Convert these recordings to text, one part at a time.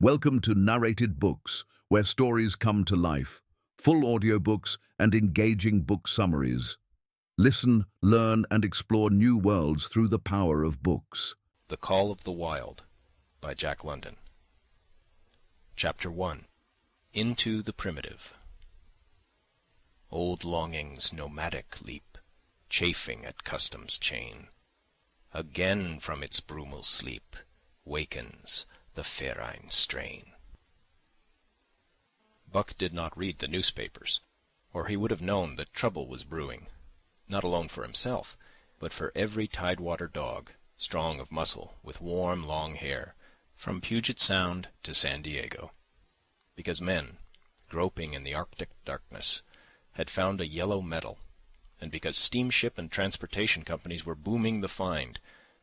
Welcome to Narrated Books, where stories come to life, full audiobooks and engaging book summaries. Listen, learn and explore new worlds through the power of books. The Call of the Wild by Jack London. Chapter 1. Into the Primitive. Old longings nomadic leap, chafing at custom's chain. Again from its brumal sleep wakens the ferine strain. Buck did not read the newspapers, or he would have known that trouble was brewing, not alone for himself, but for every tidewater dog, strong of muscle, with warm, long hair, from Puget Sound to San Diego. Because men, groping in the Arctic darkness, had found a yellow metal, and because steamship and transportation companies were booming the find,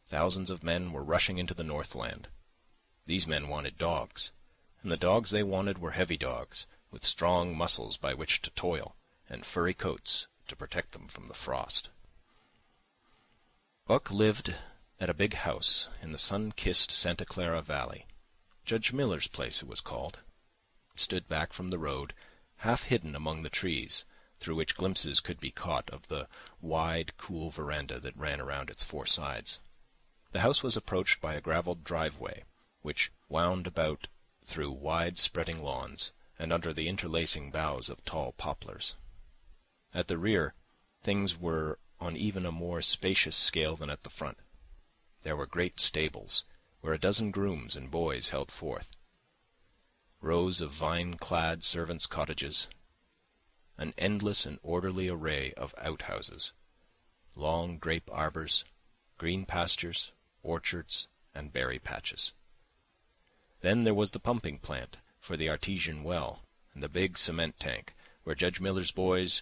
thousands of men were rushing into the Northland. These men wanted dogs, and the dogs they wanted were heavy dogs, with strong muscles by which to toil, and furry coats to protect them from the frost. Buck lived at a big house in the sun-kissed Santa Clara Valley. Judge Miller's place it was called. It stood back from the road, half hidden among the trees, through which glimpses could be caught of the wide, cool veranda that ran around its four sides. The house was approached by a gravelled driveway, which wound about through wide spreading lawns and under the interlacing boughs of tall poplars. At the rear, things were on even a more spacious scale than at the front. There were great stables, where a dozen grooms and boys held forth, rows of vine-clad servants' cottages, an endless and orderly array of outhouses, long grape arbors, green pastures, orchards, and berry patches. Then there was the pumping plant for the artesian well, and the big cement tank, where Judge Miller's boys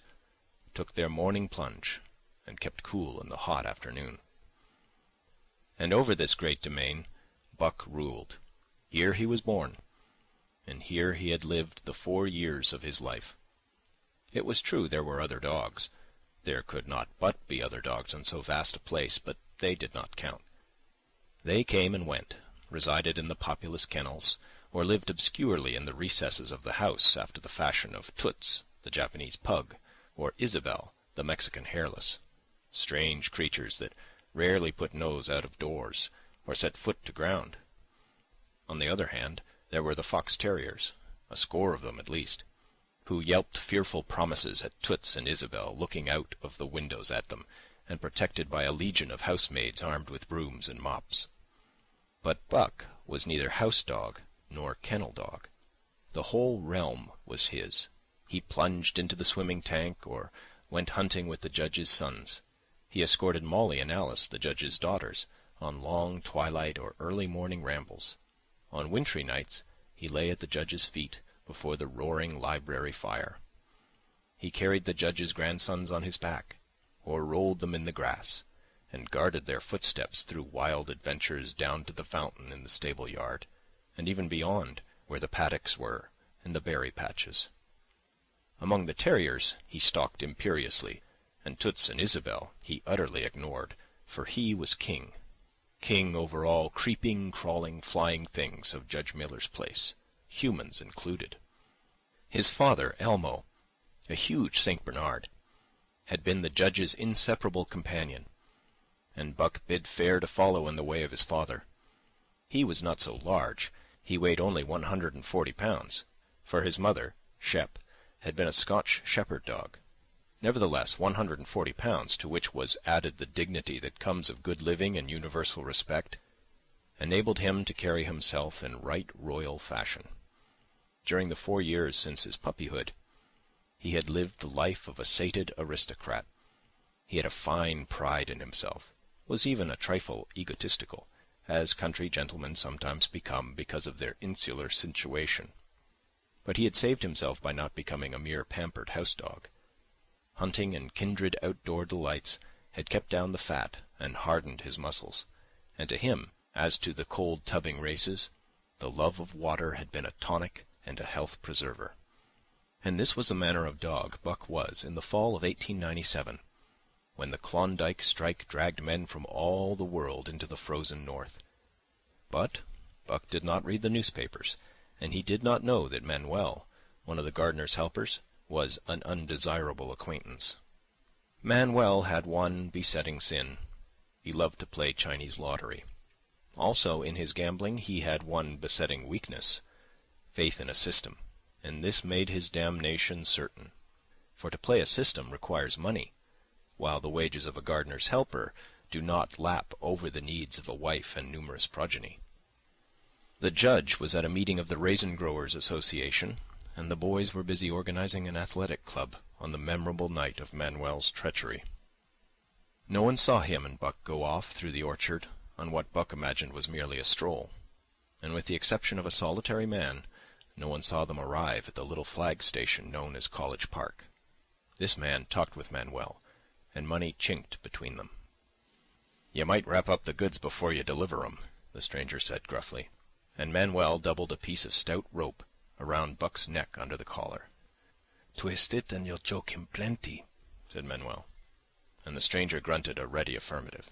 took their morning plunge and kept cool in the hot afternoon. And over this great domain Buck ruled. Here he was born, and here he had lived the 4 years of his life. It was true there were other dogs. There could not but be other dogs on so vast a place, but they did not count. They came and went, resided in the populous kennels, or lived obscurely in the recesses of the house after the fashion of Toots, the Japanese pug, or Isabel, the Mexican hairless. Strange creatures that rarely put nose out of doors, or set foot to ground. On the other hand, there were the fox terriers, a score of them at least, who yelped fearful promises at Toots and Isabel, looking out of the windows at them, and protected by a legion of housemaids armed with brooms and mops. But Buck was neither house dog nor kennel dog. The whole realm was his. He plunged into the swimming tank or went hunting with the judge's sons. He escorted Molly and Alice, the judge's daughters, on long twilight or early morning rambles. On wintry nights he lay at the judge's feet before the roaring library fire. He carried the judge's grandsons on his back, or rolled them in the grass, and guarded their footsteps through wild adventures down to the fountain in the stable yard, and even beyond, where the paddocks were, and the berry patches. Among the terriers he stalked imperiously, and Toots and Isabel he utterly ignored, for he was king over all creeping, crawling, flying things of Judge Miller's place, humans included. His father, Elmo, a huge St. Bernard, had been the judge's inseparable companion, and Buck bid fair to follow in the way of his father. He was not so large, he weighed only 140 pounds, for his mother, Shep, had been a Scotch shepherd dog. Nevertheless, 140 pounds, to which was added the dignity that comes of good living and universal respect, enabled him to carry himself in right royal fashion. During the 4 years since his puppyhood, he had lived the life of a sated aristocrat. He had a fine pride in himself, was even a trifle egotistical, as country gentlemen sometimes become because of their insular situation. But he had saved himself by not becoming a mere pampered house-dog. Hunting and kindred outdoor delights had kept down the fat and hardened his muscles, and to him, as to the cold tubbing races, the love of water had been a tonic and a health preserver. And this was the manner of dog Buck was in the fall of 1897, when the Klondike strike dragged men from all the world into the frozen north. But Buck did not read the newspapers, and he did not know that Manuel, one of the gardener's helpers, was an undesirable acquaintance. Manuel had one besetting sin. He loved to play Chinese lottery. Also, in his gambling, he had one besetting weakness, faith in a system, and this made his damnation certain. For to play a system requires money, while the wages of a gardener's helper do not lap over the needs of a wife and numerous progeny. The judge was at a meeting of the Raisin Growers' Association, and the boys were busy organizing an athletic club on the memorable night of Manuel's treachery. No one saw him and Buck go off through the orchard on what Buck imagined was merely a stroll, and with the exception of a solitary man, no one saw them arrive at the little flag station known as College Park. This man talked with Manuel, and money chinked between them. "You might wrap up the goods before you deliver 'em," the stranger said gruffly, and Manuel doubled a piece of stout rope around Buck's neck under the collar. "Twist it and you'll choke him plenty," said Manuel, and the stranger grunted a ready affirmative.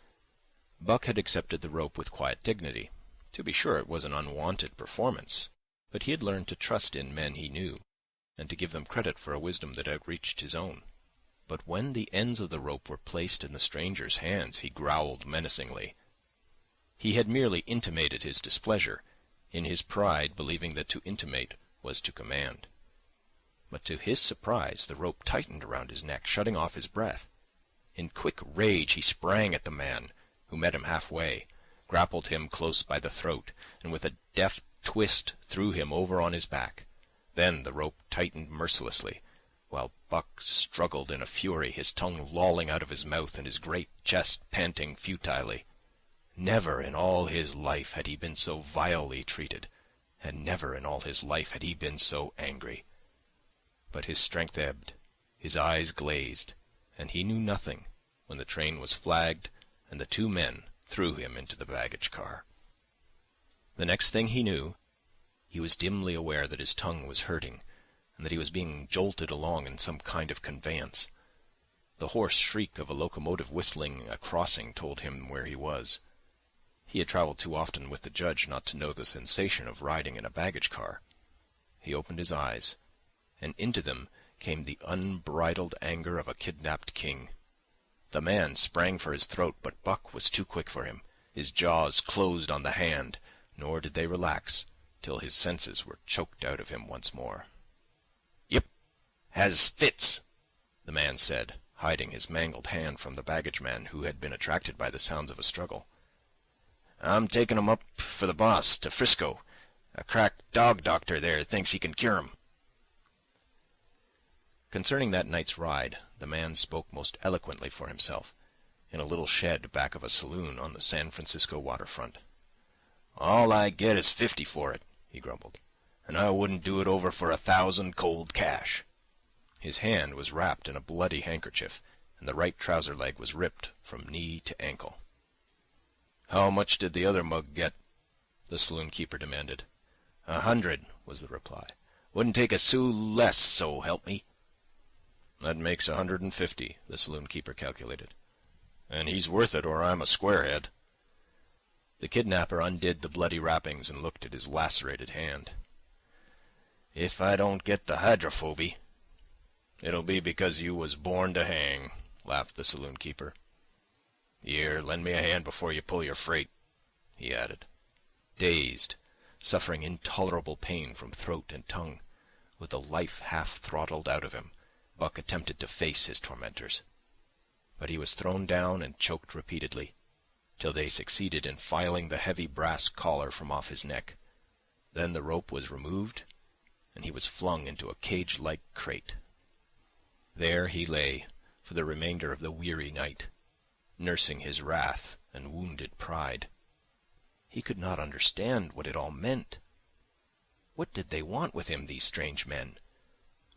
Buck had accepted the rope with quiet dignity. To be sure, it was an unwonted performance, but he had learned to trust in men he knew, and to give them credit for a wisdom that outreached his own. But when the ends of the rope were placed in the stranger's hands, he growled menacingly. He had merely intimated his displeasure, in his pride believing that to intimate was to command. But to his surprise the rope tightened around his neck, shutting off his breath. In quick rage he sprang at the man, who met him halfway, grappled him close by the throat, and with a deft twist threw him over on his back. Then the rope tightened mercilessly, while Buck struggled in a fury, his tongue lolling out of his mouth and his great chest panting futilely. Never in all his life had he been so vilely treated, and never in all his life had he been so angry. But his strength ebbed, his eyes glazed, and he knew nothing when the train was flagged and the two men threw him into the baggage car. The next thing he knew, he was dimly aware that his tongue was hurting, and that he was being jolted along in some kind of conveyance. The hoarse shriek of a locomotive whistling a crossing told him where he was. He had travelled too often with the judge not to know the sensation of riding in a baggage car. He opened his eyes, and into them came the unbridled anger of a kidnapped king. The man sprang for his throat, but Buck was too quick for him. His jaws closed on the hand, nor did they relax till his senses were choked out of him once more. "Yep, has fits," the man said, hiding his mangled hand from the baggage man, who had been attracted by the sounds of a struggle. "I'm taking 'em up for the boss to Frisco. A crack dog doctor there thinks he can cure 'em." Concerning that night's ride, the man spoke most eloquently for himself, in a little shed back of a saloon on the San Francisco waterfront. "All I get is 50 for it," he grumbled, "and I wouldn't do it over for 1,000 cold cash." His hand was wrapped in a bloody handkerchief, and the right trouser leg was ripped from knee to ankle. "How much did the other mug get?" the saloon keeper demanded. 100, was the reply. "Wouldn't take a sou less, so help me." "That makes 150, the saloon keeper calculated. "And he's worth it, or I'm a squarehead." The kidnapper undid the bloody wrappings and looked at his lacerated hand. "If I don't get the hydrophoby—" "It'll be because you was born to hang," laughed the saloon keeper. "Here, lend me a hand before you pull your freight," he added. Dazed, suffering intolerable pain from throat and tongue, with the life half throttled out of him, Buck attempted to face his tormentors. But he was thrown down and choked repeatedly, till they succeeded in filing the heavy brass collar from off his neck. Then the rope was removed, and he was flung into a cage-like crate. There he lay for the remainder of the weary night, nursing his wrath and wounded pride. He could not understand what it all meant. What did they want with him, these strange men?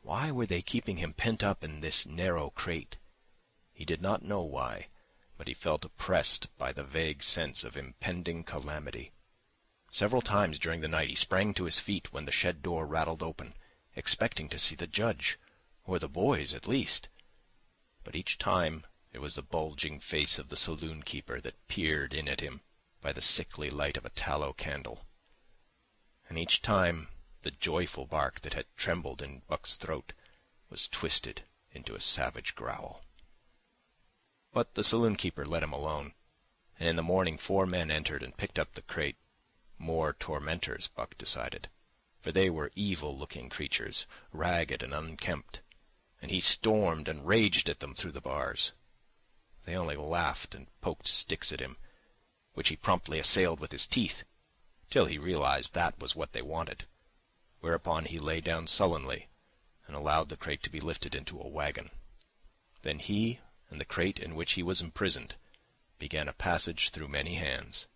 Why were they keeping him pent up in this narrow crate? He did not know why, but he felt oppressed by the vague sense of impending calamity. Several times during the night he sprang to his feet when the shed door rattled open, expecting to see the judge, or the boys at least. But each time it was the bulging face of the saloon keeper that peered in at him by the sickly light of a tallow candle. And each time the joyful bark that had trembled in Buck's throat was twisted into a savage growl. But the saloon-keeper let him alone, and in the morning 4 men entered and picked up the crate. More tormentors, Buck decided, for they were evil-looking creatures, ragged and unkempt, and he stormed and raged at them through the bars. They only laughed and poked sticks at him, which he promptly assailed with his teeth, till he realized that was what they wanted, whereupon he lay down sullenly and allowed the crate to be lifted into a wagon. Then he and the crate in which he was imprisoned began a passage through many hands.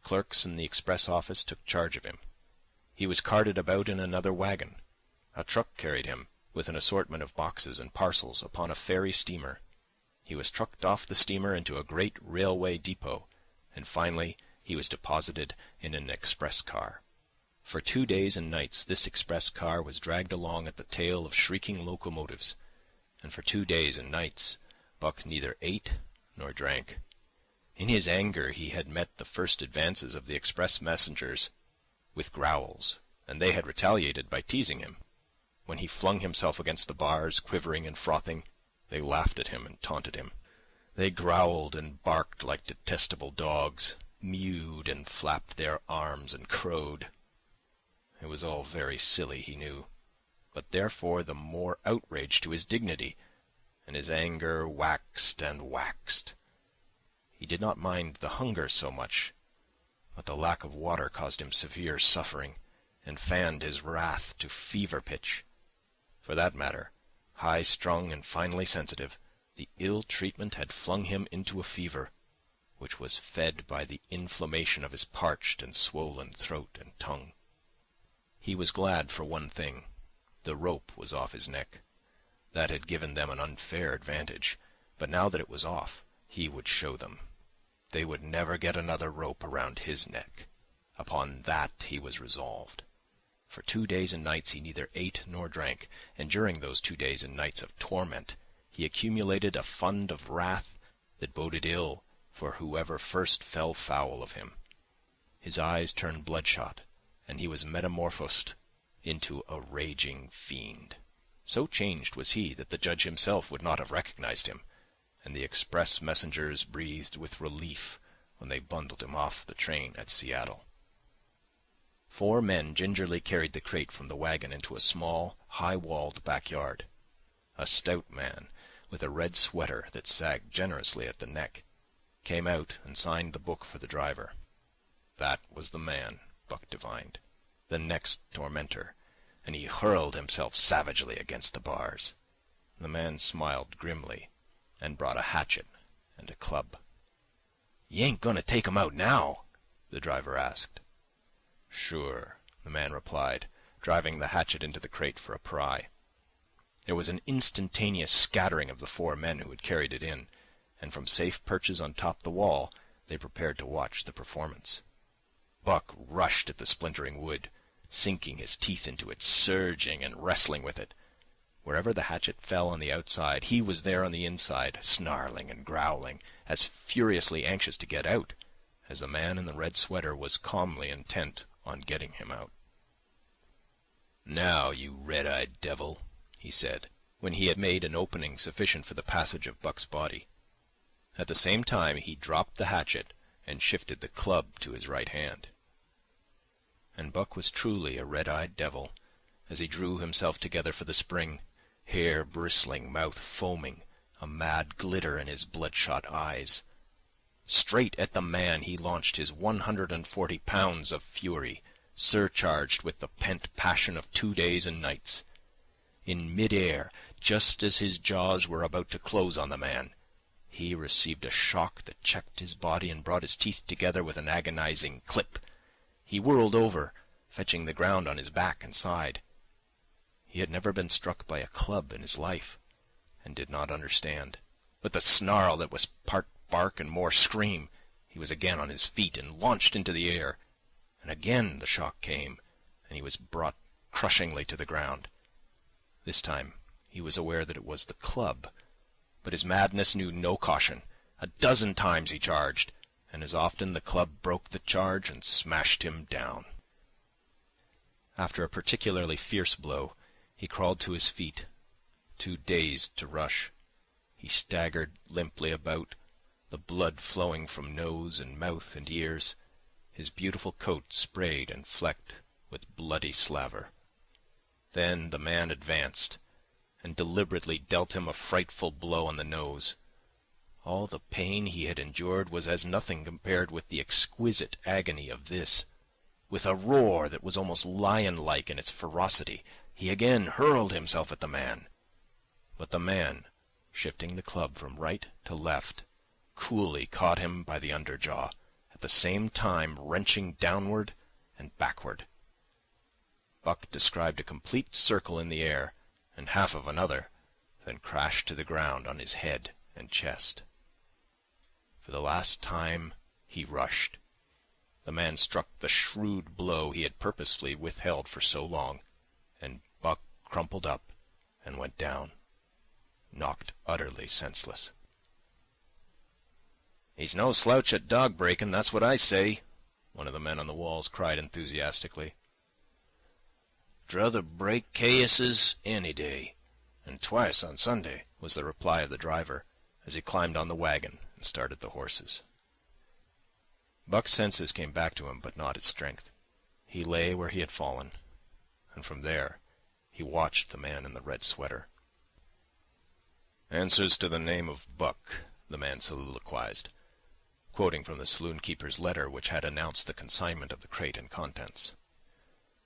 Clerks in the express office took charge of him. He was carted about in another wagon. A truck carried him, with an assortment of boxes and parcels, upon a ferry steamer. He was trucked off the steamer into a great railway depot, and finally he was deposited in an express car. For 2 days and nights this express car was dragged along at the tail of shrieking locomotives, and for 2 days and nights Buck neither ate nor drank. In his anger he had met the first advances of the express messengers with growls, and they had retaliated by teasing him. When he flung himself against the bars, quivering and frothing, they laughed at him and taunted him. They growled and barked like detestable dogs, mewed and flapped their arms and crowed. It was all very silly, he knew, but therefore the more outrage to his dignity, and his anger waxed and waxed. He did not mind the hunger so much, but the lack of water caused him severe suffering, and fanned his wrath to fever pitch. For that matter, high-strung and finely sensitive, the ill treatment had flung him into a fever, which was fed by the inflammation of his parched and swollen throat and tongue. He was glad for one thing. The rope was off his neck. That had given them an unfair advantage, but now that it was off, he would show them. They would never get another rope around his neck. Upon that he was resolved. For 2 days and nights he neither ate nor drank, and during those 2 days and nights of torment he accumulated a fund of wrath that boded ill for whoever first fell foul of him. His eyes turned bloodshot, and he was metamorphosed into a raging fiend. So changed was he that the judge himself would not have recognized him, and the express messengers breathed with relief when they bundled him off the train at Seattle. 4 men gingerly carried the crate from the wagon into a small, high-walled backyard. A stout man, with a red sweater that sagged generously at the neck, came out and signed the book for the driver. That was the man, Buck divined, the next tormentor, and he hurled himself savagely against the bars. The man smiled grimly and brought a hatchet and a club. "You ain't going to take 'em out now?" the driver asked. "Sure," the man replied, driving the hatchet into the crate for a pry. There was an instantaneous scattering of the 4 men who had carried it in, and from safe perches on top the wall they prepared to watch the performance. Buck rushed at the splintering wood, sinking his teeth into it, surging and wrestling with it. Wherever the hatchet fell on the outside, he was there on the inside, snarling and growling, as furiously anxious to get out as the man in the red sweater was calmly intent on getting him out. "Now, you red-eyed devil," he said, when he had made an opening sufficient for the passage of Buck's body. At the same time he dropped the hatchet and shifted the club to his right hand. And Buck was truly a red-eyed devil, as he drew himself together for the spring, hair bristling, mouth foaming, a mad glitter in his bloodshot eyes. Straight at the man he launched his 140 pounds of fury, surcharged with the pent passion of 2 days and nights. In mid-air, just as his jaws were about to close on the man, he received a shock that checked his body and brought his teeth together with an agonizing clip. He whirled over, fetching the ground on his back and side. He had never been struck by a club in his life, and did not understand. With a snarl that was part bark and more scream, he was again on his feet and launched into the air. And again the shock came, and he was brought crushingly to the ground. This time he was aware that it was the club, but his madness knew no caution. 12 times he charged, and as often the club broke the charge and smashed him down. After a particularly fierce blow, he crawled to his feet, too dazed to rush. He staggered limply about, the blood flowing from nose and mouth and ears, his beautiful coat sprayed and flecked with bloody slaver. Then the man advanced, and deliberately dealt him a frightful blow on the nose. All the pain he had endured was as nothing compared with the exquisite agony of this. With a roar that was almost lion-like in its ferocity, he again hurled himself at the man. But the man, shifting the club from right to left, coolly caught him by the underjaw, at the same time wrenching downward and backward. Buck described a complete circle in the air, and half of another, then crashed to the ground on his head and chest. For the last time he rushed. The man struck the shrewd blow he had purposely withheld for so long, and Buck crumpled up and went down, knocked utterly senseless. "He's no slouch at dog-breaking, that's what I say," one of the men on the walls cried enthusiastically. "Druther break cases any day, and twice on Sunday," was the reply of the driver, as he climbed on the wagon and started the horses. Buck's senses came back to him, but not his strength. He lay where he had fallen, and from there he watched the man in the red sweater. "Answers to the name of Buck," the man soliloquized, quoting from the saloon-keeper's letter which had announced the consignment of the crate and contents.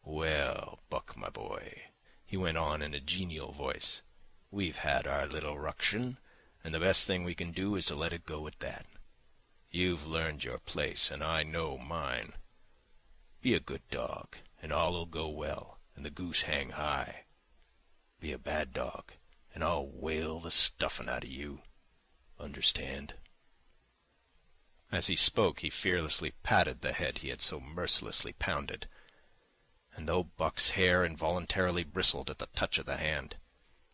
"Well, Buck, my boy," he went on in a genial voice, "we've had our little ruction, and the best thing we can do is to let it go at that. You've learned your place, and I know mine. Be a good dog, and all'll go well, and the goose hang high. Be a bad dog, and I'll whale the stuffin' out of you. Understand?" As he spoke, he fearlessly patted the head he had so mercilessly pounded, and though Buck's hair involuntarily bristled at the touch of the hand,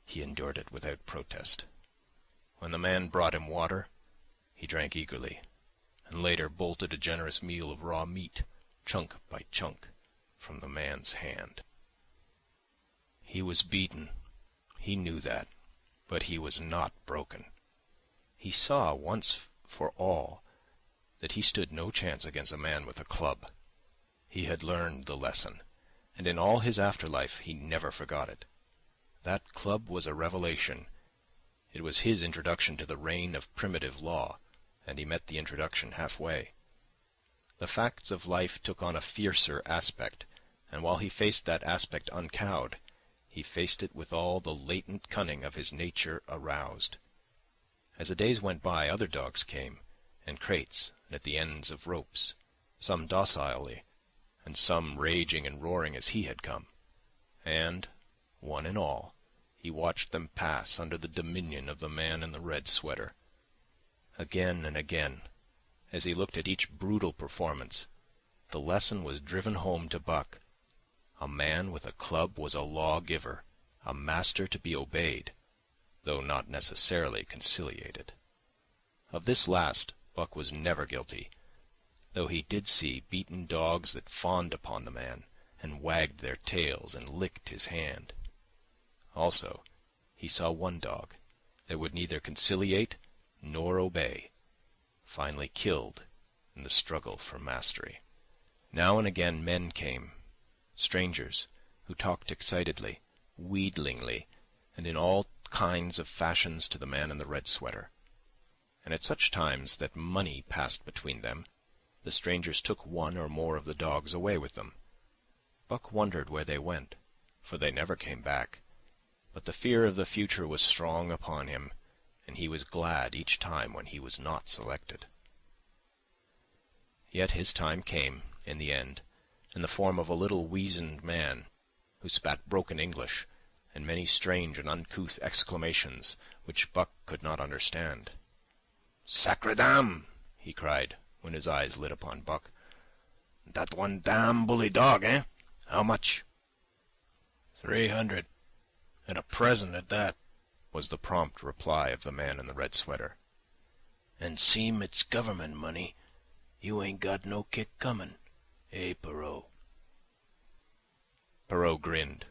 he endured it without protest. When the man brought him water, he drank eagerly, and later bolted a generous meal of raw meat, chunk by chunk, from the man's hand. He was beaten. He knew that, but he was not broken. He saw once for all that he stood no chance against a man with a club. He had learned the lesson, and in all his afterlife he never forgot it. That club was a revelation. It was his introduction to the reign of primitive law, and he met the introduction halfway. The facts of life took on a fiercer aspect, and while he faced that aspect uncowed, he faced it with all the latent cunning of his nature aroused. As the days went by, other dogs came, and crates, and at the ends of ropes, some docilely, and some raging and roaring as he had come, and, one and all, he watched them pass under the dominion of the man in the red sweater. Again and again, as he looked at each brutal performance, the lesson was driven home to Buck. A man with a club was a lawgiver, a master to be obeyed, though not necessarily conciliated. Of this last Buck was never guilty, though he did see beaten dogs that fawned upon the man, and wagged their tails and licked his hand. Also, he saw one dog that would neither conciliate nor obey, finally killed in the struggle for mastery. Now and again men came, strangers, who talked excitedly, wheedlingly, and in all kinds of fashions to the man in the red sweater. And at such times that money passed between them, the strangers took one or more of the dogs away with them. Buck wondered where they went, for they never came back, but the fear of the future was strong upon him, and he was glad each time when he was not selected. Yet his time came, in the end, in the form of a little weazened man, who spat broken English, and many strange and uncouth exclamations which Buck could not understand. "Sacre dam!" he cried, when his eyes lit upon Buck. "That one damn bully dog, eh? How much?" "300, and a present at that," was the prompt reply of the man in the red sweater. "And seem it's government money, you ain't got no kick comin', eh, Perrault?" Perrault grinned.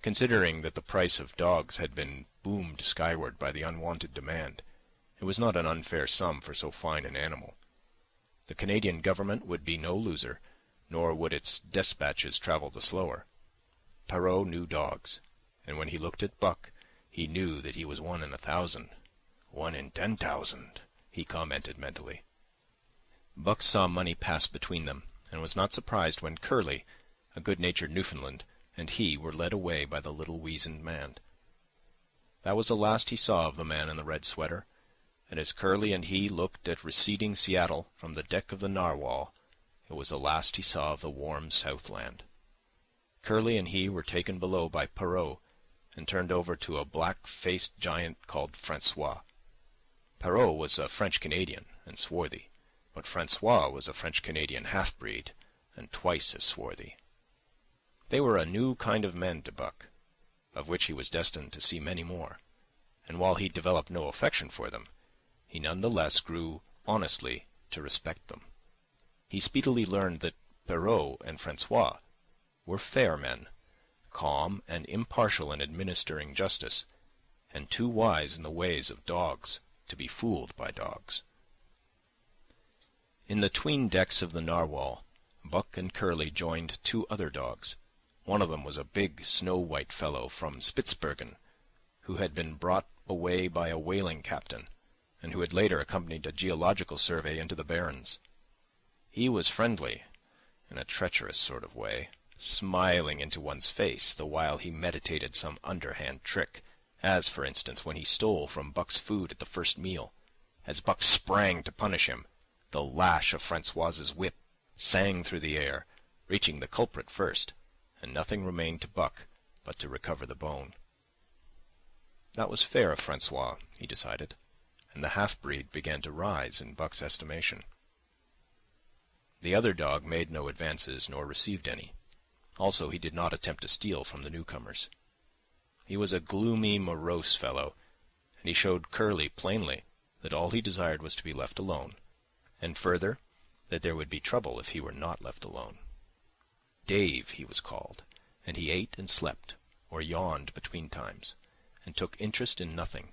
Considering that the price of dogs had been boomed skyward by the unwanted demand, it was not an unfair sum for so fine an animal. The Canadian government would be no loser, nor would its despatches travel the slower. Perrault knew dogs, and when he looked at Buck, he knew that he was 1 in 1,000. 1 in 10,000, he commented mentally. Buck saw money pass between them, and was not surprised when Curly, a good-natured Newfoundland, and he were led away by the little weazened man. That was the last he saw of the man in the red sweater, and as Curly and he looked at receding Seattle from the deck of the Narwhal, it was the last he saw of the warm Southland. Curly and he were taken below by Perrault and turned over to a black-faced giant called Francois. Perrault was a French-Canadian and swarthy, but Francois was a French-Canadian half-breed and twice as swarthy. They were a new kind of men to Buck, of which he was destined to see many more, and while he developed no affection for them, he none the less grew honestly to respect them. He speedily learned that Perrault and Francois were fair men, calm and impartial in administering justice, and too wise in the ways of dogs to be fooled by dogs. In the 'tween decks of the Narwhal, Buck and Curly joined 2 other dogs. One of them was a big, snow-white fellow from Spitzbergen, who had been brought away by a whaling captain, and who had later accompanied a geological survey into the Barrens. He was friendly, in a treacherous sort of way, smiling into one's face the while he meditated some underhand trick, as, for instance, when he stole from Buck's food at the first meal. As Buck sprang to punish him, the lash of Francois's whip sang through the air, reaching the culprit first, and nothing remained to Buck but to recover the bone. That was fair of Francois, he decided, and the half-breed began to rise in Buck's estimation. The other dog made no advances nor received any. Also, he did not attempt to steal from the newcomers. He was a gloomy, morose fellow, and he showed Curly plainly that all he desired was to be left alone, and further, that there would be trouble if he were not left alone. Dave, he was called, and he ate and slept, or yawned between times, and took interest in nothing,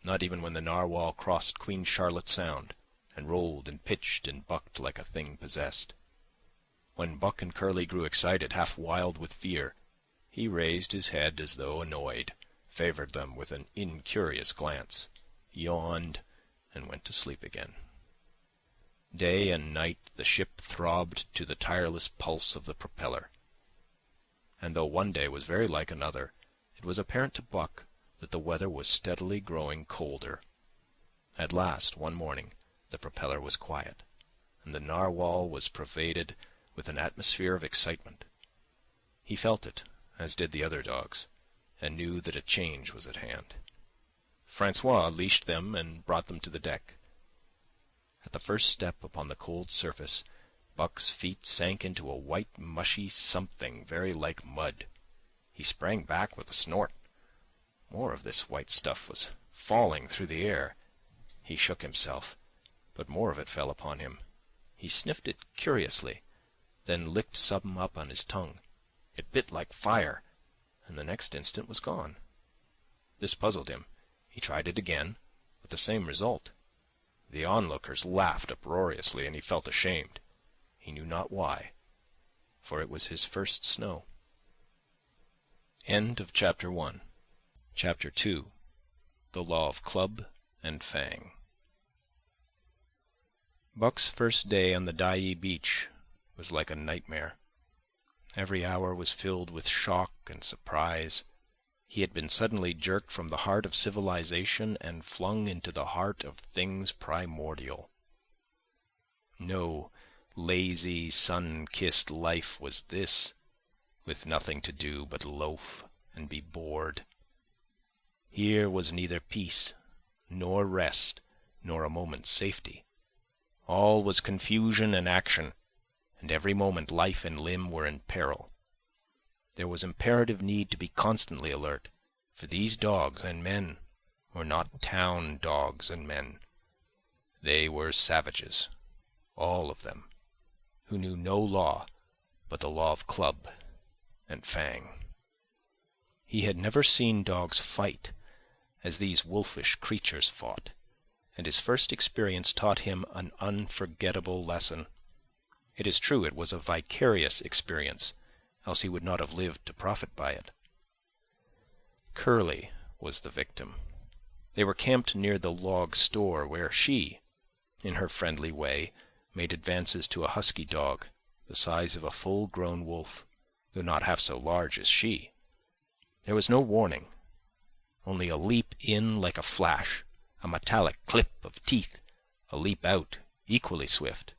not even when the Narwhal crossed Queen Charlotte Sound, and rolled and pitched and bucked like a thing possessed. When Buck and Curly grew excited, half wild with fear, he raised his head as though annoyed, favoured them with an incurious glance, yawned, and went to sleep again. Day and night the ship throbbed to the tireless pulse of the propeller, and though one day was very like another, it was apparent to Buck that the weather was steadily growing colder. At last, one morning, the propeller was quiet, and the Narwhal was pervaded with an atmosphere of excitement. He felt it, as did the other dogs, and knew that a change was at hand. Francois leashed them and brought them to the deck. At the first step upon the cold surface, Buck's feet sank into a white, mushy something very like mud. He sprang back with a snort. More of this white stuff was falling through the air. He shook himself, but more of it fell upon him. He sniffed it curiously, then licked some up on his tongue. It bit like fire, and the next instant was gone. This puzzled him. He tried it again, with the same result. The onlookers laughed uproariously, and he felt ashamed. He knew not why, for it was his first snow. End of Chapter 1. Chapter 2. The Law of Club and Fang. Buck's first day on the Dyea beach was like a nightmare. Every hour was filled with shock and surprise. He had been suddenly jerked from the heart of civilization and flung into the heart of things primordial. No lazy, sun-kissed life was this, with nothing to do but loaf and be bored. Here was neither peace, nor rest, nor a moment's safety. All was confusion and action, and every moment life and limb were in peril. There was imperative need to be constantly alert, for these dogs and men were not town dogs and men. They were savages, all of them, who knew no law but the law of club and fang. He had never seen dogs fight as these wolfish creatures fought, and his first experience taught him an unforgettable lesson. It is true it was a vicarious experience, else he would not have lived to profit by it. Curly was the victim. They were camped near the log store where she, in her friendly way, made advances to a husky dog the size of a full-grown wolf, though not half so large as she. There was no warning, only a leap in like a flash, a metallic clip of teeth, a leap out equally swift,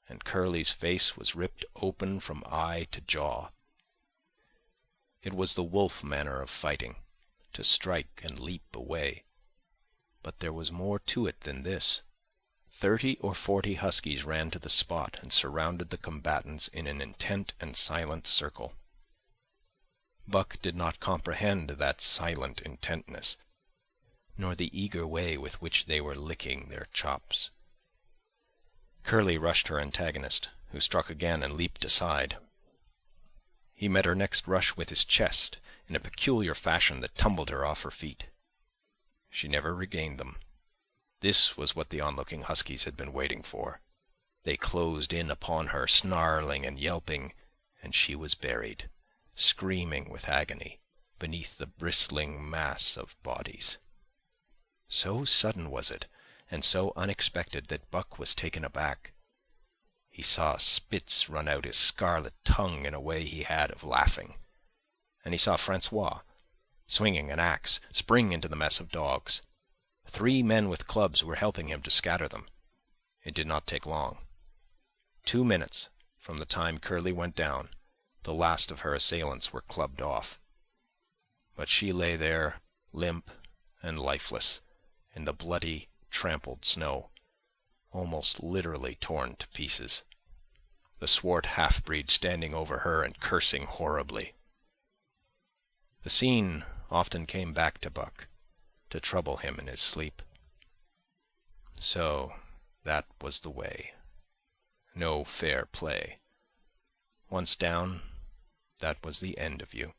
and Curly's face was ripped open from eye to jaw. It was the wolf manner of fighting, to strike and leap away. But there was more to it than this. 30 or 40 huskies ran to the spot and surrounded the combatants in an intent and silent circle. Buck did not comprehend that silent intentness, nor the eager way with which they were licking their chops. Curly rushed her antagonist, who struck again and leaped aside. He met her next rush with his chest in a peculiar fashion that tumbled her off her feet. She never regained them. This was what the onlooking huskies had been waiting for. They closed in upon her, snarling and yelping, and she was buried, screaming with agony, beneath the bristling mass of bodies. So sudden was it, and so unexpected, that Buck was taken aback. He saw Spitz run out his scarlet tongue in a way he had of laughing, and he saw Francois, swinging an axe, spring into the mess of dogs. 3 men with clubs were helping him to scatter them. It did not take long. 2 minutes from the time Curly went down, the last of her assailants were clubbed off. But she lay there, limp and lifeless, in the bloody, trampled snow, almost literally torn to pieces, the swart half-breed standing over her and cursing horribly. The scene often came back to Buck, to trouble him in his sleep. So that was the way. No fair play. Once down, that was the end of you.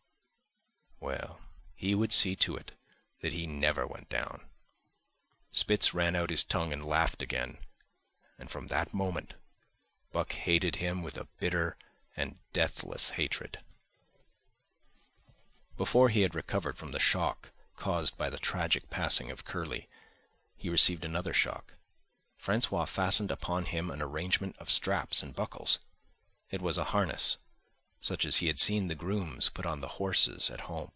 Well, he would see to it that he never went down. Spitz ran out his tongue and laughed again, and from that moment Buck hated him with a bitter and deathless hatred. Before he had recovered from the shock caused by the tragic passing of Curly, he received another shock. Francois fastened upon him an arrangement of straps and buckles. It was a harness, such as he had seen the grooms put on the horses at home.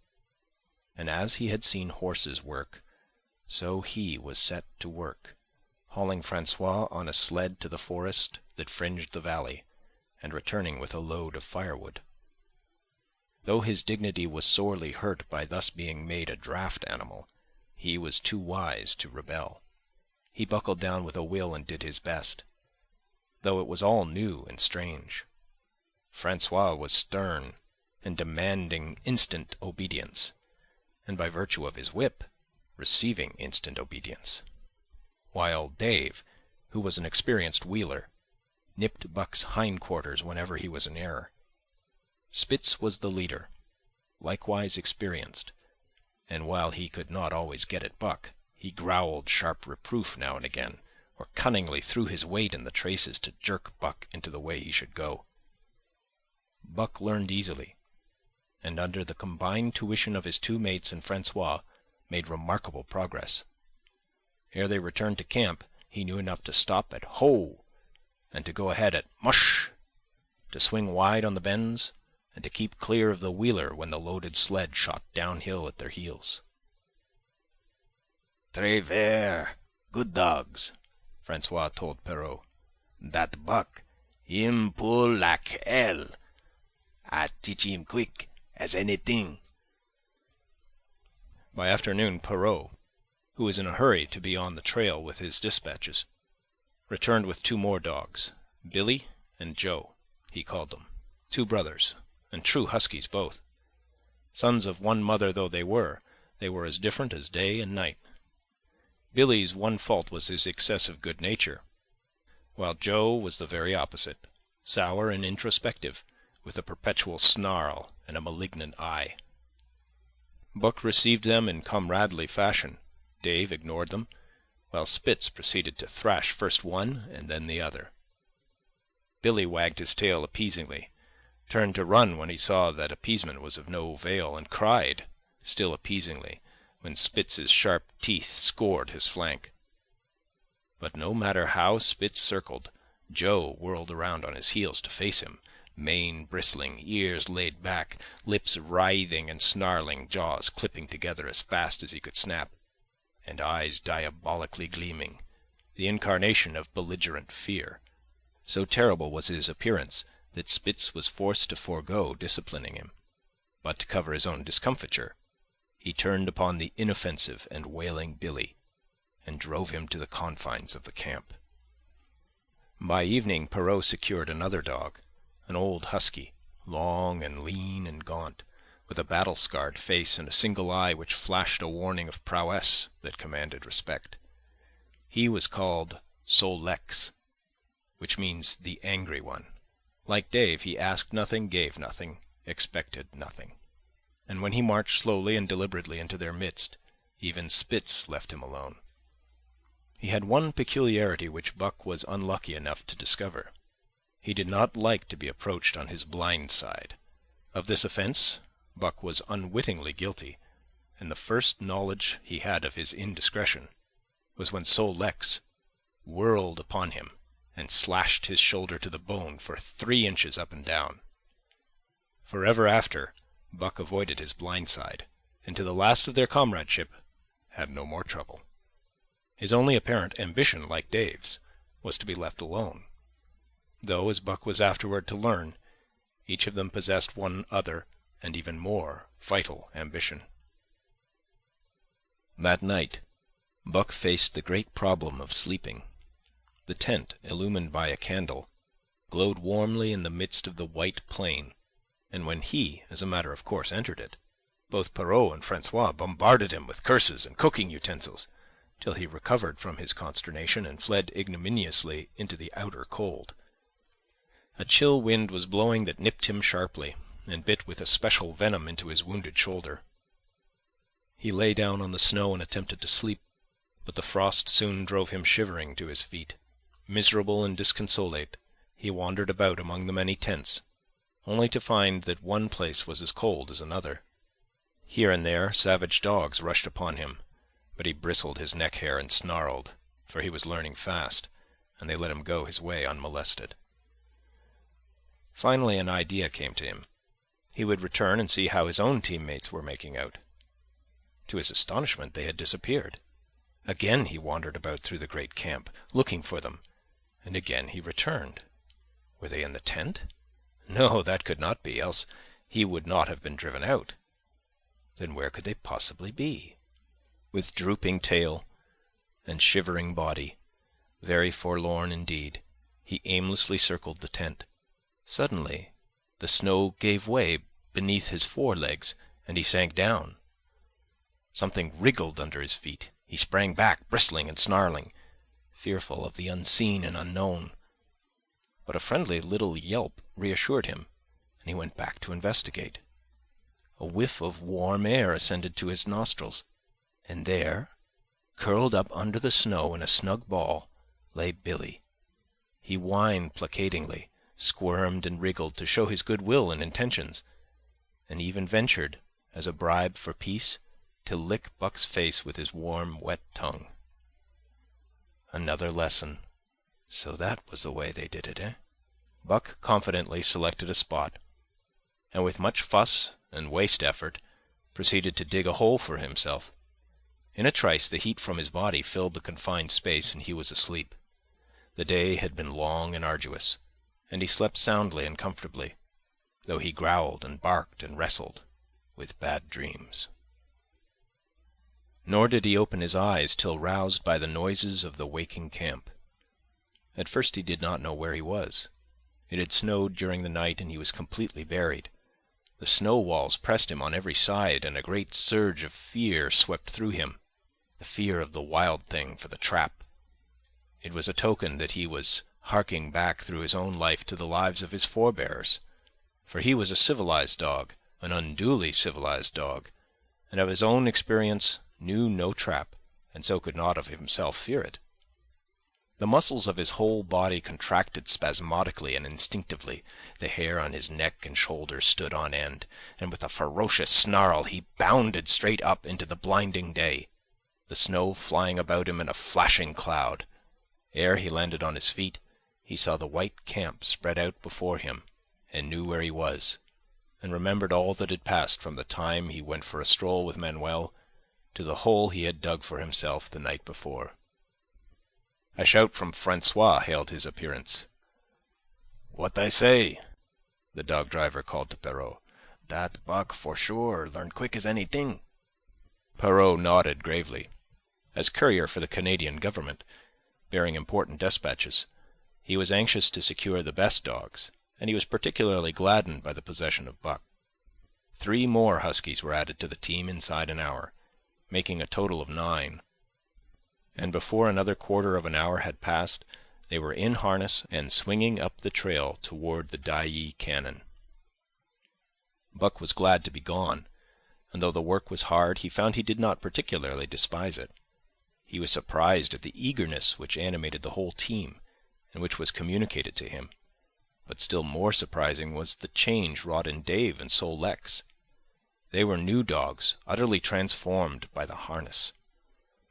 And as he had seen horses work, so he was set to work, hauling Francois on a sled to the forest that fringed the valley, and returning with a load of firewood. Though his dignity was sorely hurt by thus being made a draft animal, he was too wise to rebel. He buckled down with a will and did his best, though it was all new and strange. Francois was stern and demanding instant obedience, and by virtue of his whip, receiving instant obedience, while Dave, who was an experienced wheeler, nipped Buck's hindquarters whenever he was in error. Spitz was the leader, likewise experienced, and while he could not always get at Buck, he growled sharp reproof now and again, or cunningly threw his weight in the traces to jerk Buck into the way he should go. Buck learned easily, and under the combined tuition of his 2 mates and Francois, made remarkable progress. Ere they returned to camp, he knew enough to stop at "Ho!" and to go ahead at "Mush!", to swing wide on the bends, and to keep clear of the wheeler when the loaded sled shot downhill at their heels. "Très ver, good dogs," Francois told Perrault. "Dat Buck, him pull like hell. I teach him quick as anything." By afternoon, Perrault, who was in a hurry to be on the trail with his dispatches, returned with 2 more dogs, Billy and Joe, he called them, 2 brothers, and true huskies both. Sons of one mother though they were as different as day and night. Billy's one fault was his excessive good nature, while Joe was the very opposite, sour and introspective, with a perpetual snarl and a malignant eye. Buck received them in comradely fashion. Dave ignored them, while Spitz proceeded to thrash first one and then the other. Billy wagged his tail appeasingly, turned to run when he saw that appeasement was of no avail, and cried, still appeasingly, when Spitz's sharp teeth scored his flank. But no matter how Spitz circled, Joe whirled around on his heels to face him, mane bristling, ears laid back, lips writhing and snarling, jaws clipping together as fast as he could snap, and eyes diabolically gleaming, the incarnation of belligerent fear. So terrible was his appearance that Spitz was forced to forego disciplining him. But to cover his own discomfiture, he turned upon the inoffensive and wailing Billy, and drove him to the confines of the camp. By evening Perrault secured another dog, an old husky, long and lean and gaunt, with a battle-scarred face and a single eye which flashed a warning of prowess that commanded respect. He was called Sol-Leks, which means the angry one. Like Dave, he asked nothing, gave nothing, expected nothing. And when he marched slowly and deliberately into their midst, even Spitz left him alone. He had one peculiarity which Buck was unlucky enough to discover. He did not like to be approached on his blind side. Of this offence Buck was unwittingly guilty, and the first knowledge he had of his indiscretion was when Sol-Leks whirled upon him and slashed his shoulder to the bone for 3 inches up and down. Forever after, Buck avoided his blind side, and to the last of their comradeship had no more trouble. His only apparent ambition, like Dave's, was to be left alone, though, as Buck was afterward to learn, each of them possessed one other and even more vital ambition. That night, Buck faced the great problem of sleeping. The tent, illumined by a candle, glowed warmly in the midst of the white plain, and when he, as a matter of course, entered it, both Perrault and Francois bombarded him with curses and cooking utensils, till he recovered from his consternation and fled ignominiously into the outer cold. A chill wind was blowing that nipped him sharply, and bit with especial venom into his wounded shoulder. He lay down on the snow and attempted to sleep, but the frost soon drove him shivering to his feet. Miserable and disconsolate, he wandered about among the many tents, only to find that one place was as cold as another. Here and there savage dogs rushed upon him, but he bristled his neck hair and snarled, for he was learning fast, and they let him go his way unmolested. Finally an idea came to him. He would return and see how his own teammates were making out. To his astonishment, they had disappeared. Again he wandered about through the great camp, looking for them, and again he returned. Were they in the tent? No, that could not be, else he would not have been driven out. Then where could they possibly be? With drooping tail and shivering body, very forlorn indeed, he aimlessly circled the tent. Suddenly the snow gave way beneath his forelegs, and he sank down. Something wriggled under his feet. He sprang back, bristling and snarling, fearful of the unseen and unknown. But a friendly little yelp reassured him, and he went back to investigate. A whiff of warm air ascended to his nostrils, and there, curled up under the snow in a snug ball, lay Billy. He whined placatingly, squirmed and wriggled to show his good will and intentions, and even ventured, as a bribe for peace, to lick Buck's face with his warm, wet tongue. Another lesson. So that was the way they did it, eh? Buck confidently selected a spot, and with much fuss and waste effort, proceeded to dig a hole for himself. In a trice the heat from his body filled the confined space, and he was asleep. The day had been long and arduous, and he slept soundly and comfortably, though he growled and barked and wrestled with bad dreams. Nor did he open his eyes till roused by the noises of the waking camp. At first he did not know where he was. It had snowed during the night, and he was completely buried. The snow walls pressed him on every side, and a great surge of fear swept through him, the fear of the wild thing for the trap. It was a token that he was harking back through his own life to the lives of his forebears, for he was a civilized dog, an unduly civilized dog, and of his own experience knew no trap, and so could not of himself fear it. The muscles of his whole body contracted spasmodically and instinctively, the hair on his neck and shoulders stood on end, and with a ferocious snarl he bounded straight up into the blinding day, the snow flying about him in a flashing cloud. Ere he landed on his feet, he saw the white camp spread out before him, and knew where he was, and remembered all that had passed from the time he went for a stroll with Manuel to the hole he had dug for himself the night before. A shout from Francois hailed his appearance. "What I say?" the dog-driver called to Perrault. "Dat Buck for sure learn quick as anything." Perrault nodded gravely. As courier for the Canadian government, bearing important despatches, he was anxious to secure the best dogs, and he was particularly gladdened by the possession of Buck. 3 more huskies were added to the team inside an hour, making a total of 9. And before another quarter of an hour had passed, they were in harness and swinging up the trail toward the Dyea Canon. Buck was glad to be gone, and though the work was hard, he found he did not particularly despise it. He was surprised at the eagerness which animated the whole team, and which was communicated to him. But still more surprising was the change wrought in Dave and Sol Leks. They were new dogs, utterly transformed by the harness.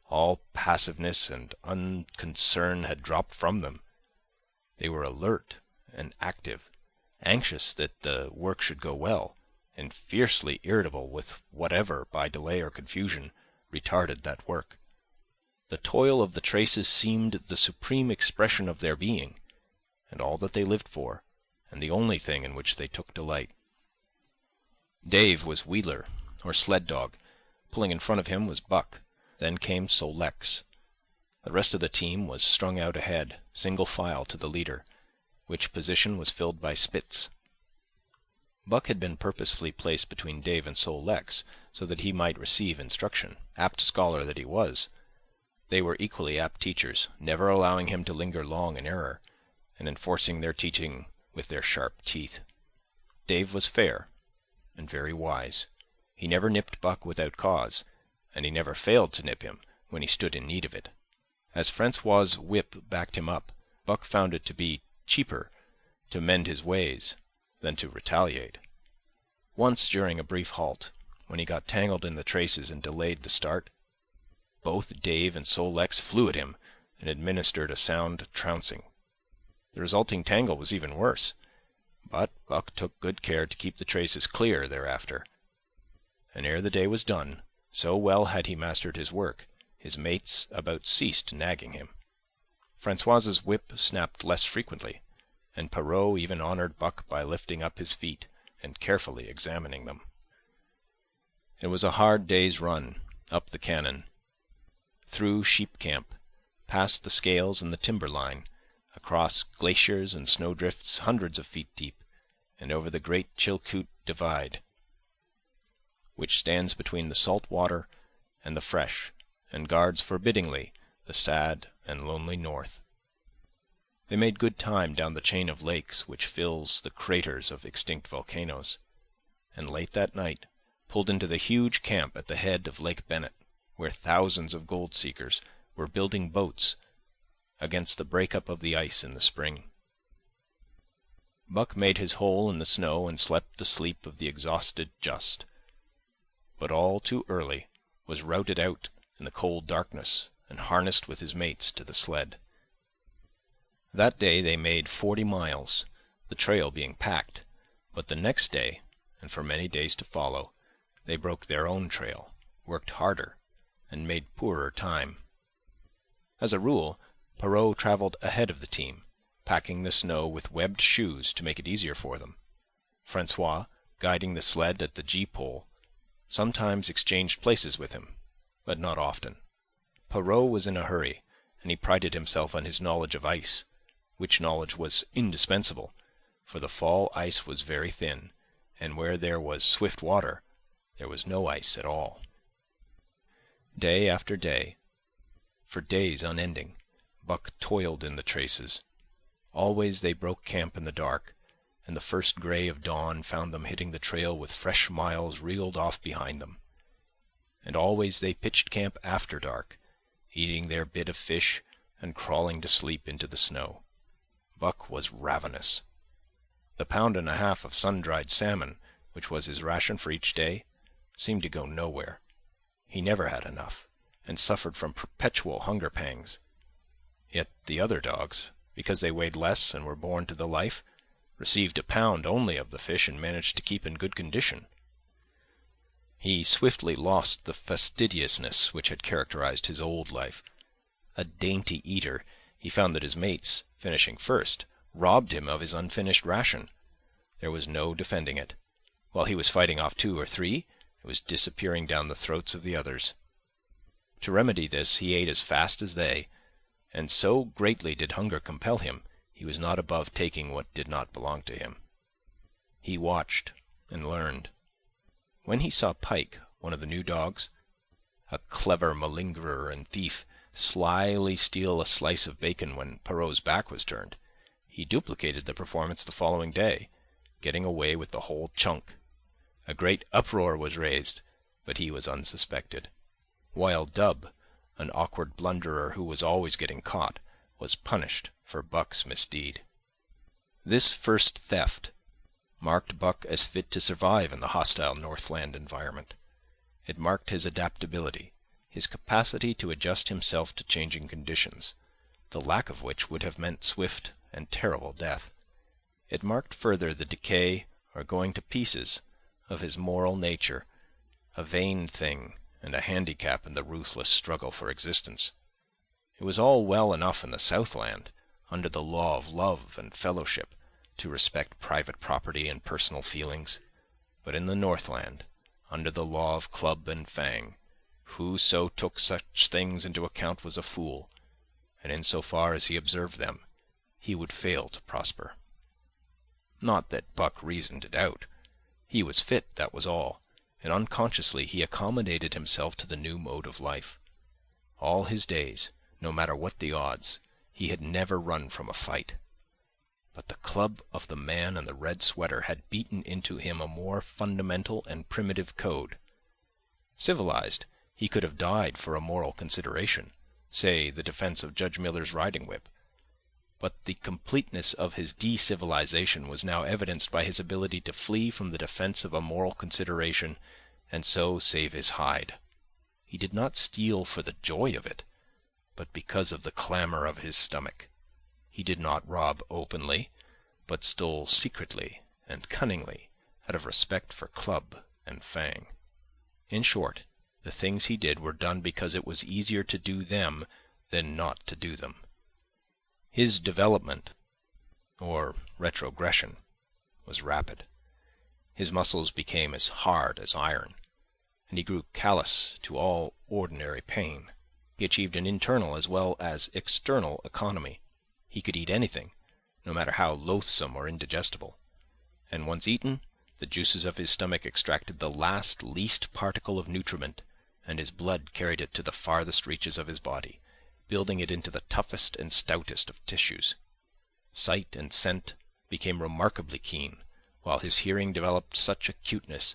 All passiveness and unconcern had dropped from them. They were alert and active, anxious that the work should go well, and fiercely irritable with whatever, by delay or confusion, retarded that work. The toil of the traces seemed the supreme expression of their being, and all that they lived for, and the only thing in which they took delight. Dave was wheeler, or sled dog. Pulling in front of him was Buck. Then came Sol Leks. The rest of the team was strung out ahead, single file to the leader, which position was filled by Spitz. Buck had been purposely placed between Dave and Sol Leks, so that he might receive instruction, apt scholar that he was. They were equally apt teachers, never allowing him to linger long in error, and enforcing their teaching with their sharp teeth. Dave was fair, and very wise. He never nipped Buck without cause, and he never failed to nip him when he stood in need of it. As Francois's whip backed him up, Buck found it to be cheaper to mend his ways than to retaliate. Once, during a brief halt, when he got tangled in the traces and delayed the start, both Dave and Sol Leks flew at him and administered a sound trouncing. The resulting tangle was even worse, but Buck took good care to keep the traces clear thereafter, and ere the day was done, so well had he mastered his work, his mates about ceased nagging him. Francois's whip snapped less frequently, and Perrault even honored Buck by lifting up his feet and carefully examining them. It was a hard day's run, up the Canon, through Sheep Camp, past the scales and the timber line, across glaciers and snowdrifts hundreds of feet deep, and over the great Chilkoot Divide, which stands between the salt water and the fresh, and guards forbiddingly the sad and lonely north. They made good time down the chain of lakes which fills the craters of extinct volcanoes, and late that night pulled into the huge camp at the head of Lake Bennett, where thousands of gold-seekers were building boats against the break-up of the ice in the spring. Buck made his hole in the snow and slept the sleep of the exhausted just, but all too early was routed out in the cold darkness and harnessed with his mates to the sled. That day they made 40 miles, the trail being packed, but the next day, and for many days to follow, they broke their own trail, worked harder, and made poorer time. As a rule, Perrault traveled ahead of the team, packing the snow with webbed shoes to make it easier for them. Francois, guiding the sled at the gee-pole, sometimes exchanged places with him, but not often. Perrault was in a hurry, and he prided himself on his knowledge of ice, which knowledge was indispensable, for the fall ice was very thin, and where there was swift water, there was no ice at all. Day after day, for days unending, Buck toiled in the traces. Always they broke camp in the dark, and the first grey of dawn found them hitting the trail with fresh miles reeled off behind them. And always they pitched camp after dark, eating their bit of fish and crawling to sleep into the snow. Buck was ravenous. The pound and a half of sun-dried salmon, which was his ration for each day, seemed to go nowhere. He never had enough, and suffered from perpetual hunger pangs. Yet the other dogs, because they weighed less and were born to the life, received a pound only of the fish and managed to keep in good condition. He swiftly lost the fastidiousness which had characterized his old life. A dainty eater, he found that his mates, finishing first, robbed him of his unfinished ration. There was no defending it. While he was fighting off 2 or 3, it was disappearing down the throats of the others. To remedy this, he ate as fast as they, and so greatly did hunger compel him, he was not above taking what did not belong to him. He watched and learned. When he saw Pike, one of the new dogs, a clever malingerer and thief, slyly steal a slice of bacon when Perrault's back was turned, he duplicated the performance the following day, getting away with the whole chunk. A great uproar was raised, but he was unsuspected, while Dub, an awkward blunderer who was always getting caught, was punished for Buck's misdeed. This first theft marked Buck as fit to survive in the hostile Northland environment. It marked his adaptability, his capacity to adjust himself to changing conditions, the lack of which would have meant swift and terrible death. It marked further the decay, or going to pieces, of his moral nature, a vain thing and a handicap in the ruthless struggle for existence. It was all well enough in the Southland, under the law of love and fellowship, to respect private property and personal feelings, but in the Northland, under the law of club and fang, whoso took such things into account was a fool, and in so far as he observed them, he would fail to prosper. Not that Buck reasoned it out. He was fit, that was all, and unconsciously he accommodated himself to the new mode of life. All his days, no matter what the odds, he had never run from a fight. But the club of the man in the red sweater had beaten into him a more fundamental and primitive code. Civilized, he could have died for a moral consideration, say the defense of Judge Miller's riding whip. But the completeness of his de-civilization was now evidenced by his ability to flee from the defense of a moral consideration and so save his hide. He did not steal for the joy of it, but because of the clamor of his stomach. He did not rob openly, but stole secretly and cunningly out of respect for club and fang. In short, the things he did were done because it was easier to do them than not to do them. His development, or retrogression, was rapid. His muscles became as hard as iron, and he grew callous to all ordinary pain. He achieved an internal as well as external economy. He could eat anything, no matter how loathsome or indigestible, and once eaten, the juices of his stomach extracted the last least particle of nutriment, and his blood carried it to the farthest reaches of his body, building it into the toughest and stoutest of tissues. Sight and scent became remarkably keen, while his hearing developed such acuteness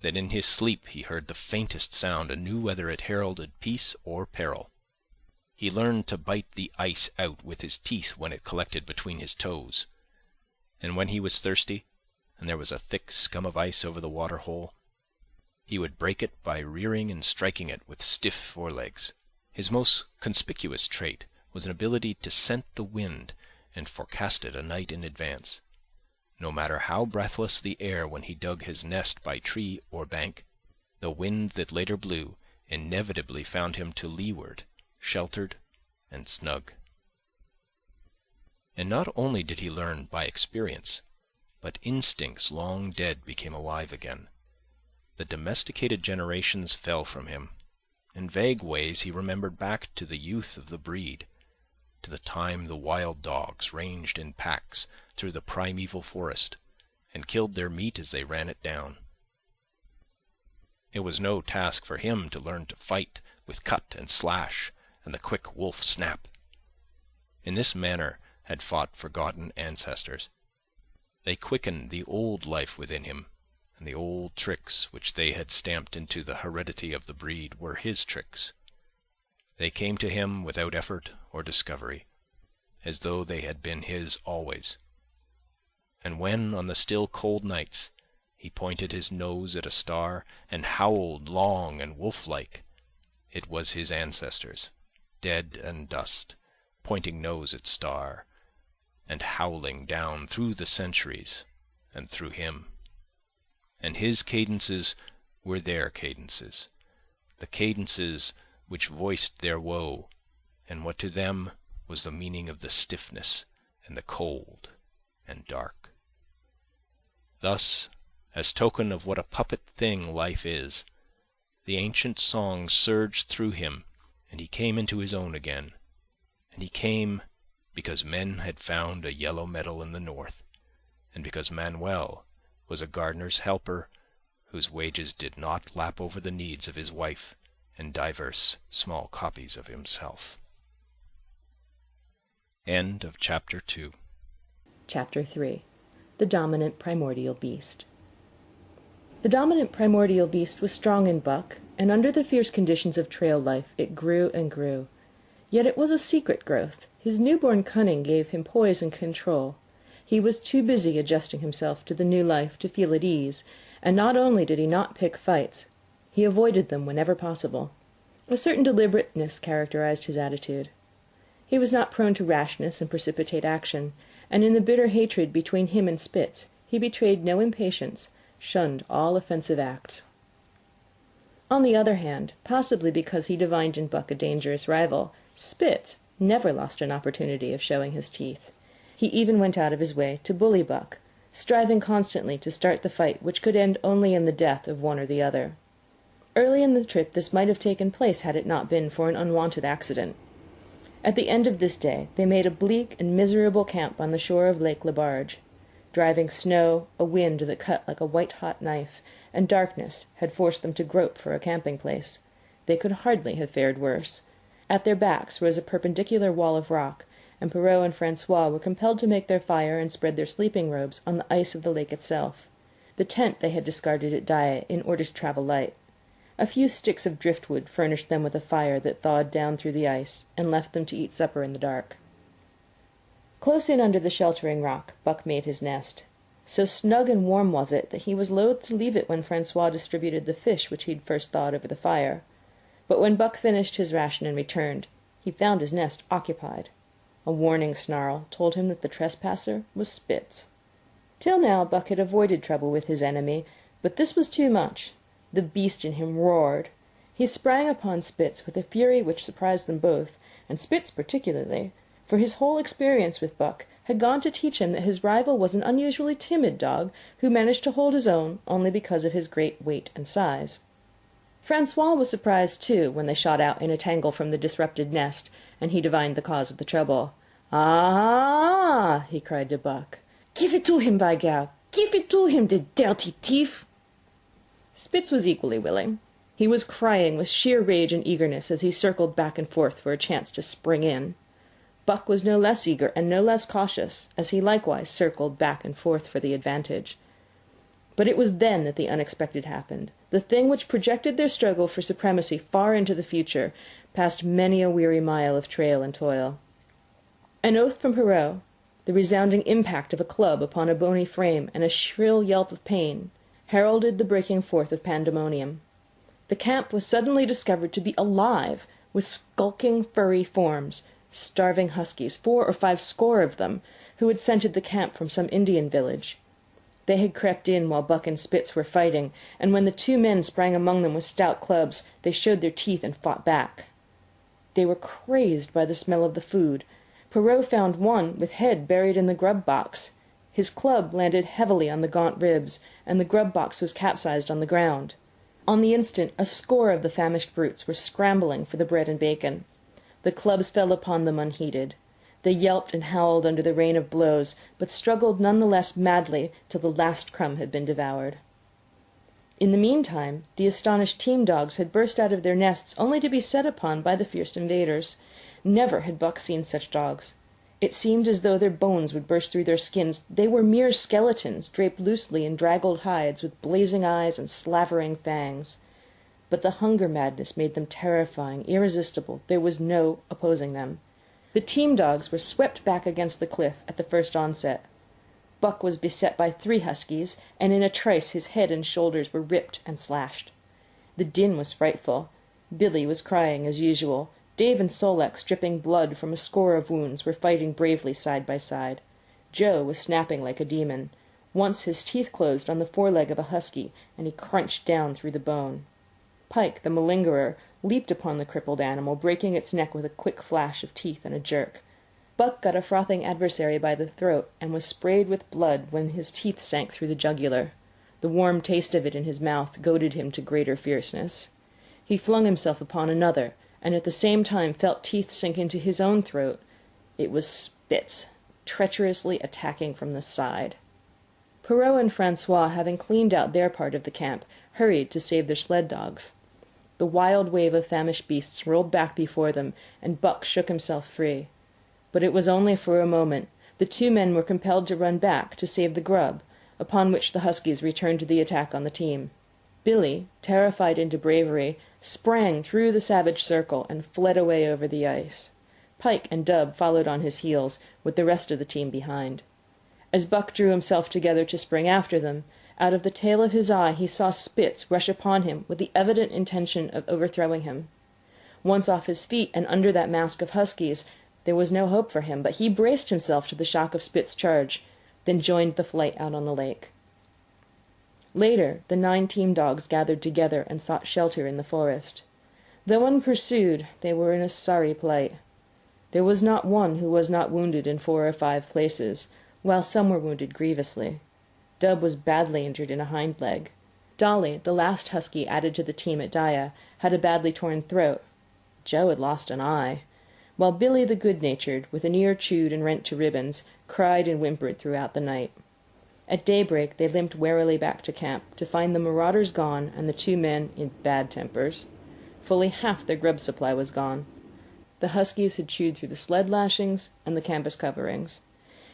that in his sleep he heard the faintest sound and knew whether it heralded peace or peril. He learned to bite the ice out with his teeth when it collected between his toes, and when he was thirsty, and there was a thick scum of ice over the water-hole, he would break it by rearing and striking it with stiff forelegs. His most conspicuous trait was an ability to scent the wind and forecast it a night in advance. No matter how breathless the air when he dug his nest by tree or bank, the wind that later blew inevitably found him to leeward, sheltered and snug. And not only did he learn by experience, but instincts long dead became alive again. The domesticated generations fell from him. In vague ways he remembered back to the youth of the breed, to the time the wild dogs ranged in packs through the primeval forest and killed their meat as they ran it down. It was no task for him to learn to fight with cut and slash and the quick wolf snap. In this manner had fought forgotten ancestors. They quickened the old life within him, and the old tricks which they had stamped into the heredity of the breed were his tricks. They came to him without effort or discovery, as though they had been his always. And when, on the still cold nights, he pointed his nose at a star and howled long and wolf-like, it was his ancestors, dead and dust, pointing nose at star, and howling down through the centuries and through him. And his cadences were their cadences, the cadences which voiced their woe, and what to them was the meaning of the stiffness and the cold and dark. Thus, as token of what a puppet thing life is, the ancient song surged through him, and he came into his own again. And he came because men had found a yellow metal in the north, and because Manuel was a gardener's helper whose wages did not lap over the needs of his wife and divers small copies of himself. End of Chapter 2. Chapter 3. The Dominant Primordial Beast. The dominant primordial beast was strong in Buck, and under the fierce conditions of trail life it grew and grew. Yet it was a secret growth. His newborn cunning gave him poise and control. He was too busy adjusting himself to the new life to feel at ease, and not only did he not pick fights, he avoided them whenever possible. A certain deliberateness characterized his attitude. He was not prone to rashness and precipitate action, and in the bitter hatred between him and Spitz he betrayed no impatience, shunned all offensive acts. On the other hand, possibly because he divined in Buck a dangerous rival, Spitz never lost an opportunity of showing his teeth. He even went out of his way to bully Buck, striving constantly to start the fight which could end only in the death of one or the other. Early in the trip this might have taken place had it not been for an unwanted accident. At the end of this day they made a bleak and miserable camp on the shore of Lake Lebarge. Driving snow, a wind that cut like a white-hot knife, and darkness had forced them to grope for a camping place. They could hardly have fared worse. At their backs rose a perpendicular wall of rock, and Perrault and Francois were compelled to make their fire and spread their sleeping robes on the ice of the lake itself. The tent they had discarded at Daya in order to travel light. A few sticks of driftwood furnished them with a fire that thawed down through the ice, and left them to eat supper in the dark. Close in under the sheltering rock, Buck made his nest. So snug and warm was it that he was loath to leave it when Francois distributed the fish which he had first thawed over the fire. But when Buck finished his ration and returned, he found his nest occupied. A warning snarl told him that the trespasser was Spitz. Till now Buck had avoided trouble with his enemy, but this was too much. The beast in him roared. He sprang upon Spitz with a fury which surprised them both, and Spitz particularly, for his whole experience with Buck had gone to teach him that his rival was an unusually timid dog who managed to hold his own only because of his great weight and size. Francois was surprised, too, when they shot out in a tangle from the disrupted nest, and he divined the cause of the trouble. "Ah!" he cried to Buck. "Give it to him, by gad! Give it to him, the dirty thief!" Spitz was equally willing. He was crying with sheer rage and eagerness as he circled back and forth for a chance to spring in. Buck was no less eager and no less cautious, as he likewise circled back and forth for the advantage. But it was then that the unexpected happened, the thing which projected their struggle for supremacy far into the future, past many a weary mile of trail and toil. An oath from Perrault, the resounding impact of a club upon a bony frame, and a shrill yelp of pain, heralded the breaking forth of pandemonium. The camp was suddenly discovered to be alive with skulking furry forms, starving huskies, 4 or 5 score of them, who had scented the camp from some Indian village. They had crept in while Buck and Spitz were fighting, and when the 2 men sprang among them with stout clubs, they showed their teeth and fought back. They were crazed by the smell of the food. Perrault found one with head buried in the grub box. His club landed heavily on the gaunt ribs, and the grub box was capsized on the ground. On the instant a score of the famished brutes were scrambling for the bread and bacon. The clubs fell upon them unheeded. They yelped and howled under the rain of blows, but struggled none the less madly till the last crumb had been devoured. In the meantime, the astonished team dogs had burst out of their nests only to be set upon by the fierce invaders. Never had Buck seen such dogs. It seemed as though their bones would burst through their skins. They were mere skeletons, draped loosely in draggled hides, with blazing eyes and slavering fangs. But the hunger madness made them terrifying, irresistible. There was no opposing them. The team dogs were swept back against the cliff at the first onset. Buck was beset by 3 huskies, and in a trice his head and shoulders were ripped and slashed. The din was frightful. Billy was crying as usual. Dave and Sol-leks, dripping blood from a score of wounds, were fighting bravely side by side. Joe was snapping like a demon. Once his teeth closed on the foreleg of a husky, and he crunched down through the bone. Pike, the malingerer, leaped upon the crippled animal, breaking its neck with a quick flash of teeth and a jerk. Buck got a frothing adversary by the throat, and was sprayed with blood when his teeth sank through the jugular. The warm taste of it in his mouth goaded him to greater fierceness. He flung himself upon another, and at the same time felt teeth sink into his own throat. It was Spitz, treacherously attacking from the side. Perrault and Francois, having cleaned out their part of the camp, hurried to save their sled dogs. The wild wave of famished beasts rolled back before them, and Buck shook himself free. But it was only for a moment. The 2 men were compelled to run back to save the grub, upon which the huskies returned to the attack on the team. Billy, terrified into bravery, sprang through the savage circle and fled away over the ice. Pike and Dub followed on his heels, with the rest of the team behind. As Buck drew himself together to spring after them, out of the tail of his eye he saw Spitz rush upon him with the evident intention of overthrowing him. Once off his feet and under that mask of huskies, there was no hope for him, but he braced himself to the shock of Spitz's charge, then joined the flight out on the lake. Later, the 9 team dogs gathered together and sought shelter in the forest. Though unpursued, they were in a sorry plight. There was not one who was not wounded in 4 or 5 places, while some were wounded grievously. Dub was badly injured in a hind leg. Dolly, the last husky added to the team at Dyea, had a badly torn throat. Joe had lost an eye, while Billy the good-natured, with an ear chewed and rent to ribbons, cried and whimpered throughout the night. At daybreak they limped warily back to camp, to find the marauders gone and the 2 men in bad tempers. Fully half their grub supply was gone. The huskies had chewed through the sled lashings and the canvas coverings.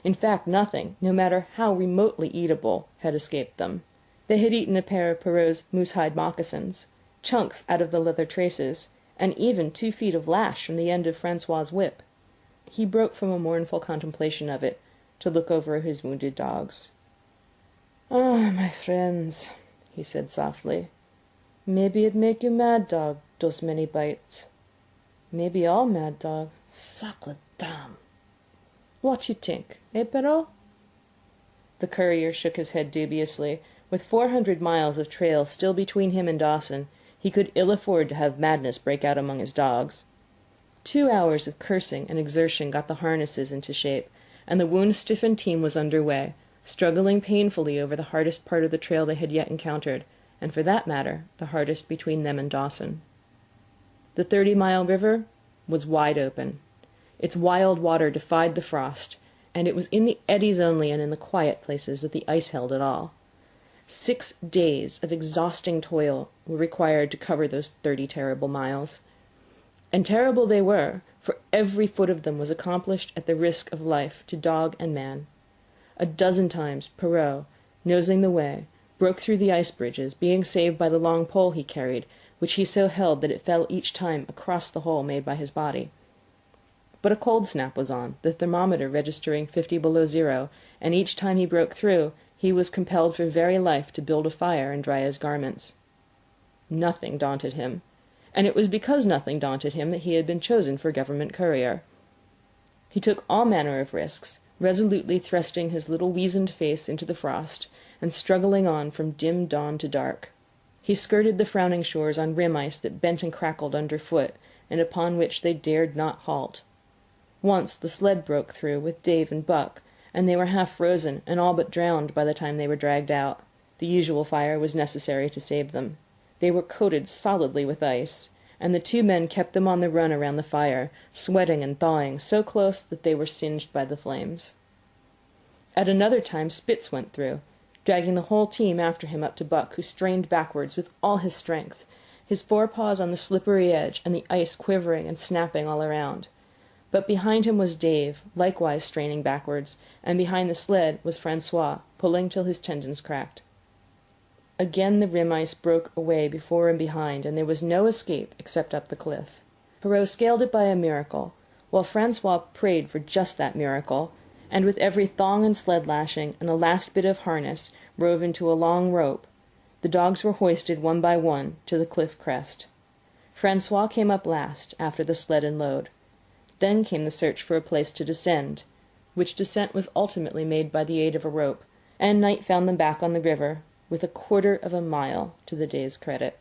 In fact, nothing, no matter how remotely eatable, had escaped them. They had eaten a pair of Perrault's moose-hide moccasins, chunks out of the leather traces, and even 2 feet of lash from the end of Francois's whip. He broke from a mournful contemplation of it, to look over his wounded dogs. "Ah, my friends," he said softly, "maybe it make you mad dog, dose many bites. Maybe all mad dog. Sacre dame! What you think, eh, Perrault?" The courier shook his head dubiously. With 400 miles of trail still between him and Dawson, he could ill afford to have madness break out among his dogs. 2 hours of cursing and exertion got the harnesses into shape, and the wound-stiffened team was under way, struggling painfully over the hardest part of the trail they had yet encountered, and for that matter, the hardest between them and Dawson. The 30-mile river was wide open. Its wild water defied the frost, and it was in the eddies only and in the quiet places that the ice held at all. 6 days of exhausting toil were required to cover those 30 terrible miles. And terrible they were, for every foot of them was accomplished at the risk of life to dog and man. A dozen times Perrault, nosing the way, broke through the ice bridges, being saved by the long pole he carried, which he so held that it fell each time across the hole made by his body. But a cold snap was on, the thermometer registering 50 below zero, and each time he broke through, he was compelled for very life to build a fire and dry his garments. Nothing daunted him, and it was because nothing daunted him that he had been chosen for government courier. He took all manner of risks, resolutely thrusting his little weazened face into the frost, and struggling on from dim dawn to dark. He skirted the frowning shores on rim ice that bent and crackled underfoot, and upon which they dared not halt. Once the sled broke through with Dave and Buck, and they were half frozen and all but drowned by the time they were dragged out. The usual fire was necessary to save them. They were coated solidly with ice, and the 2 men kept them on the run around the fire, sweating and thawing so close that they were singed by the flames. At another time Spitz went through, dragging the whole team after him up to Buck, who strained backwards with all his strength, his forepaws on the slippery edge and the ice quivering and snapping all around. But behind him was Dave, likewise straining backwards, and behind the sled was Francois, pulling till his tendons cracked. Again the rim ice broke away before and behind, and there was no escape except up the cliff. Perrault scaled it by a miracle, while Francois prayed for just that miracle, and with every thong and sled lashing, and the last bit of harness rove into a long rope, the dogs were hoisted one by one to the cliff crest. Francois came up last, after the sled and load. Then came the search for a place to descend, which descent was ultimately made by the aid of a rope, and night found them back on the river, with 1/4 of a mile to the day's credit.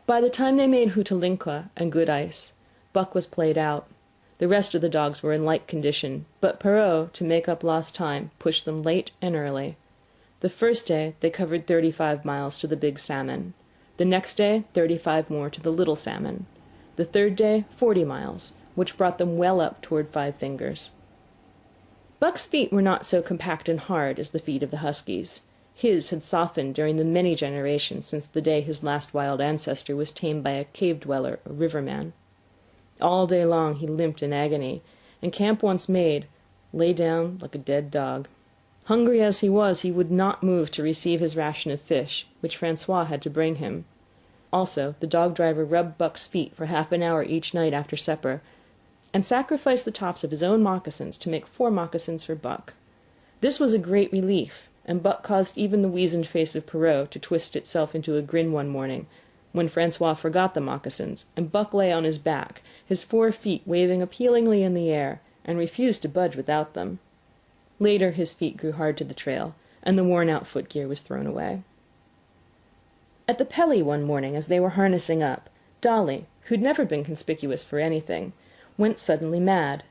By the time they made Hootalinqua and good ice, Buck was played out. The rest of the dogs were in like condition, but Perrault, to make up lost time, pushed them late and early. The first day they covered 35 miles to the Big Salmon. The next day 35 more to the Little Salmon. The third day 40 miles, which brought them well up toward Five Fingers. Buck's feet were not so compact and hard as the feet of the huskies. His had softened during the many generations since the day his last wild ancestor was tamed by a cave-dweller or riverman. All day long he limped in agony, and camp once made, lay down like a dead dog. Hungry as he was, he would not move to receive his ration of fish, which Francois had to bring him. Also, the dog-driver rubbed Buck's feet for half an hour each night after supper, and sacrificed the tops of his own moccasins to make 4 moccasins for Buck. This was a great relief, and Buck caused even the weazened face of Perrault to twist itself into a grin one morning, when Francois forgot the moccasins, and Buck lay on his back, his 4 feet waving appealingly in the air, and refused to budge without them. Later his feet grew hard to the trail, and the worn-out footgear was thrown away. At the Pelly one morning, as they were harnessing up, Dolly, who'd never been conspicuous for anything, went suddenly mad.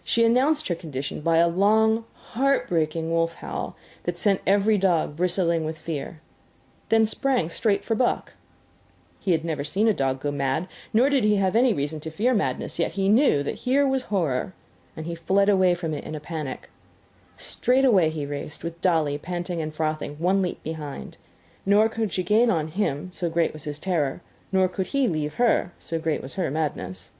She announced her condition by a long, heart-breaking wolf howl that sent every dog bristling with fear, then sprang straight for Buck. He had never seen a dog go mad, nor did he have any reason to fear madness, yet he knew that here was horror, and he fled away from it in a panic. Straight away he raced, with Dolly panting and frothing 1 leap behind. Nor could she gain on him, so great was his terror, nor could he leave her, so great was her madness.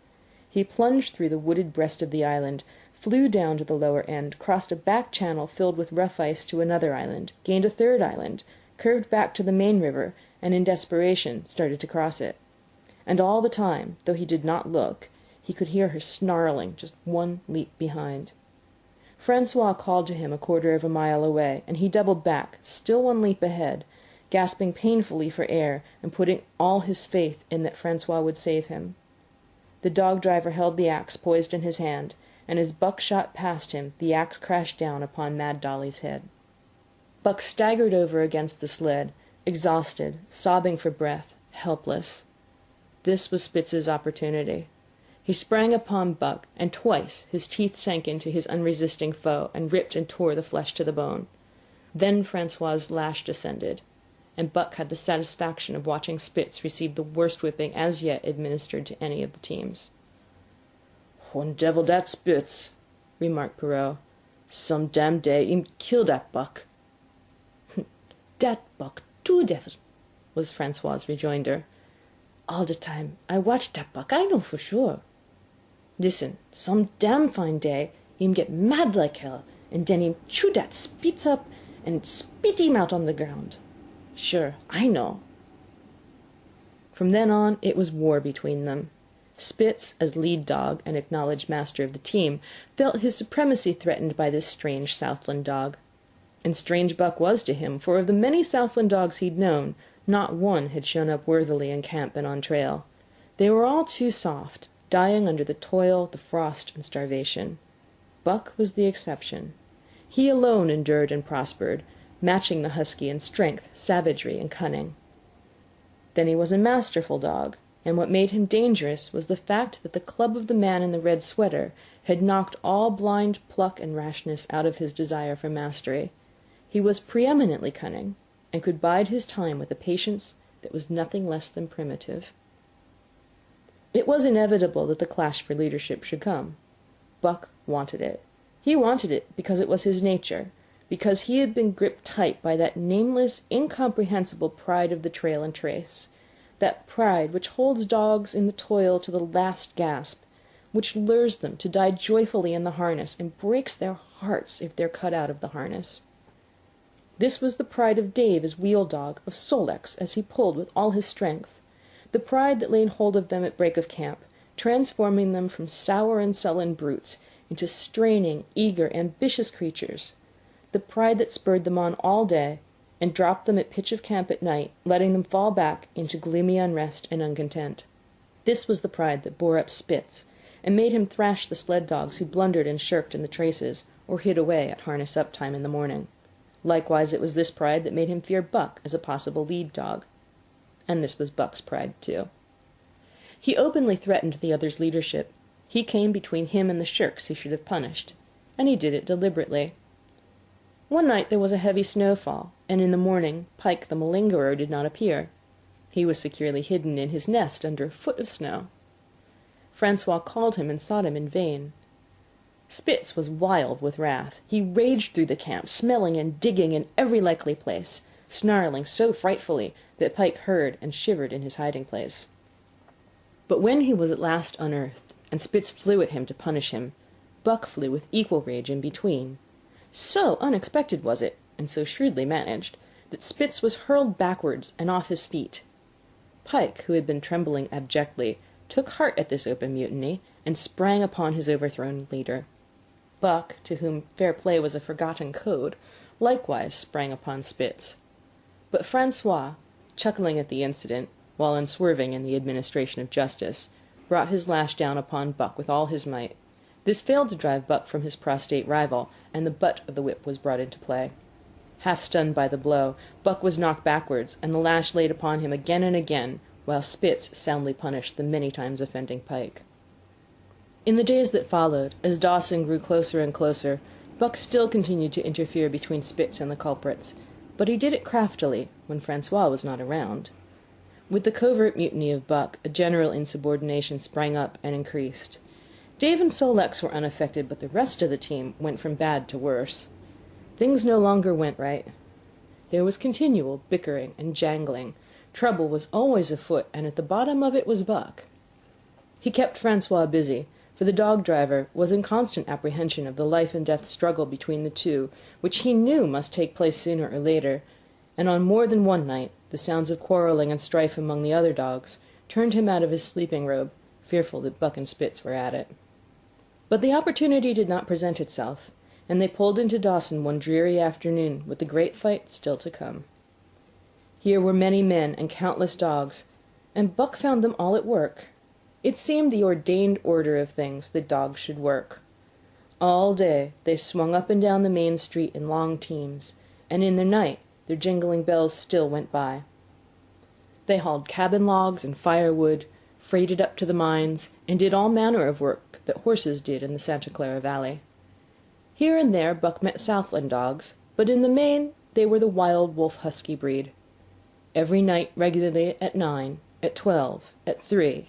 He plunged through the wooded breast of the island, flew down to the lower end, crossed a back channel filled with rough ice to another island, gained a 3rd island, curved back to the main river, and in desperation started to cross it. And all the time, though he did not look, he could hear her snarling just 1 leap behind. Francois called to him 1/4 of a mile away, and he doubled back, still 1 leap ahead, gasping painfully for air and putting all his faith in that Francois would save him. The dog-driver held the axe poised in his hand, and as Buck shot past him, the axe crashed down upon Mad Dolly's head. Buck staggered over against the sled, exhausted, sobbing for breath, helpless. This was Spitz's opportunity. He sprang upon Buck, and twice his teeth sank into his unresisting foe and ripped and tore the flesh to the bone. Then Francois's lash descended, and Buck had the satisfaction of watching Spitz receive the worst whipping as yet administered to any of the teams. "One devil dat Spitz," remarked Perrault. "Some damn day him kill dat Buck." "Dat Buck too devil," was Francois's rejoinder. "All the time I watch dat Buck, I know for sure. Listen, some damn fine day him get mad like hell, and den him chew dat Spitz up and spit him out on the ground. Sure, I know." From then on it was war between them. Spitz, as lead dog and acknowledged master of the team, felt his supremacy threatened by this strange Southland dog. And strange Buck was to him, for of the many Southland dogs he'd known, not one had shown up worthily in camp and on trail. They were all too soft, dying under the toil, the frost, and starvation. Buck was the exception. He alone endured and prospered, matching the husky in strength, savagery, and cunning. Then he was a masterful dog, and what made him dangerous was the fact that the club of the man in the red sweater had knocked all blind pluck and rashness out of his desire for mastery. He was preeminently cunning, and could bide his time with a patience that was nothing less than primitive. It was inevitable that the clash for leadership should come. Buck wanted it. He wanted it because it was his nature, because he had been gripped tight by that nameless, incomprehensible pride of the trail and trace, that pride which holds dogs in the toil to the last gasp, which lures them to die joyfully in the harness, and breaks their hearts if they're cut out of the harness. This was the pride of Dave as wheel dog, of Sol-leks as he pulled with all his strength, the pride that laid hold of them at break of camp, transforming them from sour and sullen brutes into straining, eager, ambitious creatures, the pride that spurred them on all day, and dropped them at pitch of camp at night, letting them fall back into gloomy unrest and uncontent. This was the pride that bore up Spitz, and made him thrash the sled dogs who blundered and shirked in the traces, or hid away at harness-up time in the morning. Likewise it was this pride that made him fear Buck as a possible lead dog. And this was Buck's pride, too. He openly threatened the other's leadership. He came between him and the shirks he should have punished, and he did it deliberately. One night there was a heavy snowfall, and in the morning Pike the malingerer did not appear. He was securely hidden in his nest under a foot of snow. Francois called him and sought him in vain. Spitz was wild with wrath. He raged through the camp, smelling and digging in every likely place, snarling so frightfully that Pike heard and shivered in his hiding-place. But when he was at last unearthed, and Spitz flew at him to punish him, Buck flew with equal rage in between. So unexpected was it, and so shrewdly managed, that Spitz was hurled backwards and off his feet. Pike, who had been trembling abjectly, took heart at this open mutiny, and sprang upon his overthrown leader. Buck, to whom fair play was a forgotten code, likewise sprang upon Spitz. But Francois, chuckling at the incident, while unswerving in the administration of justice, brought his lash down upon Buck with all his might. This failed to drive Buck from his prostrate rival, and the butt of the whip was brought into play. Half stunned by the blow, Buck was knocked backwards, and the lash laid upon him again and again, while Spitz soundly punished the many times offending Pike. In the days that followed, as Dawson grew closer and closer, Buck still continued to interfere between Spitz and the culprits, but he did it craftily when Francois was not around. With the covert mutiny of Buck, a general insubordination sprang up and increased. Dave and Sol-leks were unaffected, but the rest of the team went from bad to worse. Things no longer went right. There was continual bickering and jangling. Trouble was always afoot, and at the bottom of it was Buck. He kept Francois busy, for the dog-driver was in constant apprehension of the life-and-death struggle between the two, which he knew must take place sooner or later, and on more than one night the sounds of quarrelling and strife among the other dogs turned him out of his sleeping robe, fearful that Buck and Spitz were at it. But the opportunity did not present itself, and they pulled into Dawson one dreary afternoon with the great fight still to come. Here were many men and countless dogs, and Buck found them all at work. It seemed the ordained order of things that dogs should work. All day they swung up and down the main street in long teams, and in the night their jingling bells still went by. They hauled cabin logs and firewood, freighted up to the mines, and did all manner of work that horses did in the Santa Clara Valley. Here and there Buck met Southland dogs, but in the main they were the wild wolf husky breed. Every night regularly at 9, at 12, at 3,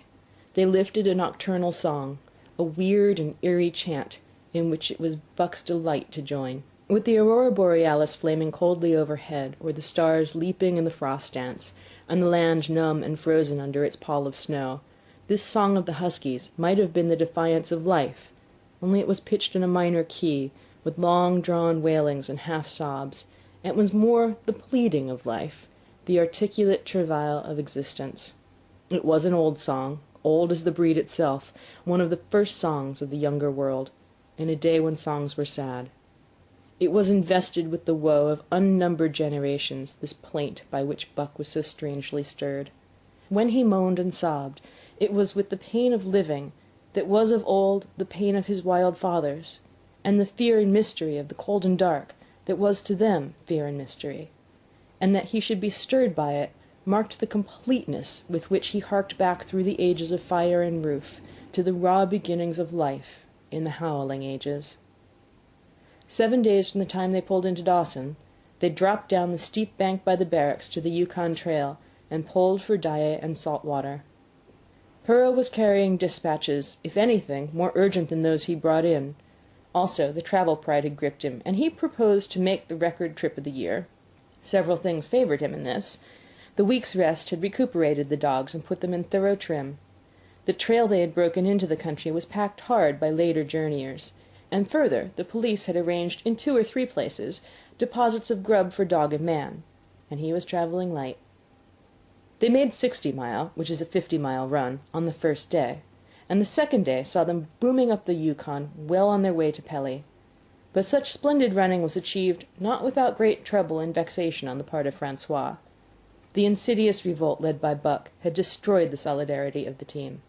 they lifted a nocturnal song, a weird and eerie chant, in which it was Buck's delight to join. With the aurora borealis flaming coldly overhead, or the stars leaping in the frost dance, and the land numb and frozen under its pall of snow, this song of the huskies might have been the defiance of life, only it was pitched in a minor key, with long-drawn wailings and half-sobs, and it was more the pleading of life, the articulate travail of existence. It was an old song, old as the breed itself, one of the first songs of the younger world, in a day when songs were sad. It was invested with the woe of unnumbered generations, this plaint by which Buck was so strangely stirred. When he moaned and sobbed, it was with the pain of living that was of old the pain of his wild fathers, and the fear and mystery of the cold and dark that was to them fear and mystery, and that he should be stirred by it marked the completeness with which he harked back through the ages of fire and roof to the raw beginnings of life in the howling ages. 7 days from the time they pulled into Dawson, they dropped down the steep bank by the barracks to the Yukon Trail and pulled for Dyea and salt water. Perra was carrying dispatches, if anything, more urgent than those he brought in. Also, the travel pride had gripped him, and he proposed to make the record trip of the year. Several things favoured him in this. The week's rest had recuperated the dogs and put them in thorough trim. The trail they had broken into the country was packed hard by later journeyers, and further, the police had arranged in 2 or 3 places deposits of grub for dog and man, and he was travelling light. They made 60 Mile, which is a 50-mile run, on the first day, and the second day saw them booming up the Yukon, well on their way to Pelly. But such splendid running was achieved not without great trouble and vexation on the part of Francois. The insidious revolt led by Buck had destroyed the solidarity of the team.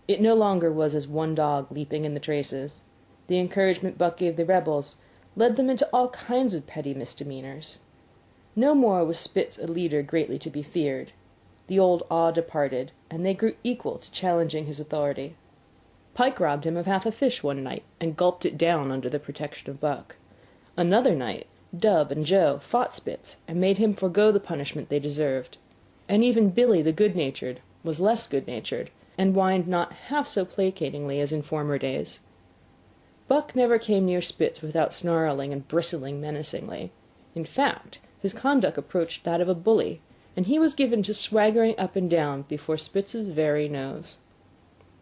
It no longer was as one dog leaping in the traces. The encouragement Buck gave the rebels led them into all kinds of petty misdemeanors. No more was Spitz a leader greatly to be feared. The old awe departed, and they grew equal to challenging his authority. Pike robbed him of half a fish one night, and gulped it down under the protection of Buck. Another night, Dub and Joe fought Spitz, and made him forego the punishment they deserved. And even Billy the good-natured was less good-natured, and whined not half so placatingly as in former days. Buck never came near Spitz without snarling and bristling menacingly. In fact, his conduct approached that of a bully, and he was given to swaggering up and down before Spitz's very nose.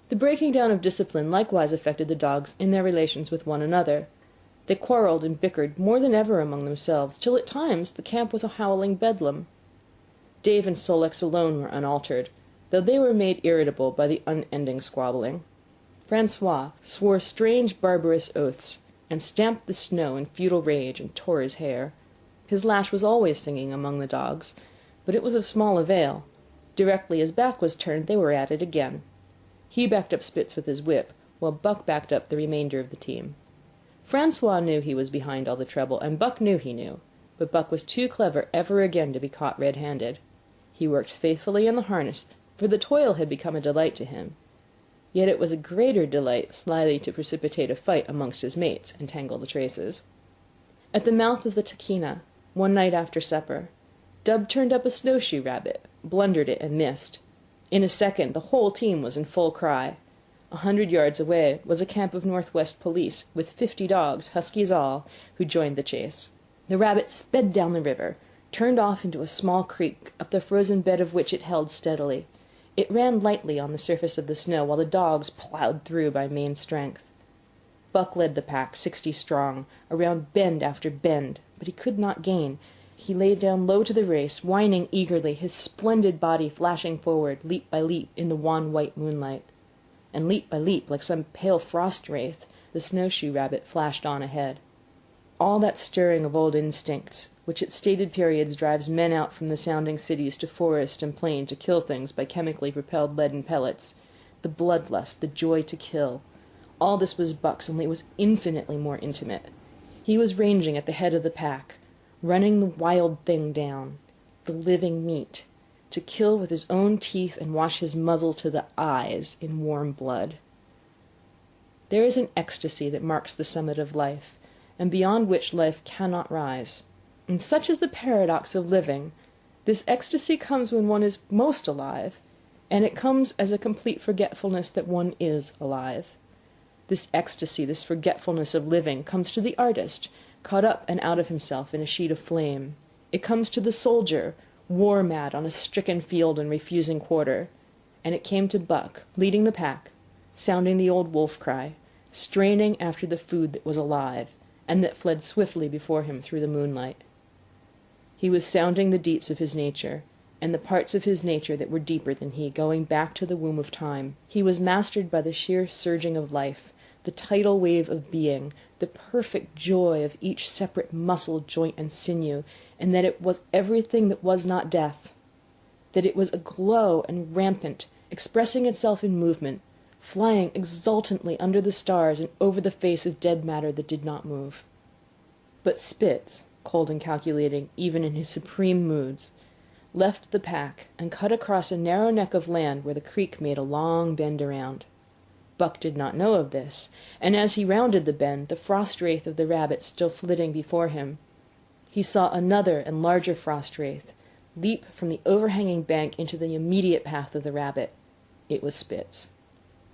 The breaking down of discipline likewise affected the dogs in their relations with one another. They quarrelled and bickered more than ever among themselves, till at times the camp was a howling bedlam. Dave and Sol-leks alone were unaltered, though they were made irritable by the unending squabbling. Francois swore strange barbarous oaths, and stamped the snow in futile rage, and tore his hair. His lash was always singing among the dogs, but it was of small avail. Directly his back was turned, they were at it again. He backed up Spitz with his whip, while Buck backed up the remainder of the team. Francois knew he was behind all the trouble, and Buck knew he knew, but Buck was too clever ever again to be caught red-handed. He worked faithfully in the harness, for the toil had become a delight to him. Yet it was a greater delight slyly to precipitate a fight amongst his mates and tangle the traces. At the mouth of the Tahkeena, one night after supper, Dub turned up a snowshoe rabbit, blundered it, and missed. In a second the whole team was in full cry. 100 yards away was a camp of Northwest police, with 50 dogs, huskies all, who joined the chase. The rabbit sped down the river, turned off into a small creek, up the frozen bed of which it held steadily. It ran lightly on the surface of the snow, while the dogs ploughed through by main strength. Buck led the pack, 60 strong, around bend after bend, but he could not gain. He lay down low to the race, whining eagerly, his splendid body flashing forward, leap by leap, in the wan white moonlight. And leap by leap, like some pale frost wraith, the snowshoe rabbit flashed on ahead. All that stirring of old instincts, which at stated periods drives men out from the sounding cities to forest and plain to kill things by chemically propelled leaden pellets, the bloodlust, the joy to kill, all this was Buck's, only it was infinitely more intimate. He was ranging at the head of the pack, running the wild thing down, the living meat, to kill with his own teeth and wash his muzzle to the eyes in warm blood. There is an ecstasy that marks the summit of life, and beyond which life cannot rise. And such is the paradox of living. This ecstasy comes when one is most alive, and it comes as a complete forgetfulness that one is alive. This ecstasy, this forgetfulness of living, comes to the artist, caught up and out of himself in a sheet of flame. It comes to the soldier, war-mad on a stricken field and refusing quarter. And it came to Buck, leading the pack, sounding the old wolf cry, straining after the food that was alive, and that fled swiftly before him through the moonlight. He was sounding the deeps of his nature, and the parts of his nature that were deeper than he, going back to the womb of time. He was mastered by the sheer surging of life, the tidal wave of being, the perfect joy of each separate muscle, joint, and sinew, and that it was everything that was not death, that it was aglow and rampant, expressing itself in movement, flying exultantly under the stars and over the face of dead matter that did not move. But Spitz, cold and calculating even in his supreme moods, left the pack and cut across a narrow neck of land where the creek made a long bend around. Buck did not know of this, and as he rounded the bend, the frost wraith of the rabbit still flitting before him, he saw another and larger frost wraith leap from the overhanging bank into the immediate path of the rabbit. It was Spitz.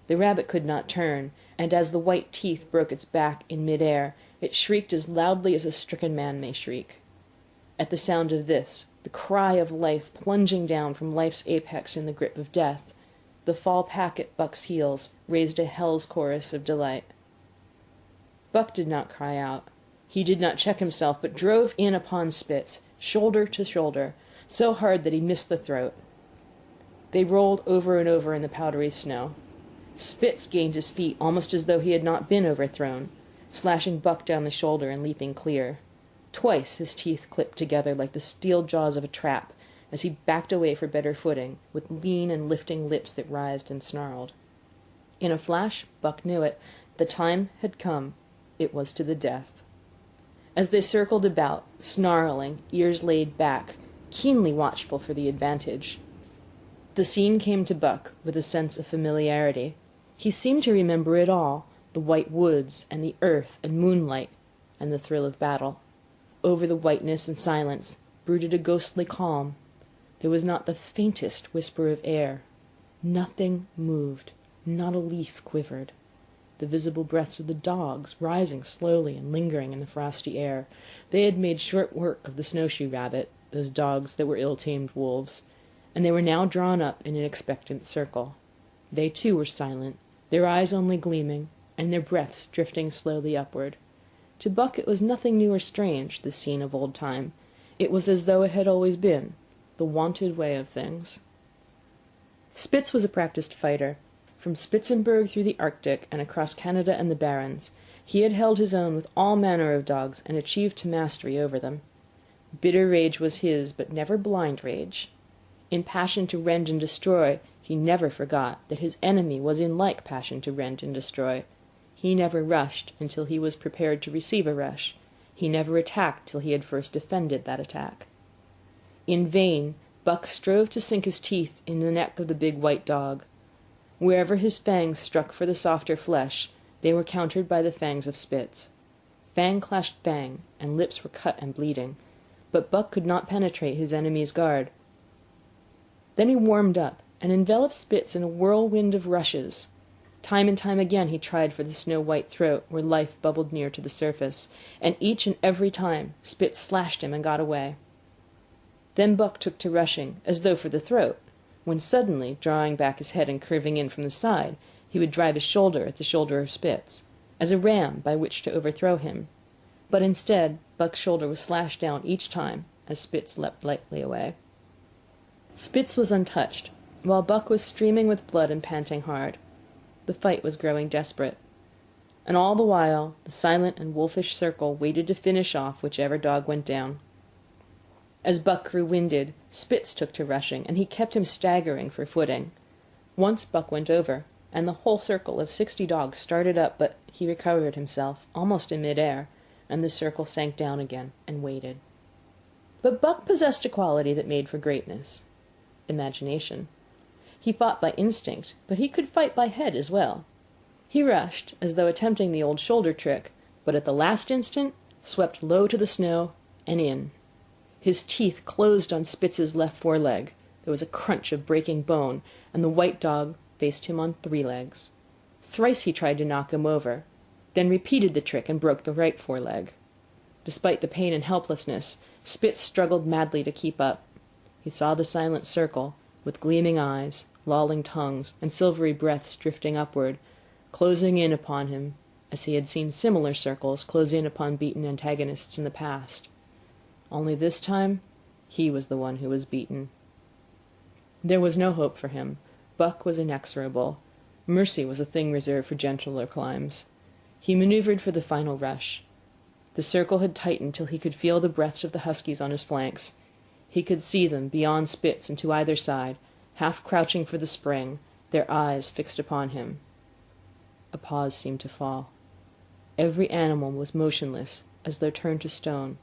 The rabbit could not turn, and as the white teeth broke its back in mid-air, it shrieked as loudly as a stricken man may shriek. At the sound of this, the cry of life plunging down from life's apex in the grip of death, the fall pack at Buck's heels raised a hell's chorus of delight. Buck did not cry out. He did not check himself, but drove in upon Spitz, shoulder to shoulder, so hard that he missed the throat. They rolled over and over in the powdery snow. Spitz gained his feet almost as though he had not been overthrown, slashing Buck down the shoulder and leaping clear. Twice his teeth clipped together like the steel jaws of a trap as he backed away for better footing, with lean and lifting lips that writhed and snarled. In a flash, Buck knew it. The time had come. It was to the death. As they circled about, snarling, ears laid back, keenly watchful for the advantage, the scene came to Buck with a sense of familiarity. He seemed to remember it all, the white woods and the earth and moonlight and the thrill of battle. Over the whiteness and silence brooded a ghostly calm. There was not the faintest whisper of air. Nothing moved. Not a leaf quivered. The visible breaths of the dogs, rising slowly and lingering in the frosty air. They had made short work of the snowshoe rabbit, those dogs that were ill-tamed wolves, and they were now drawn up in an expectant circle. They too were silent, their eyes only gleaming, and their breaths drifting slowly upward. To Buck it was nothing new or strange, this scene of old time. It was as though it had always been, the wonted way of things. Spitz was a practised fighter. From Spitzenberg through the Arctic and across Canada and the Barrens, he had held his own with all manner of dogs and achieved to mastery over them. Bitter rage was his, but never blind rage. In passion to rend and destroy, he never forgot that his enemy was in like passion to rend and destroy. He never rushed until he was prepared to receive a rush. He never attacked till he had first defended that attack. In vain Buck strove to sink his teeth in the neck of the big white dog. Wherever his fangs struck for the softer flesh, they were countered by the fangs of Spitz. Fang clashed fang, and lips were cut and bleeding, but Buck could not penetrate his enemy's guard. Then he warmed up, and enveloped Spitz in a whirlwind of rushes. Time and time again he tried for the snow-white throat, where life bubbled near to the surface, and each and every time Spitz slashed him and got away. Then Buck took to rushing, as though for the throat, when suddenly, drawing back his head and curving in from the side, he would drive his shoulder at the shoulder of Spitz, as a ram by which to overthrow him. But instead, Buck's shoulder was slashed down each time, as Spitz leapt lightly away. Spitz was untouched, while Buck was streaming with blood and panting hard. The fight was growing desperate. And all the while, the silent and wolfish circle waited to finish off whichever dog went down. As Buck grew winded, Spitz took to rushing, and he kept him staggering for footing. Once Buck went over, and the whole circle of 60 dogs started up, but he recovered himself, almost in mid-air, and the circle sank down again and waited. But Buck possessed a quality that made for greatness: imagination. He fought by instinct, but he could fight by head as well. He rushed, as though attempting the old shoulder trick, but at the last instant swept low to the snow and in. His teeth closed on Spitz's left foreleg. There was a crunch of breaking bone, and the white dog faced him on 3 legs. Thrice he tried to knock him over, then repeated the trick and broke the right foreleg. Despite the pain and helplessness, Spitz struggled madly to keep up. He saw the silent circle, with gleaming eyes, lolling tongues, and silvery breaths drifting upward, closing in upon him, as he had seen similar circles close in upon beaten antagonists in the past. Only this time, he was the one who was beaten. There was no hope for him. Buck was inexorable. Mercy was a thing reserved for gentler climes. He maneuvered for the final rush. The circle had tightened till he could feel the breaths of the huskies on his flanks. He could see them, beyond Spitz and to either side, half crouching for the spring, their eyes fixed upon him. A pause seemed to fall. Every animal was motionless, as though turned to stone.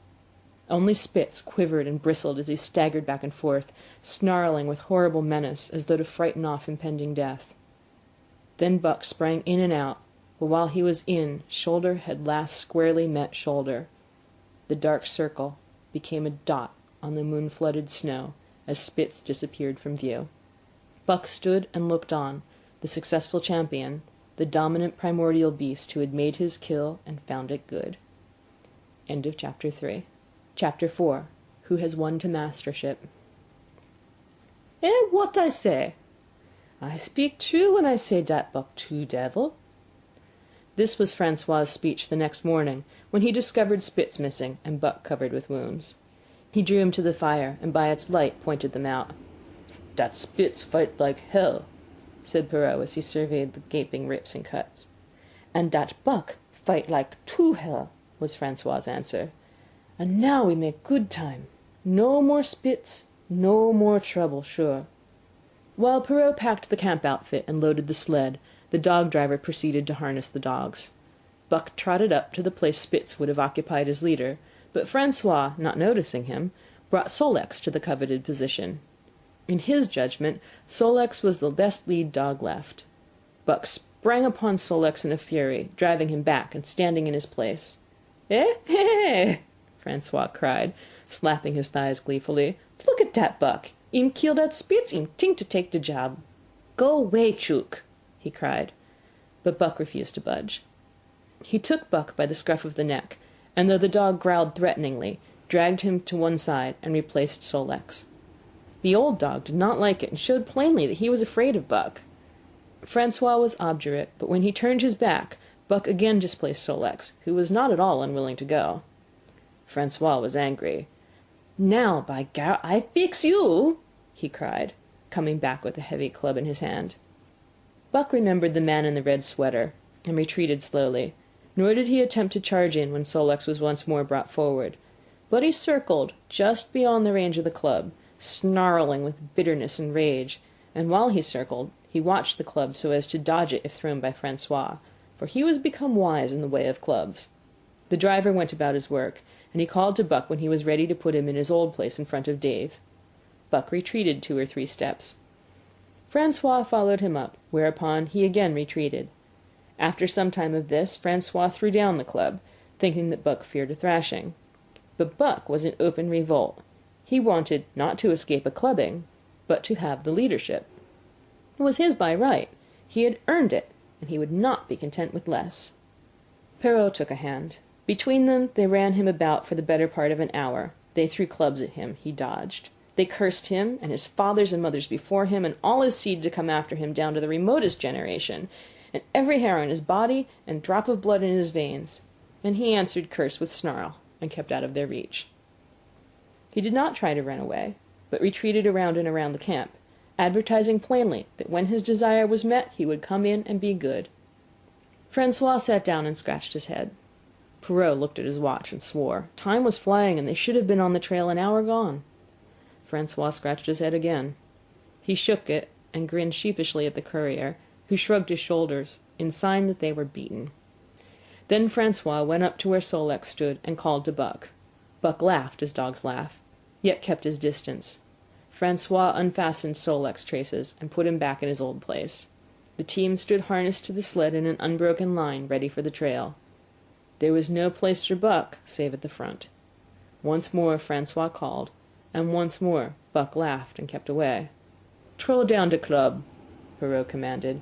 Only Spitz quivered and bristled as he staggered back and forth, snarling with horrible menace, as though to frighten off impending death. Then Buck sprang in and out, but while he was in, shoulder had last squarely met shoulder. The dark circle became a dot on the moon-flooded snow as Spitz disappeared from view. Buck stood and looked on, the successful champion, the dominant primordial beast who had made his kill and found it good. End of Chapter 3. Chapter 4. Who has won to mastership. What I say? I speak true when I say dat Buck true devil." This was Francois's speech the next morning, when he discovered Spitz missing and Buck covered with wounds. He drew him to the fire, and by its light pointed them out. "Dat Spitz fight like hell," said Perrault as he surveyed the gaping rips and cuts. "And dat Buck fight like two hell," was Francois's answer. "And now we make good time. No more Spitz, no more trouble, sure." While Perrault packed the camp outfit and loaded the sled, the dog driver proceeded to harness the dogs. Buck trotted up to the place Spitz would have occupied as leader, but Francois, not noticing him, brought Sol-leks to the coveted position. In his judgment, Sol-leks was the best lead dog left. Buck sprang upon Sol-leks in a fury, driving him back and standing in his place. "Eh, eh!" Francois cried, slapping his thighs gleefully. "Look at dat Buck! Him kill dat Spitz, him think to take de job. Go away, Chook!" he cried. But Buck refused to budge. He took Buck by the scruff of the neck, and though the dog growled threateningly, dragged him to one side and replaced Sol-leks. The old dog did not like it, and showed plainly that he was afraid of Buck. Francois was obdurate, but when he turned his back, Buck again displaced Sol-leks, who was not at all unwilling to go. Francois was angry. "Now, by gar, I fix you!" he cried, coming back with a heavy club in his hand. Buck remembered the man in the red sweater, and retreated slowly, nor did he attempt to charge in when Sol-leks was once more brought forward, but he circled just beyond the range of the club, snarling with bitterness and rage, and while he circled, he watched the club so as to dodge it if thrown by Francois, for he was become wise in the way of clubs. The driver went about his work, and he called to Buck when he was ready to put him in his old place in front of Dave. Buck retreated 2 or 3 steps. Francois followed him up, whereupon he again retreated. After some time of this, Francois threw down the club, thinking that Buck feared a thrashing. But Buck was in open revolt. He wanted not to escape a clubbing, but to have the leadership. It was his by right. He had earned it, and he would not be content with less. Perrault took a hand. Between them they ran him about for the better part of an hour. They threw clubs at him. He dodged. They cursed him, and his fathers and mothers before him, and all his seed to come after him down to the remotest generation, and every hair on his body and drop of blood in his veins. And he answered curse with snarl, and kept out of their reach. He did not try to run away, but retreated around and around the camp, advertising plainly that when his desire was met he would come in and be good. Francois sat down and scratched his head. Perrault looked at his watch and swore. Time was flying, and they should have been on the trail an hour gone. Francois scratched his head again. He shook it, and grinned sheepishly at the courier, who shrugged his shoulders, in sign that they were beaten. Then Francois went up to where Sol-leks stood and called to Buck. Buck laughed as dogs laugh, yet kept his distance. Francois unfastened Sol-leks' traces and put him back in his old place. The team stood harnessed to the sled in an unbroken line, ready for the trail. There was no place for Buck save at the front. Once more Francois called, and once more Buck laughed and kept away. "Throw down the club," Perrault commanded.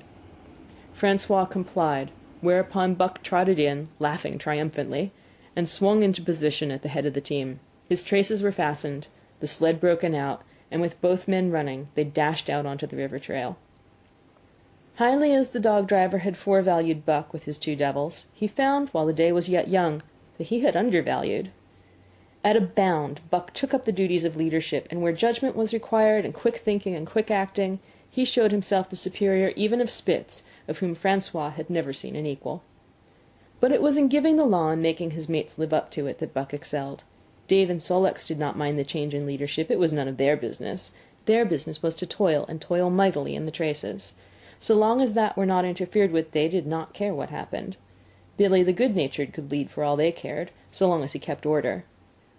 Francois complied, whereupon Buck trotted in, laughing triumphantly, and swung into position at the head of the team. His traces were fastened, the sled broken out, and with both men running, they dashed out onto the river trail. Highly as the dog driver had forevalued Buck with his 2 devils, he found, while the day was yet young, that he had undervalued. At a bound, Buck took up the duties of leadership, and where judgment was required, and quick thinking and quick acting, he showed himself the superior even of Spitz, of whom Francois had never seen an equal. But it was in giving the law and making his mates live up to it that Buck excelled. Dave and Sol-leks did not mind the change in leadership. It was none of their business. Their business was to toil, and toil mightily in the traces. So long as that were not interfered with, they did not care what happened. Billy the good-natured could lead for all they cared, so long as he kept order.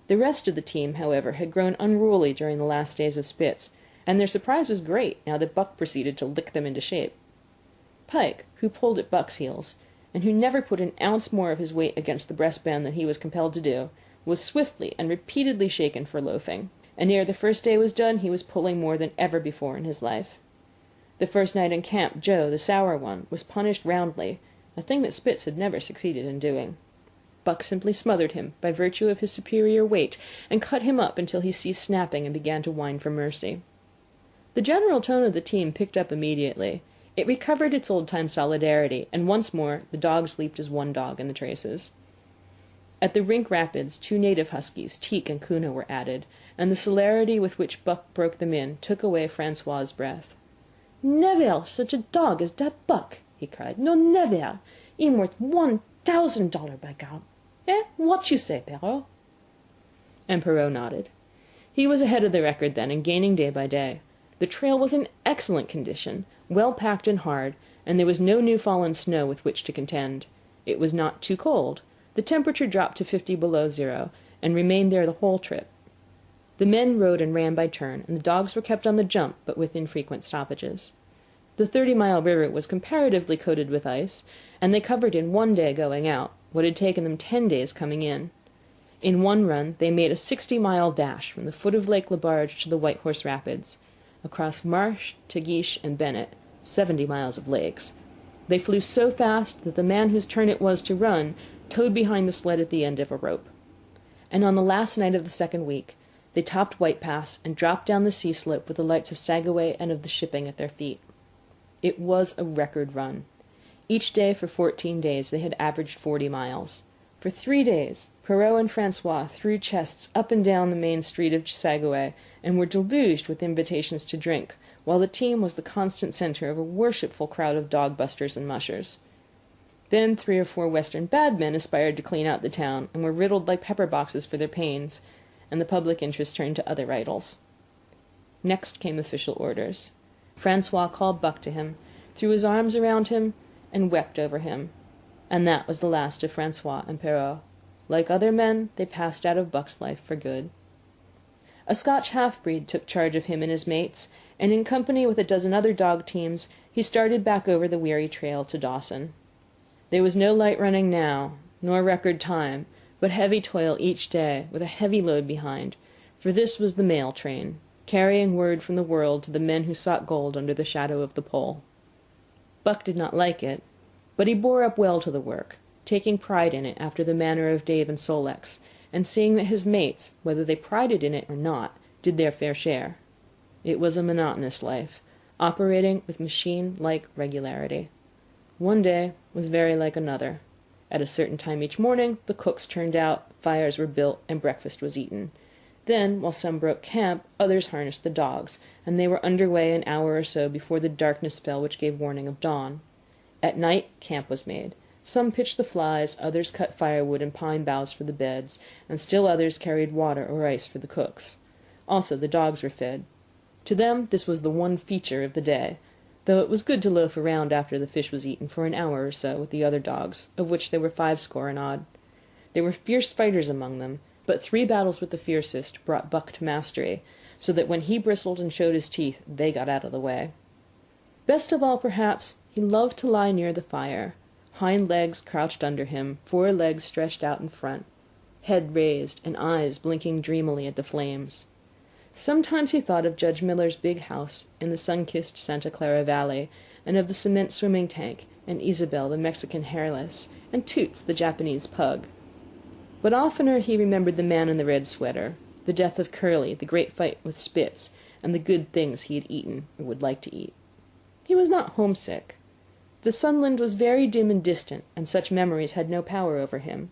The rest of the team, however, had grown unruly during the last days of Spitz, and their surprise was great now that Buck proceeded to lick them into shape. Pike, who pulled at Buck's heels, and who never put an ounce more of his weight against the breastband than he was compelled to do, was swiftly and repeatedly shaken for loafing, and ere the first day was done he was pulling more than ever before in his life. The first night in camp, Joe, the sour one, was punished roundly, a thing that Spitz had never succeeded in doing. Buck simply smothered him by virtue of his superior weight, and cut him up until he ceased snapping and began to whine for mercy. The general tone of the team picked up immediately. It recovered its old-time solidarity, and once more the dogs leaped as one dog in the traces. At the Rink Rapids 2 native huskies, Teek and Kuna, were added, and the celerity with which Buck broke them in took away Francois's breath. "Never such a dog as that Buck!" he cried. "No, never! Him worth $1,000 by God! Eh? What you say, Perrault?" And Perrault nodded. He was ahead of the record then, and gaining day by day. The trail was in excellent condition, well packed and hard, and there was no new fallen snow with which to contend. It was not too cold. The temperature dropped to 50 below zero, and remained there the whole trip. The men rode and ran by turn, and the dogs were kept on the jump, but with infrequent stoppages. The 30-mile river was comparatively coated with ice, and they covered in one day going out what had taken them 10 days coming in. In one run they made a 60-mile dash from the foot of Lake Lebarge to the White Horse Rapids. Across Marsh, Tagish, and Bennett, 70 miles of lakes. They flew so fast that the man whose turn it was to run towed behind the sled at the end of a rope. And on the last night of the second week, they topped White Pass and dropped down the sea slope with the lights of Sagaway and of the shipping at their feet. It was a record run. Each day for 14 days they had averaged 40 miles. For 3 days Perrault and Francois threw chests up and down the main street of Sagaway and were deluged with invitations to drink, while the team was the constant center of a worshipful crowd of dog-busters and mushers. Then 3 or 4 Western bad men aspired to clean out the town, and were riddled like pepper boxes for their pains, and the public interest turned to other idols. Next came official orders. Francois called Buck to him, threw his arms around him, and wept over him. And that was the last of Francois and Perrault. Like other men, they passed out of Buck's life for good. A Scotch half-breed took charge of him and his mates, and in company with a dozen other dog teams, he started back over the weary trail to Dawson. There was no light running now, nor record time, but heavy toil each day, with a heavy load behind, for this was the mail train, carrying word from the world to the men who sought gold under the shadow of the pole. Buck did not like it, but he bore up well to the work, taking pride in it after the manner of Dave and Sol-leks, and seeing that his mates, whether they prided in it or not, did their fair share. It was a monotonous life, operating with machine-like regularity. One day was very like another. At a certain time each morning the cooks turned out, fires were built, and breakfast was eaten. Then, while some broke camp, others harnessed the dogs, and they were under way an hour or so before the darkness spell which gave warning of dawn. At night camp was made. Some pitched the flies, others cut firewood and pine boughs for the beds, and still others carried water or ice for the cooks. Also the dogs were fed. To them this was the one feature of the day, though it was good to loaf around after the fish was eaten for an hour or so with the other dogs, of which there were 50 and odd. There were fierce fighters among them, but 3 battles with the fiercest brought Buck to mastery, so that when he bristled and showed his teeth, they got out of the way. Best of all, perhaps, he loved to lie near the fire, hind legs crouched under him, 4 legs stretched out in front, head raised and eyes blinking dreamily at the flames. Sometimes he thought of Judge Miller's big house in the sun-kissed Santa Clara Valley, and of the cement swimming tank, and Isabel the Mexican hairless, and Toots the Japanese pug. But oftener he remembered the man in the red sweater, the death of Curly, the great fight with Spitz, and the good things he had eaten or would like to eat. He was not homesick. The Sunland was very dim and distant, and such memories had no power over him.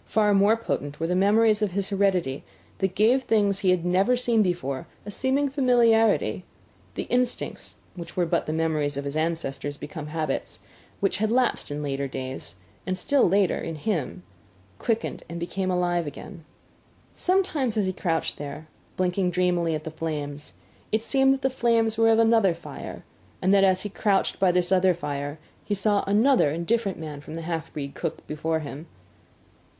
Far more potent were the memories of his heredity, that gave things he had never seen before a seeming familiarity, the instincts, which were but the memories of his ancestors become habits, which had lapsed in later days, and still later, in him, quickened and became alive again. Sometimes as he crouched there, blinking dreamily at the flames, it seemed that the flames were of another fire, and that as he crouched by this other fire, he saw another and different man from the half-breed cooked before him.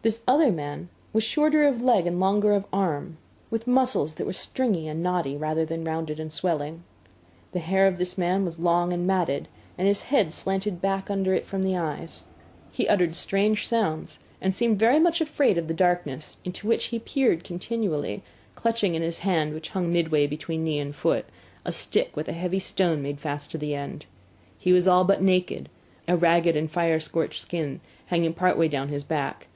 This other man was shorter of leg and longer of arm, with muscles that were stringy and knotty rather than rounded and swelling. The hair of this man was long and matted, and his head slanted back under it from the eyes. He uttered strange sounds, and seemed very much afraid of the darkness, into which he peered continually, clutching in his hand, which hung midway between knee and foot, a stick with a heavy stone made fast to the end. He was all but naked, a ragged and fire-scorched skin hanging part way down his back,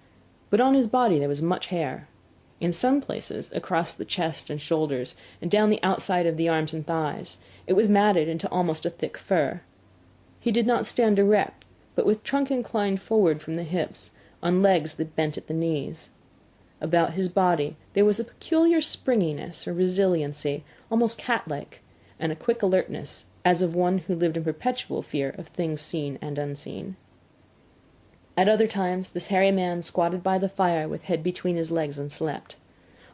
but on his body there was much hair. In some places, across the chest and shoulders, and down the outside of the arms and thighs, it was matted into almost a thick fur. He did not stand erect, but with trunk inclined forward from the hips, on legs that bent at the knees. About his body there was a peculiar springiness or resiliency, almost cat-like, and a quick alertness, as of one who lived in perpetual fear of things seen and unseen. At other times this hairy man squatted by the fire with head between his legs and slept.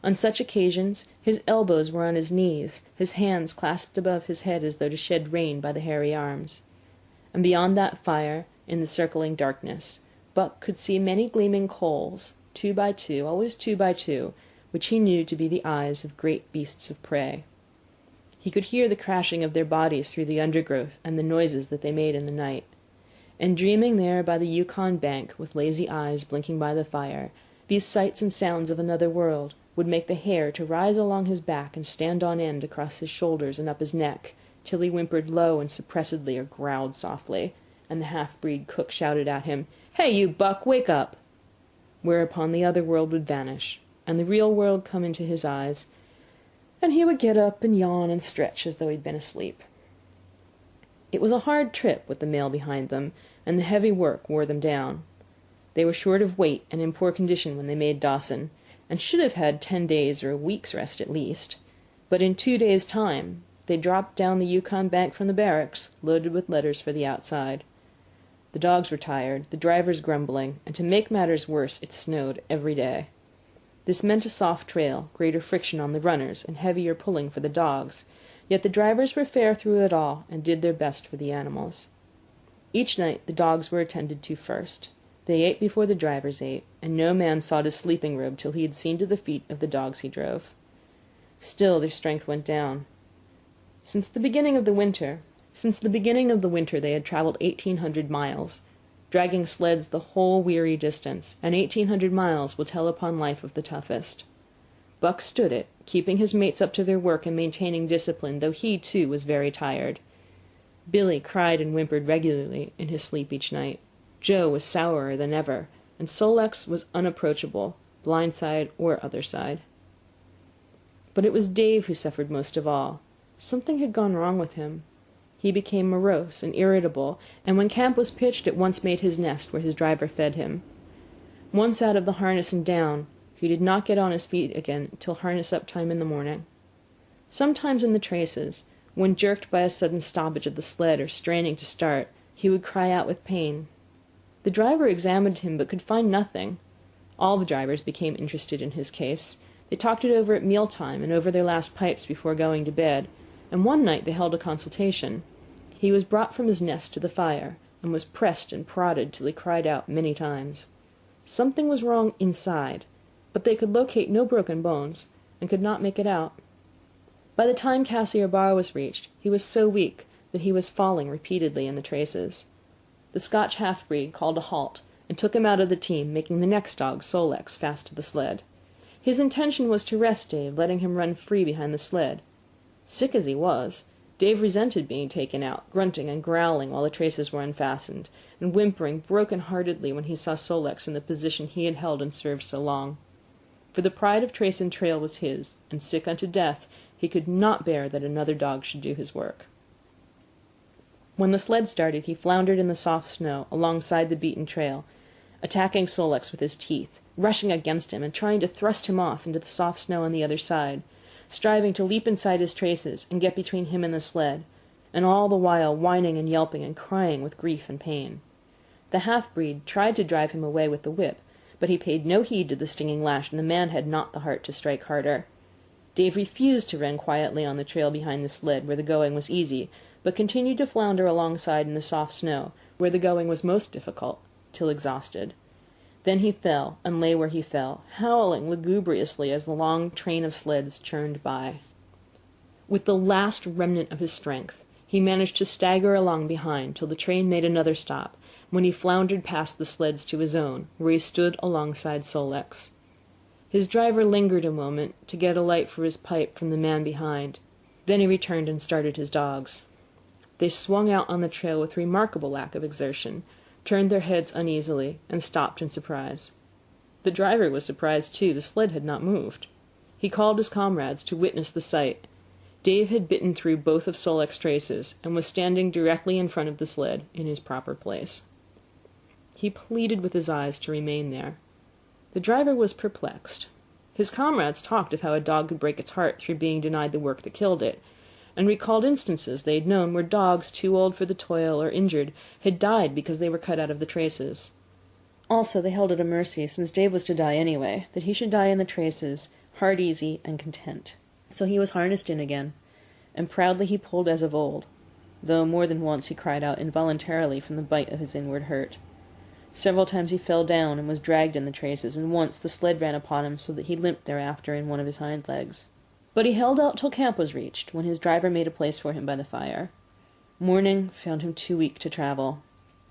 On such occasions his elbows were on his knees, his hands clasped above his head as though to shed rain by the hairy arms. And beyond that fire, in the circling darkness, Buck could see many gleaming coals, 2 by 2, always 2 by 2, which he knew to be the eyes of great beasts of prey. He could hear the crashing of their bodies through the undergrowth and the noises that they made in the night. And dreaming there by the Yukon bank, with lazy eyes blinking by the fire, these sights and sounds of another world would make the hair to rise along his back and stand on end across his shoulders and up his neck, till he whimpered low and suppressedly or growled softly, and the half-breed cook shouted at him, "Hey, you Buck, wake up!" Whereupon the other world would vanish, and the real world come into his eyes, and he would get up and yawn and stretch as though he'd been asleep. It was a hard trip with the mail behind them, and the heavy work wore them down. They were short of weight and in poor condition when they made Dawson, and should have had 10 days or a week's rest at least. But in 2 days' time they dropped down the Yukon bank from the barracks, loaded with letters for the outside. The dogs were tired, the drivers grumbling, and to make matters worse it snowed every day. This meant a soft trail, greater friction on the runners, and heavier pulling for the dogs, yet the drivers were fair through it all, and did their best for the animals. Each night the dogs were attended to first. They ate before the drivers ate, and no man sought his sleeping robe till he had seen to the feet of the dogs he drove. Still their strength went down. Since the beginning of the winter they had travelled 1,800 miles, dragging sleds the whole weary distance, and 1,800 miles will tell upon life of the toughest. Buck stood it, keeping his mates up to their work and maintaining discipline, though he, too, was very tired. Billy cried and whimpered regularly in his sleep each night. Joe was sourer than ever, and Sol-leks was unapproachable, blind side or other side. But it was Dave who suffered most of all. Something had gone wrong with him. He became morose and irritable, and when camp was pitched at once made his nest where his driver fed him. Once out of the harness and down, he did not get on his feet again till harness-up time in the morning. Sometimes in the traces, when jerked by a sudden stoppage of the sled or straining to start, he would cry out with pain. The driver examined him but could find nothing. All the drivers became interested in his case. They talked it over at meal-time and over their last pipes before going to bed, and one night they held a consultation. He was brought from his nest to the fire, and was pressed and prodded till he cried out many times. Something was wrong inside, but they could locate no broken bones, and could not make it out. By the time Cassiar Bar was reached, he was so weak that he was falling repeatedly in the traces. The Scotch half-breed called a halt, and took him out of the team, making the next dog, Sol-leks, fast to the sled. His intention was to rest Dave, letting him run free behind the sled. Sick as he was, Dave resented being taken out, grunting and growling while the traces were unfastened, and whimpering broken-heartedly when he saw Sol-leks in the position he had held and served so long. For the pride of trace and trail was his, and sick unto death, he could not bear that another dog should do his work. When the sled started, he floundered in the soft snow alongside the beaten trail, attacking Sol-leks with his teeth, rushing against him and trying to thrust him off into the soft snow on the other side, striving to leap inside his traces and get between him and the sled, and all the while whining and yelping and crying with grief and pain. The half-breed tried to drive him away with the whip, but he paid no heed to the stinging lash, and the man had not the heart to strike harder. Dave refused to run quietly on the trail behind the sled, where the going was easy, but continued to flounder alongside in the soft snow, where the going was most difficult, till exhausted. Then he fell, and lay where he fell, howling lugubriously as the long train of sleds churned by. With the last remnant of his strength, he managed to stagger along behind till the train made another stop, when he floundered past the sleds to his own, where he stood alongside Sol-leks. His driver lingered a moment to get a light for his pipe from the man behind. Then he returned and started his dogs. They swung out on the trail with remarkable lack of exertion, turned their heads uneasily, and stopped in surprise. The driver was surprised, too. The sled had not moved. He called his comrades to witness the sight. Dave had bitten through both of Solek's traces, and was standing directly in front of the sled, in his proper place. He pleaded with his eyes to remain there. The driver was perplexed. His comrades talked of how a dog could break its heart through being denied the work that killed it, and recalled instances they had known where dogs, too old for the toil or injured, had died because they were cut out of the traces. Also, they held it a mercy, since Dave was to die anyway, that he should die in the traces, heart easy and content. So he was harnessed in again, and proudly he pulled as of old, though more than once he cried out involuntarily from the bite of his inward hurt. Several times he fell down and was dragged in the traces, and once the sled ran upon him so that he limped thereafter in one of his hind legs. But he held out till camp was reached, when his driver made a place for him by the fire. Morning found him too weak to travel.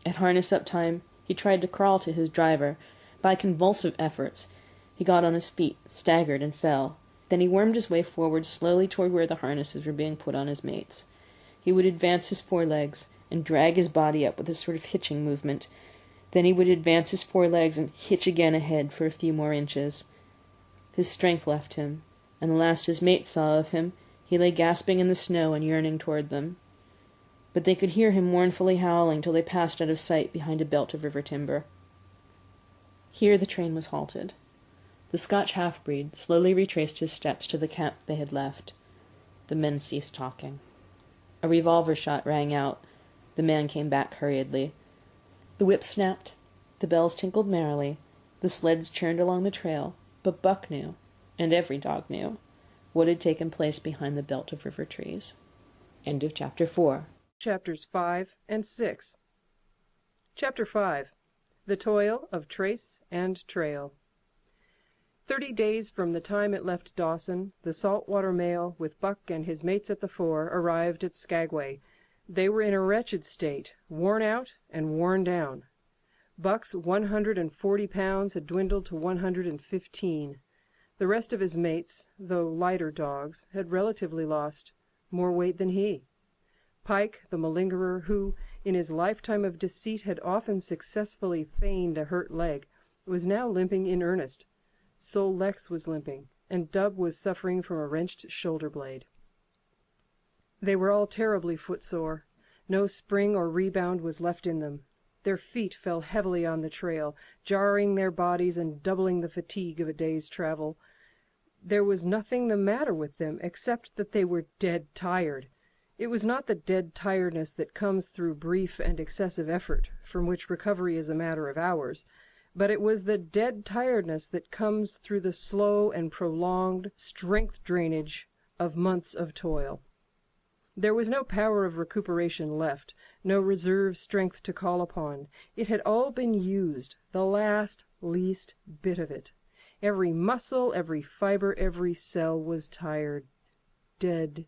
At harness-up time he tried to crawl to his driver. By convulsive efforts he got on his feet, staggered, and fell. Then he wormed his way forward slowly toward where the harnesses were being put on his mates. He would advance his forelegs and drag his body up with a sort of hitching movement. Then he would advance his forelegs and hitch again ahead for a few more inches. His strength left him, and the last his mates saw of him, he lay gasping in the snow and yearning toward them. But they could hear him mournfully howling till they passed out of sight behind a belt of river timber. Here the train was halted. The Scotch half-breed slowly retraced his steps to the camp they had left. The men ceased talking. A revolver shot rang out. The man came back hurriedly. The whip snapped. The bells tinkled merrily. The sleds churned along the trail. But Buck knew, and every dog knew, what had taken place behind the belt of river trees. End of Chapter 4. Chapters 5 and 6. Chapter 5. The Toil of Trace and Trail. 30 days from the time it left Dawson, the saltwater mail, with Buck and his mates at the fore, arrived at Skagway. They were in a wretched state, worn out and worn down. Buck's 140 pounds had dwindled to 115. The rest of his mates, though lighter dogs, had relatively lost more weight than he. Pike, the malingerer, who, in his lifetime of deceit, had often successfully feigned a hurt leg, was now limping in earnest. Sol Leks was limping, and Dub was suffering from a wrenched shoulder-blade. They were all terribly footsore. No spring or rebound was left in them. Their feet fell heavily on the trail, jarring their bodies and doubling the fatigue of a day's travel. There was nothing the matter with them except that they were dead tired. It was not the dead tiredness that comes through brief and excessive effort, from which recovery is a matter of hours, but it was the dead tiredness that comes through the slow and prolonged strength drainage of months of toil. There was no power of recuperation left, no reserve strength to call upon. It had all been used, the last, least bit of it. Every muscle, every fiber, every cell was tired, dead,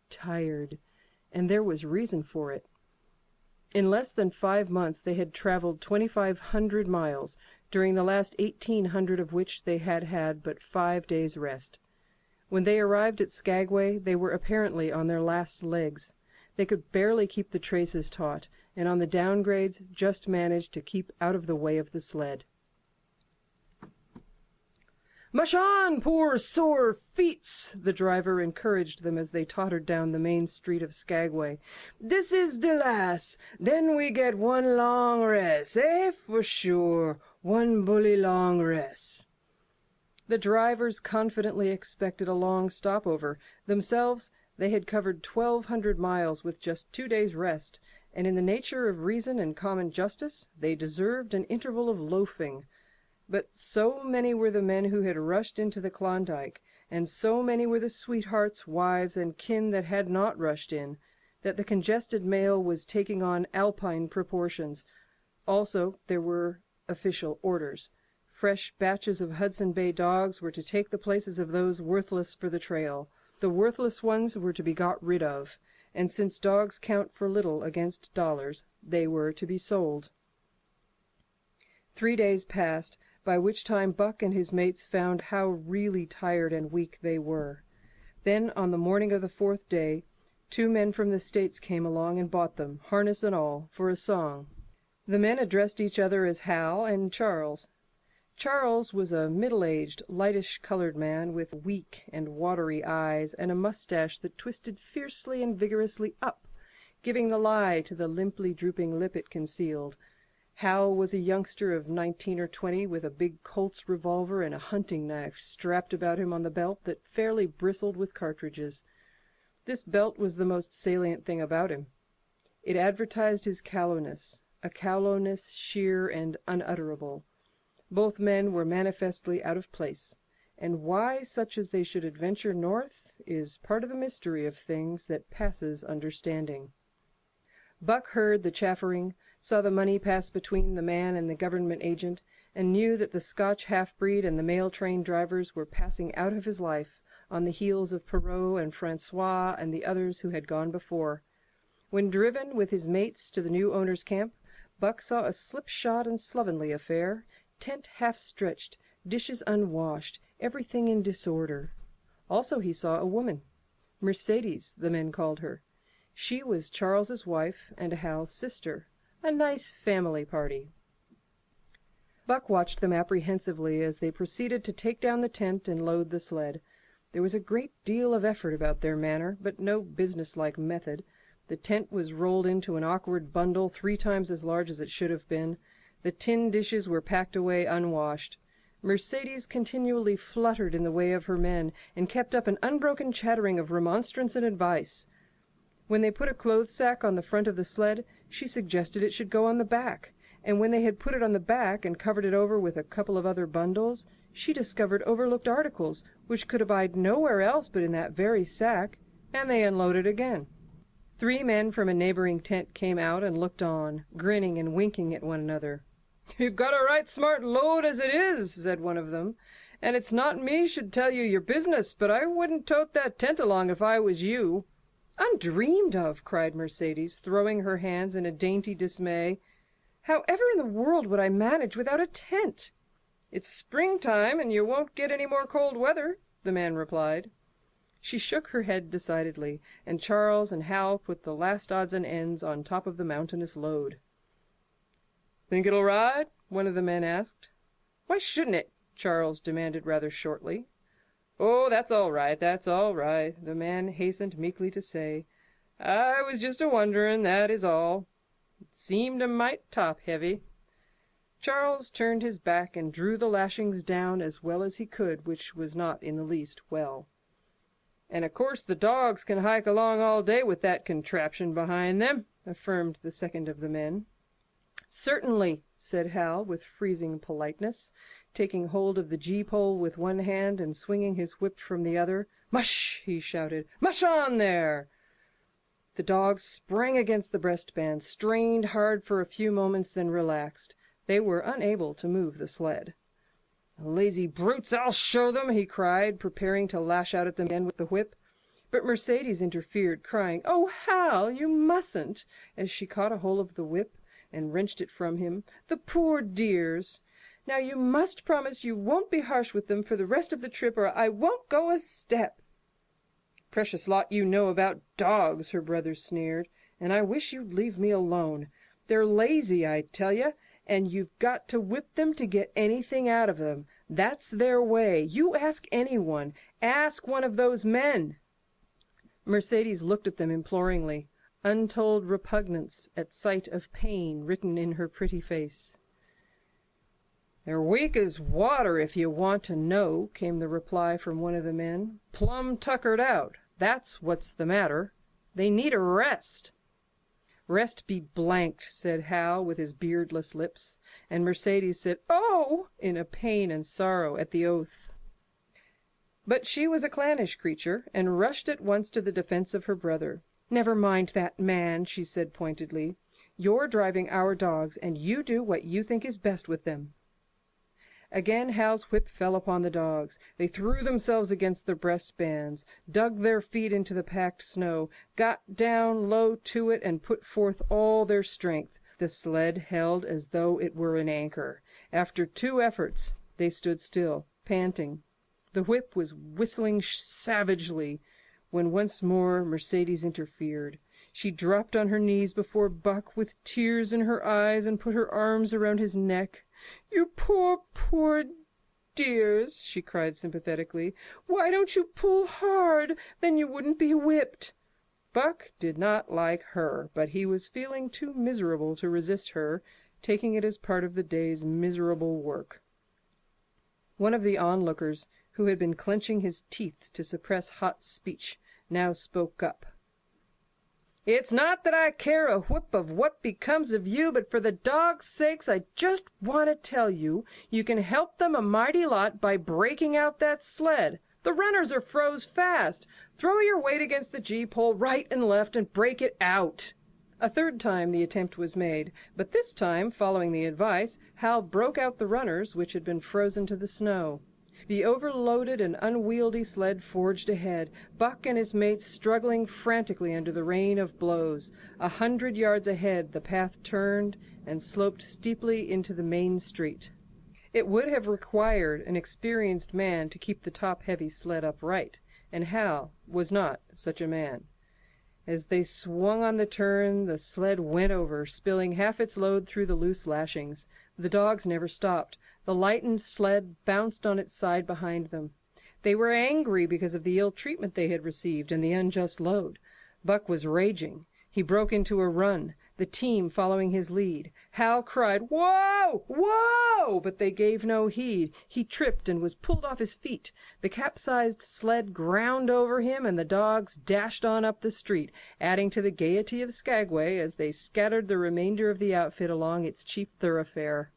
tired, and there was reason for it. In less than 5 months they had traveled 2,500 miles, during the last 1,800 of which they had had but 5 days' rest. When they arrived at Skagway, they were apparently on their last legs. They could barely keep the traces taut, and on the downgrades just managed to keep out of the way of the sled. "Mush on, poor sore feets!" the driver encouraged them as they tottered down the main street of Skagway. "This is de last. Then we get one long rest, eh, for sure. One bully long rest." The drivers confidently expected a long stopover. Themselves, they had covered 1,200 miles with just 2 days' rest, and in the nature of reason and common justice, they deserved an interval of loafing. But so many were the men who had rushed into the Klondike, and so many were the sweethearts, wives, and kin that had not rushed in, that the congested mail was taking on Alpine proportions. Also, there were official orders. Fresh batches of Hudson Bay dogs were to take the places of those worthless for the trail. The worthless ones were to be got rid of, and since dogs count for little against dollars, they were to be sold. 3 days passed, by which time Buck and his mates found how really tired and weak they were. Then, on the morning of the 4th day, 2 men from the States came along and bought them, harness and all, for a song. The men addressed each other as Hal and Charles. Charles was a middle-aged, lightish-colored man with weak and watery eyes and a mustache that twisted fiercely and vigorously up, giving the lie to the limply drooping lip it concealed. Hal was a youngster of 19 or 20 with a big Colt's revolver and a hunting knife strapped about him on the belt that fairly bristled with cartridges. This belt was the most salient thing about him. It advertised his callowness, a callowness sheer and unutterable. Both men were manifestly out of place, and why such as they should adventure north is part of the mystery of things that passes understanding. Buck heard the chaffering, saw the money pass between the man and the government agent, and knew that the Scotch half-breed and the mail train drivers were passing out of his life on the heels of Perrault and Francois and the others who had gone before. When driven with his mates to the new owner's camp, Buck saw a slipshod and slovenly affair, tent half-stretched, dishes unwashed, everything in disorder. Also he saw a woman. Mercedes, the men called her. She was Charles's wife and Hal's sister. A nice family party. Buck watched them apprehensively as they proceeded to take down the tent and load the sled. There was a great deal of effort about their manner, but no businesslike method. The tent was rolled into an awkward bundle 3 times as large as it should have been. The tin dishes were packed away unwashed. Mercedes continually fluttered in the way of her men, and kept up an unbroken chattering of remonstrance and advice. When they put a clothes sack on the front of the sled, she suggested it should go on the back, and when they had put it on the back and covered it over with a couple of other bundles, she discovered overlooked articles which could abide nowhere else but in that very sack, and they unloaded again. 3 men from a neighboring tent came out and looked on, grinning and winking at one another. "You've got a right smart load as it is," said one of them, "and it's not me should tell you your business, but I wouldn't tote that tent along if I was you." "Undreamed of!" cried Mercedes, throwing her hands in a dainty dismay. "However in the world would I manage without a tent?" "It's springtime, and you won't get any more cold weather," the man replied. She shook her head decidedly, and Charles and Hal put the last odds and ends on top of the mountainous load. "Think it'll ride?" one of the men asked. "Why shouldn't it?" Charles demanded rather shortly. "Oh, that's all right, that's all right," the man hastened meekly to say. "I was just a-wonderin', that is all. It seemed a mite top-heavy." Charles turned his back and drew the lashings down as well as he could, which was not in the least well. "And of course the dogs can hike along all day with that contraption behind them," affirmed the second of the men. "Certainly," said Hal with freezing politeness, taking hold of the gee-pole with one hand and swinging his whip from the other. "Mush!" he shouted. "Mush on there!" The dogs sprang against the breastband, strained hard for a few moments, then relaxed. They were unable to move the sled. "Lazy brutes, I'll show them!" he cried, preparing to lash out at them again with the whip. But Mercedes interfered, crying, "Oh, Hal, you mustn't!" as she caught a hold of the whip and wrenched it from him. "The poor dears! Now you must promise you won't be harsh with them for the rest of the trip, or I won't go a step." "Precious lot you know about dogs," her brother sneered, "and I wish you'd leave me alone. They're lazy, I tell you, and you've got to whip them to get anything out of them. That's their way. You ask anyone. Ask one of those men." Mercedes looked at them imploringly, untold repugnance at sight of pain written in her pretty face. "They're weak as water, if you want to know," came the reply from one of the men. "Plumb tuckered out. That's what's the matter. They need a rest." "Rest be blanked," said Hal with his beardless lips, and Mercedes said, "Oh!" in a pain and sorrow at the oath. But she was a clannish creature, and rushed at once to the defense of her brother. "Never mind that man," she said pointedly. "You're driving our dogs, and you do what you think is best with them." Again Hal's whip fell upon the dogs. They threw themselves against the breastbands, dug their feet into the packed snow, got down low to it, and put forth all their strength. The sled held as though it were an anchor. After 2 efforts, they stood still, panting. The whip was whistling savagely when once more Mercedes interfered. She dropped on her knees before Buck with tears in her eyes and put her arms around his neck. "You poor, poor dears," she cried sympathetically. "Why don't you pull hard? Then you wouldn't be whipped." Buck did not like her, but he was feeling too miserable to resist her, taking it as part of the day's miserable work. One of the onlookers, who had been clenching his teeth to suppress hot speech, now spoke up. "It's not that I care a whoop of what becomes of you, but for the dog's sakes I just want to tell you, you can help them a mighty lot by breaking out that sled. The runners are froze fast. Throw your weight against the gee-pole right and left and break it out." A third time the attempt was made, but this time, following the advice, Hal broke out the runners, which had been frozen to the snow. The overloaded and unwieldy sled forged ahead, Buck and his mates struggling frantically under the rain of blows. 100 yards ahead the path turned and sloped steeply into the main street. It would have required an experienced man to keep the top-heavy sled upright, and Hal was not such a man. As they swung on the turn, the sled went over, spilling half its load through the loose lashings. The dogs never stopped. The lightened sled bounced on its side behind them. They were angry because of the ill treatment they had received and the unjust load. Buck was raging. He broke into a run, the team following his lead. Hal cried, "Whoa! Whoa!" but they gave no heed. He tripped and was pulled off his feet. The capsized sled ground over him, and the dogs dashed on up the street, adding to the gaiety of Skagway as they scattered the remainder of the outfit along its chief thoroughfare.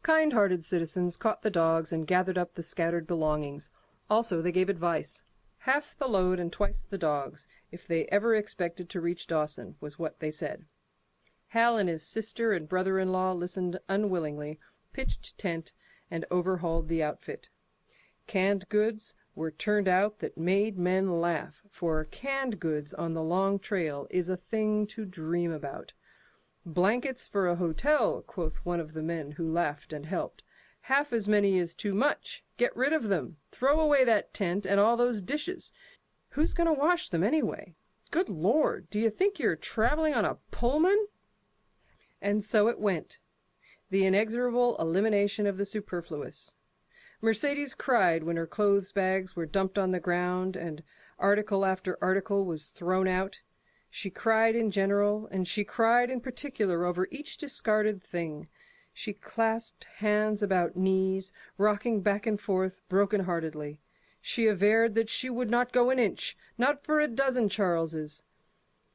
Kind-hearted citizens caught the dogs and gathered up the scattered belongings. Also they gave advice. Half the load and twice the dogs, if they ever expected to reach Dawson, was what they said. Hal and his sister and brother-in-law listened unwillingly, pitched tent, and overhauled the outfit. Canned goods were turned out that made men laugh, for canned goods on the long trail is a thing to dream about. "Blankets for a hotel," quoth one of the men who laughed and helped. "Half as many is too much. Get rid of them. Throw away that tent and all those dishes. Who's going to wash them anyway? Good Lord, do you think you're traveling on a Pullman?" And so it went. The inexorable elimination of the superfluous. Mercedes cried when her clothes bags were dumped on the ground and article after article was thrown out. She cried in general, and she cried in particular over each discarded thing. She clasped hands about knees, rocking back and forth broken-heartedly. She averred that she would not go an inch, not for a dozen Charleses.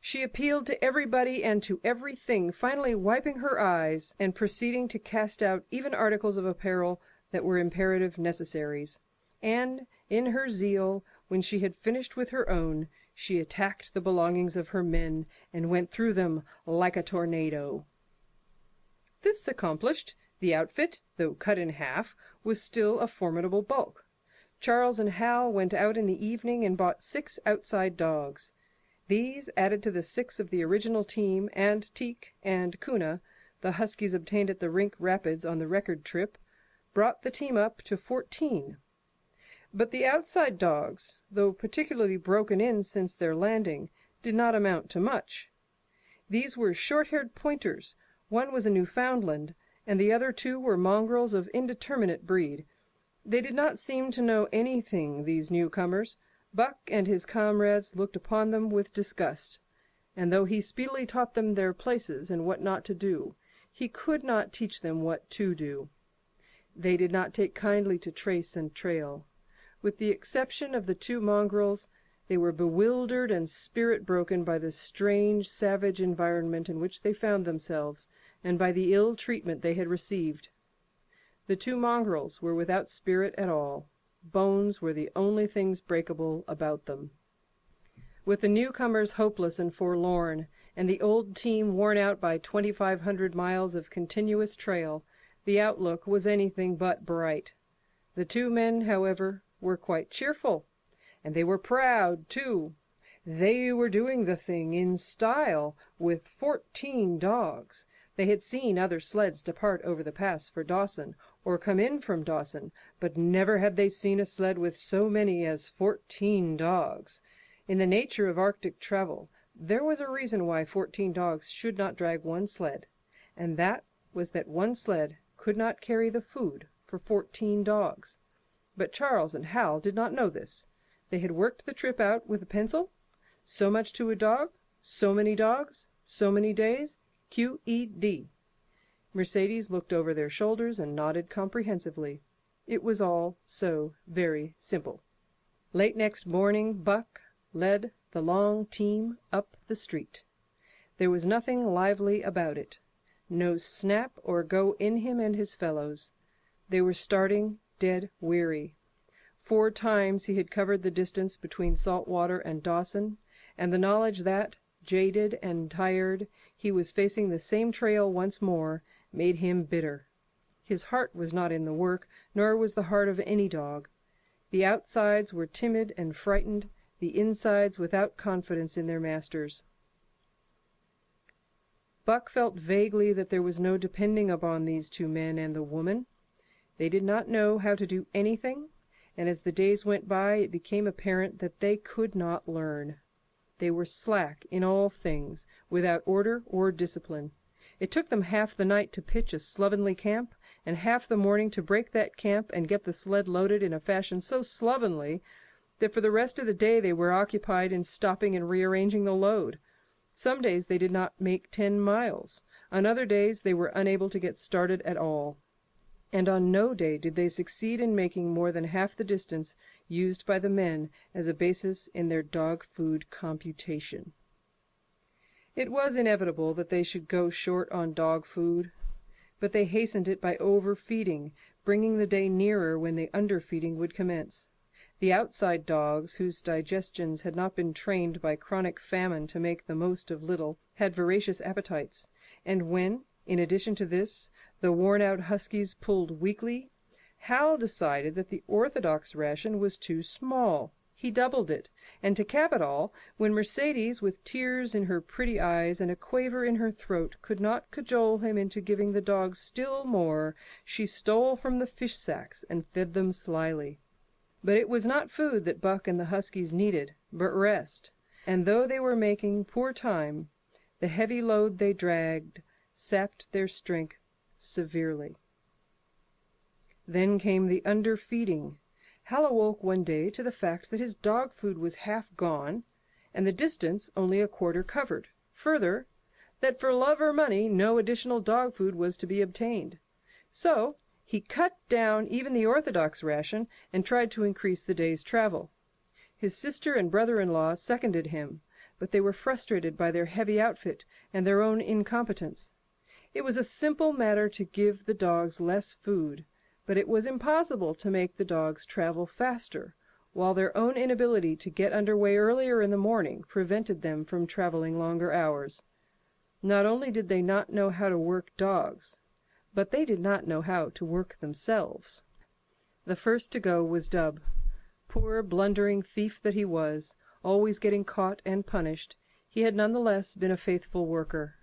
She appealed to everybody and to everything, finally wiping her eyes and proceeding to cast out even articles of apparel that were imperative necessaries. And, in her zeal, when she had finished with her own, she attacked the belongings of her men and went through them like a tornado. This accomplished, the outfit, though cut in half, was still a formidable bulk. Charles and Hal went out in the evening and bought 6 outside dogs. These, added to the 6 of the original team, and Teek and Kuna, the huskies obtained at the Rink Rapids on the record trip, brought the team up to 14. But the outside dogs, though particularly broken in since their landing, did not amount to much. These were short-haired pointers. One was a Newfoundland, and the other 2 were mongrels of indeterminate breed. They did not seem to know anything, these newcomers. Buck and his comrades looked upon them with disgust, and though he speedily taught them their places and what not to do, he could not teach them what to do. They did not take kindly to trace and trail. With the exception of the 2 mongrels, they were bewildered and spirit-broken by the strange, savage environment in which they found themselves, and by the ill treatment they had received. The 2 mongrels were without spirit at all. Bones were the only things breakable about them. With the newcomers hopeless and forlorn, and the old team worn out by 2,500 miles of continuous trail, the outlook was anything but bright. The 2 men, however, were quite cheerful. And they were proud, too. They were doing the thing in style, with 14 dogs. They had seen other sleds depart over the pass for Dawson, or come in from Dawson, but never had they seen a sled with so many as 14 dogs. In the nature of Arctic travel, there was a reason why 14 dogs should not drag one sled, and that was that one sled could not carry the food for 14 dogs. But Charles and Hal did not know this. They had worked the trip out with a pencil. So much to a dog, so many dogs, so many days, QED. Mercedes looked over their shoulders and nodded comprehensively. It was all so very simple. Late next morning Buck led the long team up the street. There was nothing lively about it. No snap or go in him and his fellows. They were starting dead weary. 4 times he had covered the distance between Saltwater and Dawson, and the knowledge that, jaded and tired, he was facing the same trail once more made him bitter. His heart was not in the work, nor was the heart of any dog. The outsides were timid and frightened, the insides without confidence in their masters. Buck felt vaguely that there was no depending upon these 2 men and the woman. They did not know how to do anything, and as the days went by it became apparent that they could not learn. They were slack in all things, without order or discipline. It took them half the night to pitch a slovenly camp, and half the morning to break that camp and get the sled loaded in a fashion so slovenly that for the rest of the day they were occupied in stopping and rearranging the load. Some days they did not make 10 miles. On other days they were unable to get started at all. And on no day did they succeed in making more than half the distance used by the men as a basis in their dog food computation. It was inevitable that they should go short on dog food, but they hastened it by overfeeding, bringing the day nearer when the underfeeding would commence. The outside dogs, whose digestions had not been trained by chronic famine to make the most of little, had voracious appetites, and when, in addition to this, the worn-out huskies pulled weakly, Hal decided that the orthodox ration was too small. He doubled it, and to cap it all, when Mercedes, with tears in her pretty eyes and a quaver in her throat, could not cajole him into giving the dogs still more, she stole from the fish sacks and fed them slyly. But it was not food that Buck and the huskies needed, but rest, and though they were making poor time, the heavy load they dragged sapped their strength severely. Then came the underfeeding. Hal awoke one day to the fact that his dog food was half gone, and the distance only a quarter covered. Further, that for love or money no additional dog food was to be obtained. So he cut down even the orthodox ration and tried to increase the day's travel. His sister and brother-in-law seconded him, but they were frustrated by their heavy outfit and their own incompetence. It was a simple matter to give the dogs less food, but it was impossible to make the dogs travel faster, while their own inability to get under way earlier in the morning prevented them from traveling longer hours. Not only did they not know how to work dogs, but they did not know how to work themselves. The first to go was Dub. Poor blundering thief that he was, always getting caught and punished, he had none the less been a faithful worker.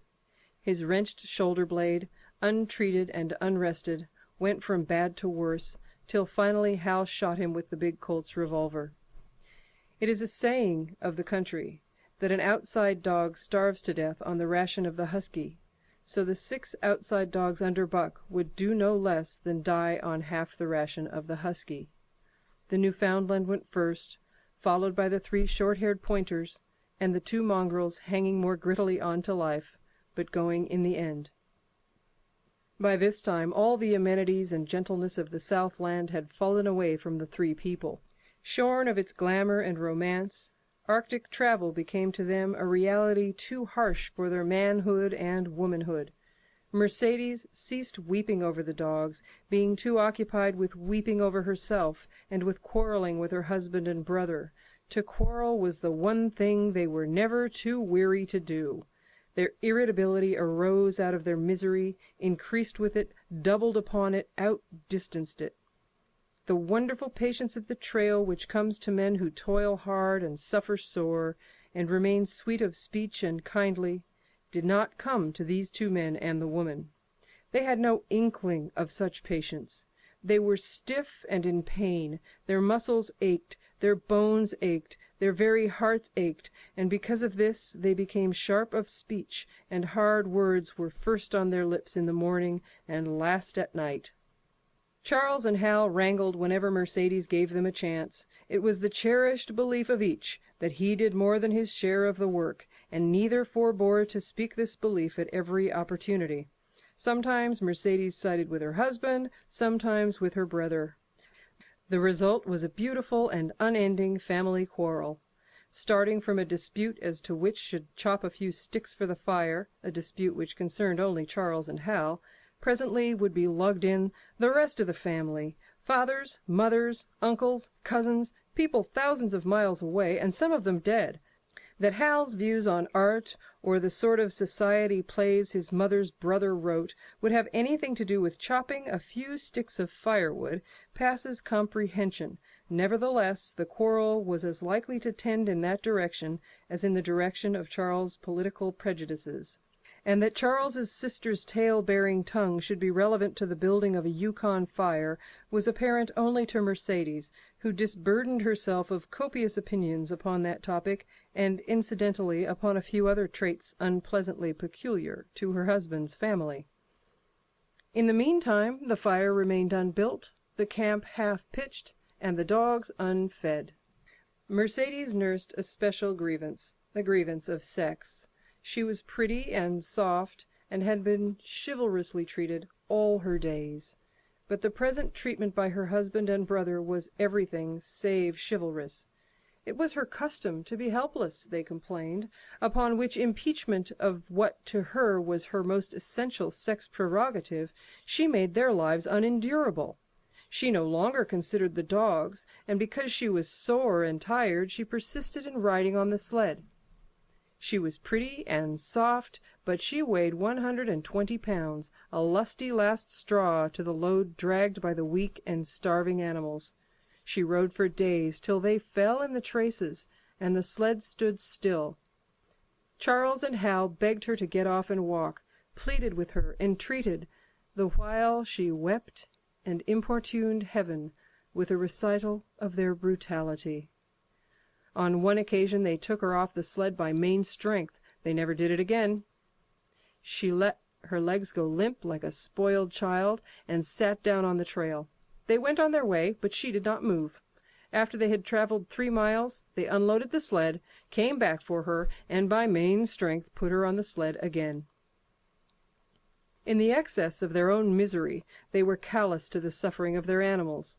His wrenched shoulder blade, untreated and unrested, went from bad to worse, till finally Hal shot him with the big Colt's revolver. It is a saying of the country that an outside dog starves to death on the ration of the husky, so the 6 outside dogs under Buck would do no less than die on half the ration of the husky. The Newfoundland went first, followed by the 3 short-haired pointers, and the 2 mongrels hanging more grittily on to life, but going in the end. By this time all the amenities and gentleness of the Southland had fallen away from the 3 people. Shorn of its glamour and romance, Arctic travel became to them a reality too harsh for their manhood and womanhood. Mercedes ceased weeping over the dogs, being too occupied with weeping over herself and with quarreling with her husband and brother. To quarrel was the one thing they were never too weary to do. Their irritability arose out of their misery, increased with it, doubled upon it, outdistanced it. The wonderful patience of the trail which comes to men who toil hard and suffer sore, and remain sweet of speech and kindly, did not come to these 2 men and the woman. They had no inkling of such patience. They were stiff and in pain, their muscles ached, their bones ached, Their very hearts ached, and because of this they became sharp of speech, and hard words were first on their lips in the morning and last at night. Charles and Hal wrangled whenever Mercedes gave them a chance. It was the cherished belief of each that he did more than his share of the work, and neither forbore to speak this belief at every opportunity. Sometimes Mercedes sided with her husband, sometimes with her brother. The result was a beautiful and unending family quarrel. Starting from a dispute as to which should chop a few sticks for the fire, a dispute which concerned only Charles and Hal, presently would be lugged in the rest of the family, fathers, mothers, uncles, cousins, people thousands of miles away, and some of them dead. That Hal's views on art, or the sort of society plays his mother's brother wrote, would have anything to do with chopping a few sticks of firewood passes comprehension. Nevertheless, the quarrel was as likely to tend in that direction as in the direction of Charles' political prejudices. And that Charles's sister's tale-bearing tongue should be relevant to the building of a Yukon fire was apparent only to Mercedes, who disburdened herself of copious opinions upon that topic, and incidentally upon a few other traits unpleasantly peculiar to her husband's family. In the meantime, the fire remained unbuilt, the camp half-pitched, and the dogs unfed. Mercedes nursed a special grievance, the grievance of sex. She was pretty and soft, and had been chivalrously treated all her days. But the present treatment by her husband and brother was everything save chivalrous. It was her custom to be helpless, they complained, upon which impeachment of what to her was her most essential sex prerogative, she made their lives unendurable. She no longer considered the dogs, and because she was sore and tired, she persisted in riding on the sled. She was pretty and soft, but she weighed 120 pounds, a lusty last straw to the load dragged by the weak and starving animals. She rode for days, till they fell in the traces, and the sled stood still. Charles and Hal begged her to get off and walk, pleaded with her, entreated, the while she wept and importuned heaven with a recital of their brutality. On one occasion they took her off the sled by main strength. They never did it again. She let her legs go limp like a spoiled child, and sat down on the trail. They went on their way, but she did not move. After they had traveled 3 miles, they unloaded the sled, came back for her, and by main strength put her on the sled again. In the excess of their own misery, they were callous to the suffering of their animals.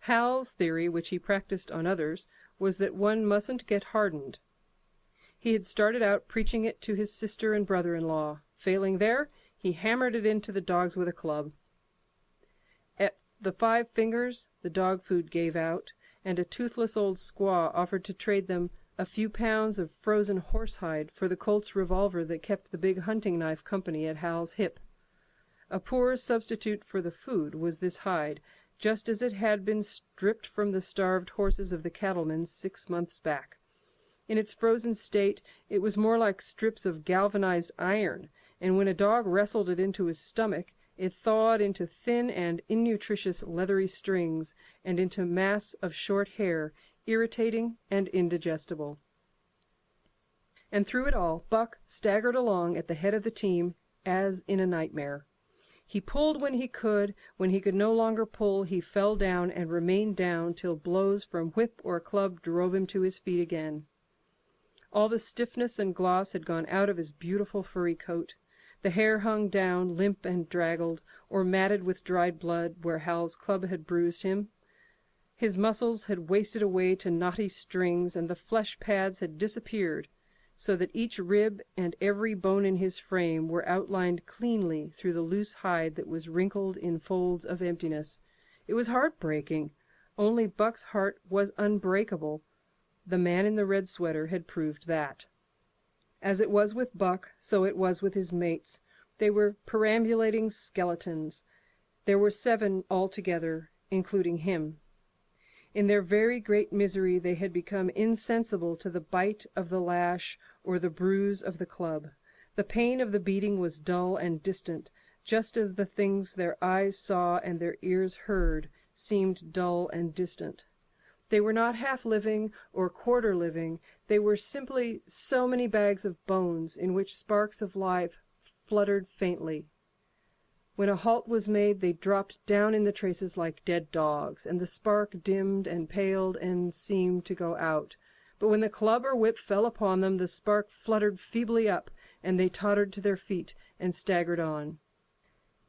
Hal's theory, which he practiced on others, was that one mustn't get hardened. He had started out preaching it to his sister and brother-in-law. Failing there, he hammered it into the dogs with a club. At the 5 fingers, the dog food gave out, and a toothless old squaw offered to trade them a few pounds of frozen horsehide for the Colt's revolver that kept the big hunting knife company at Hal's hip. A poor substitute for the food was this hide, just as it had been stripped from the starved horses of the cattlemen 6 months back. In its frozen state, it was more like strips of galvanized iron, and when a dog wrestled it into his stomach, it thawed into thin and innutritious leathery strings, and into mass of short hair, irritating and indigestible. And through it all, Buck staggered along at the head of the team as in a nightmare. He pulled when he could no longer pull, he fell down and remained down till blows from whip or club drove him to his feet again. All the stiffness and gloss had gone out of his beautiful furry coat. The hair hung down, limp and draggled, or matted with dried blood where Hal's club had bruised him. His muscles had wasted away to knotty strings, and the flesh pads had disappeared, so that each rib and every bone in his frame were outlined cleanly through the loose hide that was wrinkled in folds of emptiness. It was heartbreaking. Only Buck's heart was unbreakable. The man in the red sweater had proved that. As it was with Buck, so it was with his mates. They were perambulating skeletons. There were 7 altogether, including him. In their very great misery they had become insensible to the bite of the lash or the bruise of the club. The pain of the beating was dull and distant, just as the things their eyes saw and their ears heard seemed dull and distant. They were not half-living or quarter-living. They were simply so many bags of bones in which sparks of life fluttered faintly. When a halt was made, they dropped down in the traces like dead dogs, and the spark dimmed and paled and seemed to go out. But when the club or whip fell upon them, the spark fluttered feebly up, and they tottered to their feet and staggered on.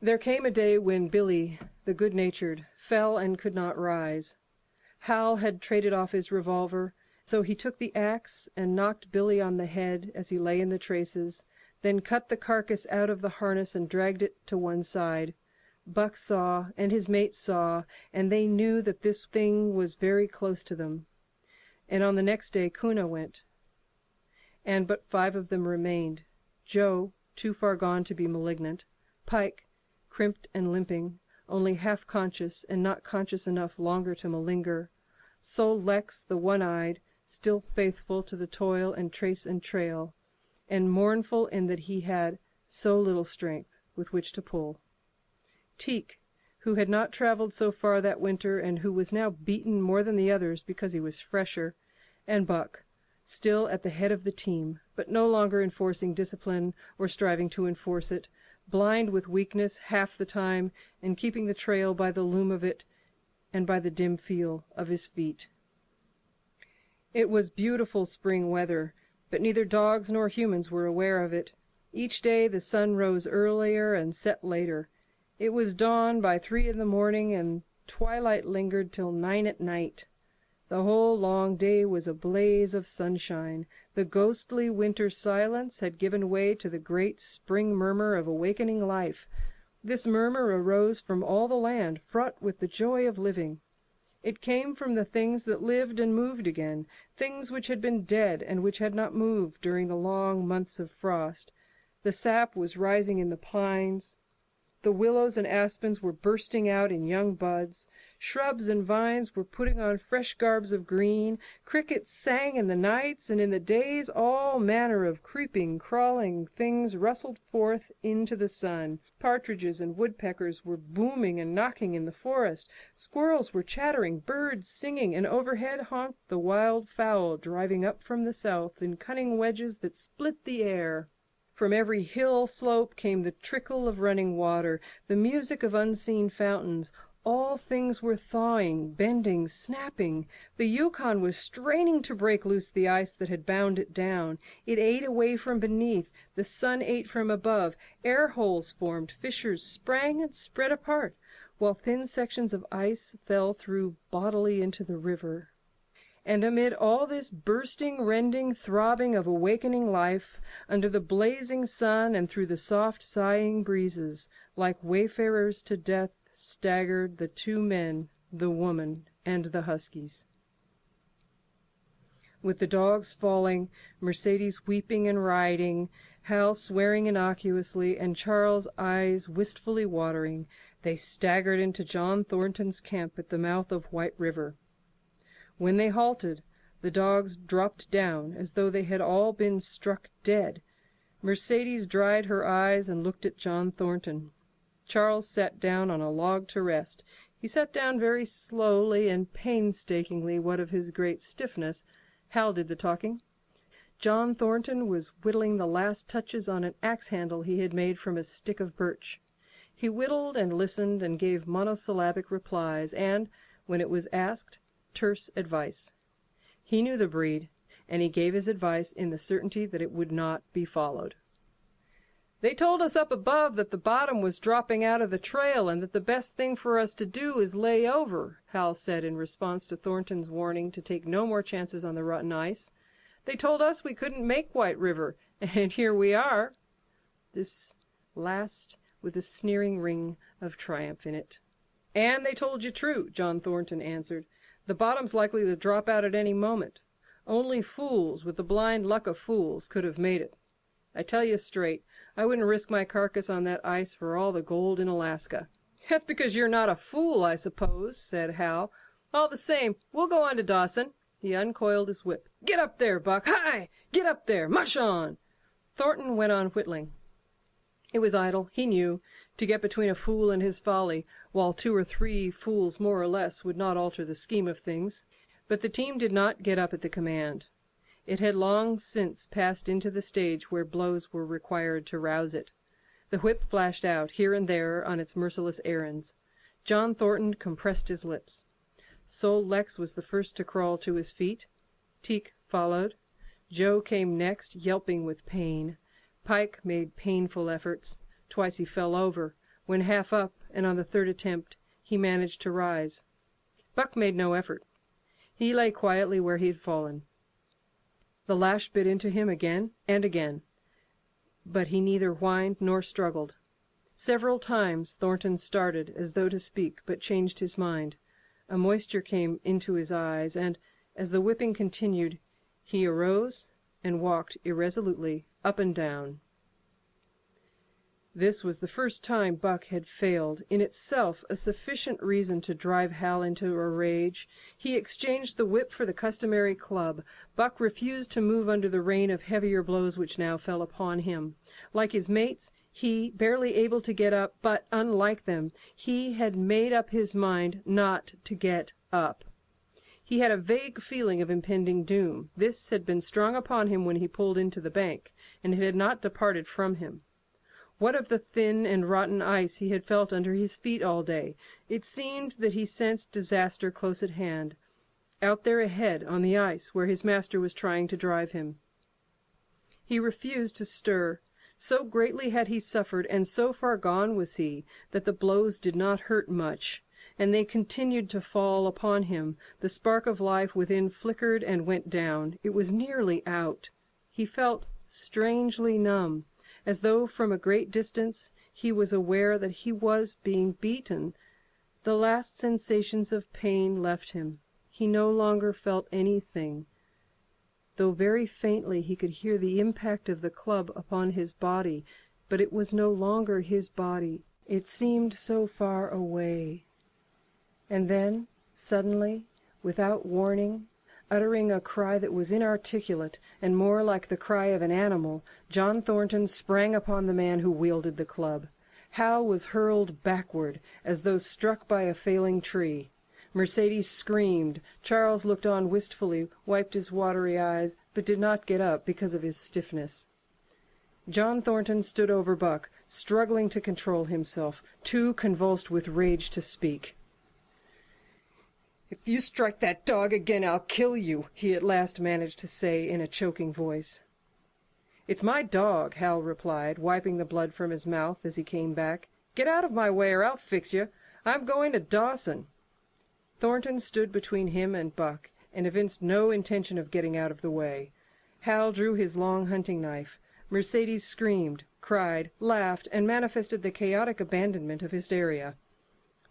There came a day when Billy, the good-natured, fell and could not rise. Hal had traded off his revolver, so he took the axe and knocked Billy on the head as he lay in the traces, then cut the carcass out of the harness and dragged it to one side. Buck saw, and his mates saw, and they knew that this thing was very close to them. And on the next day Kuna went, and but 5 of them remained. Joe, too far gone to be malignant; Pike, crimped and limping, only half conscious and not conscious enough longer to malinger; Sol Lex, the one-eyed, still faithful to the toil and trace and trail, and mournful in that he had so little strength with which to pull; Teek, who had not traveled so far that winter and who was now beaten more than the others because he was fresher; and Buck, still at the head of the team, but no longer enforcing discipline or striving to enforce it, blind with weakness half the time and keeping the trail by the loom of it and by the dim feel of his feet. It was beautiful spring weather, but neither dogs nor humans were aware of it. Each day the sun rose earlier and set later. It was dawn by 3 in the morning, and twilight lingered till 9 at night. The whole long day was a blaze of sunshine. The ghostly winter silence had given way to the great spring murmur of awakening life. This murmur arose from all the land, fraught with the joy of living. It came from the things that lived and moved again, things which had been dead and which had not moved during the long months of frost. The sap was rising in the pines. The willows and aspens were bursting out in young buds. Shrubs and vines were putting on fresh garbs of green. Crickets sang in the nights, and in the days all manner of creeping, crawling things rustled forth into the sun. Partridges and woodpeckers were booming and knocking in the forest. Squirrels were chattering, birds singing, and overhead honked the wild fowl driving up from the south in cunning wedges that split the air. From every hill slope came the trickle of running water, the music of unseen fountains. All things were thawing, bending, snapping. The Yukon was straining to break loose the ice that had bound it down. It ate away from beneath. The sun ate from above. Air holes formed, fissures sprang and spread apart, while thin sections of ice fell through bodily into the river. And amid all this bursting, rending, throbbing of awakening life, under the blazing sun and through the soft, sighing breezes, like wayfarers to death, staggered the 2 men, the woman, and the huskies. With the dogs falling, Mercedes weeping and riding, Hal swearing innocuously, and Charles' eyes wistfully watering, they staggered into John Thornton's camp at the mouth of White River. When they halted, the dogs dropped down as though they had all been struck dead. Mercedes dried her eyes and looked at John Thornton. Charles sat down on a log to rest. He sat down very slowly and painstakingly, what of his great stiffness. Hal did the talking. John Thornton was whittling the last touches on an axe handle he had made from a stick of birch. He whittled and listened and gave monosyllabic replies, and, when it was asked, terse advice. He knew the breed, and he gave his advice in the certainty that it would not be followed. "They told us up above that the bottom was dropping out of the trail and that the best thing for us to do is lay over," Hal said in response to Thornton's warning to take no more chances on the rotten ice. "They told us we couldn't make White River, and here we are." This last with a sneering ring of triumph in it. "And they told you true," John Thornton answered. "The bottom's likely to drop out at any moment. Only fools, with the blind luck of fools, could have made it. I tell you straight, I wouldn't risk my carcass on that ice for all the gold in Alaska." "That's because you're not a fool, I suppose," said Hal. "All the same, we'll go on to Dawson." He uncoiled his whip. "Get up there, Buck! Hi! Get up there! Mush on!" Thornton went on whittling. It was idle, he knew, to get between a fool and his folly, while 2 or 3 fools more or less would not alter the scheme of things. But the team did not get up at the command. It had long since passed into the stage where blows were required to rouse it. The whip flashed out here and there on its merciless errands. John Thornton compressed his lips. Sol Leks was the first to crawl to his feet. Teek followed. Joe came next, yelping with pain. Pike made painful efforts. Twice he fell over. When half up, and on the third attempt, he managed to rise. Buck made no effort. He lay quietly where he had fallen. The lash bit into him again and again, but he neither whined nor struggled. Several times Thornton started as though to speak, but changed his mind. A moisture came into his eyes, and, as the whipping continued, he arose and walked irresolutely up and down. This was the first time Buck had failed, in itself a sufficient reason to drive Hal into a rage. He exchanged the whip for the customary club. Buck refused to move under the rain of heavier blows which now fell upon him. Like his mates, he, barely able to get up, but, unlike them, he had made up his mind not to get up. He had a vague feeling of impending doom. This had been strong upon him when he pulled into the bank, and it had not departed from him. What of the thin and rotten ice he had felt under his feet all day? It seemed that he sensed disaster close at hand, out there ahead on the ice where his master was trying to drive him. He refused to stir. So greatly had he suffered, and so far gone was he, that the blows did not hurt much, and they continued to fall upon him. The spark of life within flickered and went down. It was nearly out. He felt strangely numb, as though from a great distance he was aware that he was being beaten. The last sensations of pain left him. He no longer felt anything. Though very faintly he could hear the impact of the club upon his body, but it was no longer his body. It seemed so far away. And then, suddenly, without warning, uttering a cry that was inarticulate and more like the cry of an animal, John Thornton sprang upon the man who wielded the club. Hal was hurled backward, as though struck by a failing tree. Mercedes screamed. Charles looked on wistfully, wiped his watery eyes, but did not get up because of his stiffness. John Thornton stood over Buck, struggling to control himself, too convulsed with rage to speak. "If you strike that dog again, I'll kill you," he at last managed to say in a choking voice. "It's my dog," Hal replied, wiping the blood from his mouth as he came back. "Get out of my way or I'll fix you. I'm going to Dawson." Thornton stood between him and Buck, and evinced no intention of getting out of the way. Hal drew his long hunting knife. Mercedes screamed, cried, laughed, and manifested the chaotic abandonment of hysteria.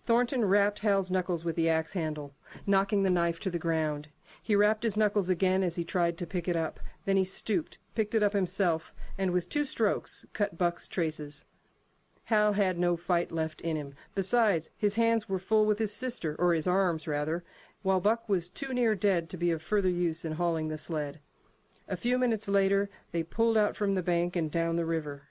Thornton rapped Hal's knuckles with the axe handle, knocking the knife to the ground. He rapped his knuckles again as he tried to pick it up. Then he stooped, picked it up himself, and with 2 strokes cut Buck's traces. Hal had no fight left in him. Besides, his hands were full with his sister, or his arms, rather, while Buck was too near dead to be of further use in hauling the sled. A few minutes later they pulled out from the bank and down the river.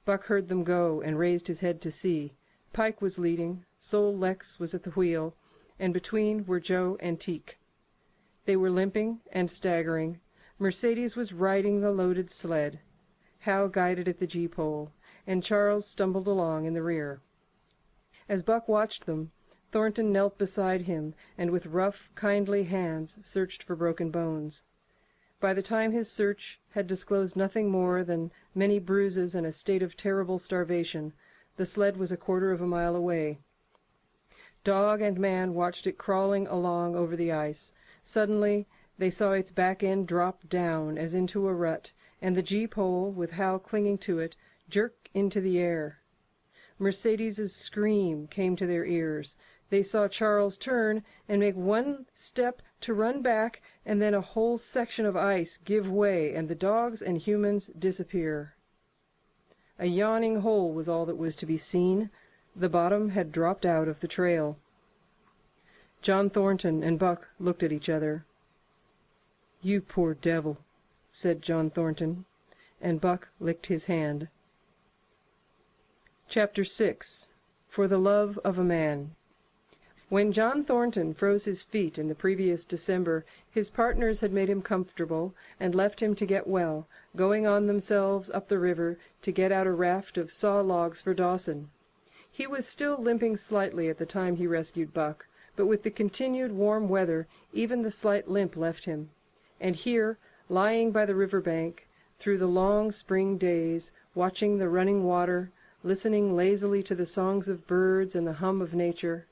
Buck heard them go and raised his head to see. Pike was leading, Sol Leks was at the wheel, and between were Joe and Teek. They were limping and staggering. Mercedes was riding the loaded sled. Hal guided at the gee-pole, and Charles stumbled along in the rear. As Buck watched them, Thornton knelt beside him and with rough, kindly hands searched for broken bones. By the time his search had disclosed nothing more than many bruises and a state of terrible starvation, the sled was 1/4 of a mile away. Dog and man watched it crawling along over the ice. Suddenly they saw its back end drop down as into a rut, and the gee-pole, with Hal clinging to it, jerk into the air. Mercedes's scream came to their ears. They saw Charles turn and make 1 step to run back, and then a whole section of ice give way, and the dogs and humans disappear. A yawning hole was all that was to be seen. The bottom had dropped out of the trail. John Thornton and Buck looked at each other. "You poor devil," said John Thornton, and Buck licked his hand. Chapter 6. For the Love of a Man. When John Thornton froze his feet in the previous December, his partners had made him comfortable and left him to get well, going on themselves up the river to get out a raft of saw logs for Dawson. He was still limping slightly at the time he rescued Buck, but with the continued warm weather even the slight limp left him. And here, lying by the river bank, through the long spring days, watching the running water, listening lazily to the songs of birds and the hum of nature,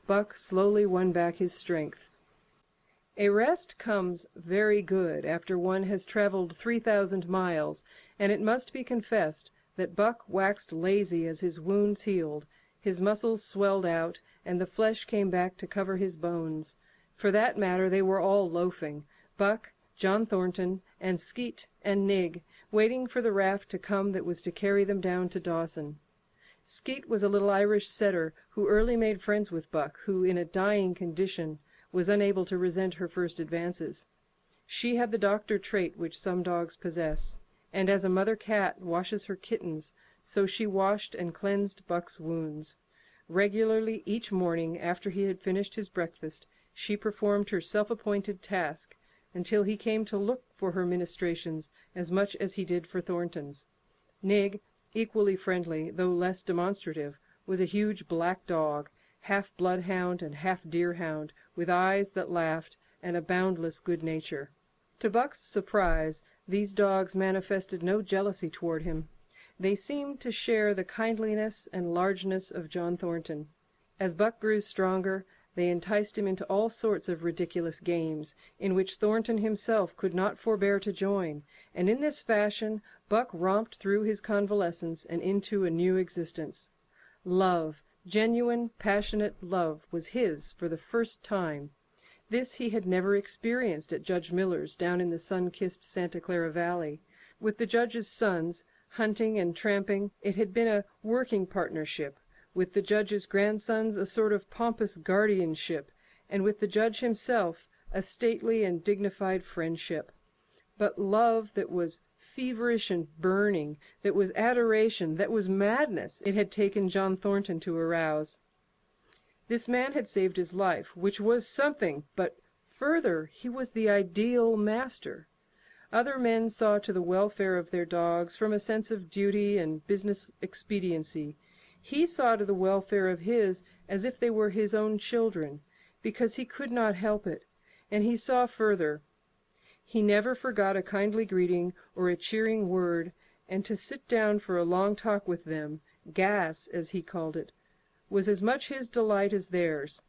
Buck slowly won back his strength. A rest comes very good after one has traveled 3,000 miles, and it must be confessed that Buck waxed lazy as his wounds healed, his muscles swelled out, and the flesh came back to cover his bones. For that matter, they were all loafing, Buck, John Thornton, and Skeet and Nig, waiting for the raft to come that was to carry them down to Dawson. Skeet was a little Irish setter who early made friends with Buck, who, in a dying condition, was unable to resent her first advances. She had the doctor trait which some dogs possess, and as a mother cat washes her kittens, so she washed and cleansed Buck's wounds. Regularly each morning, after he had finished his breakfast, she performed her self-appointed task, until he came to look for her ministrations as much as he did for Thornton's. Nig, equally friendly, though less demonstrative, was a huge black dog, half bloodhound and half deerhound, with eyes that laughed and a boundless good nature. To Buck's surprise, these dogs manifested no jealousy toward him. They seemed to share the kindliness and largeness of John Thornton. As Buck grew stronger, they enticed him into all sorts of ridiculous games, in which Thornton himself could not forbear to join, and in this fashion Buck romped through his convalescence and into a new existence. Love, genuine, passionate love, was his for the first time. This he had never experienced at Judge Miller's down in the sun-kissed Santa Clara Valley. With the judge's sons, hunting and tramping, it had been a working partnership, with the judge's grandsons a sort of pompous guardianship, and with the judge himself a stately and dignified friendship. But love that was feverish and burning, that was adoration, that was madness, it had taken John Thornton to arouse. This man had saved his life, which was something, but further, he was the ideal master. Other men saw to the welfare of their dogs from a sense of duty and business expediency. He saw to the welfare of his as if they were his own children, because he could not help it, and he saw further. He never forgot a kindly greeting or a cheering word, and to sit down for a long talk with them, gas, as he called it, was as much his delight as theirs.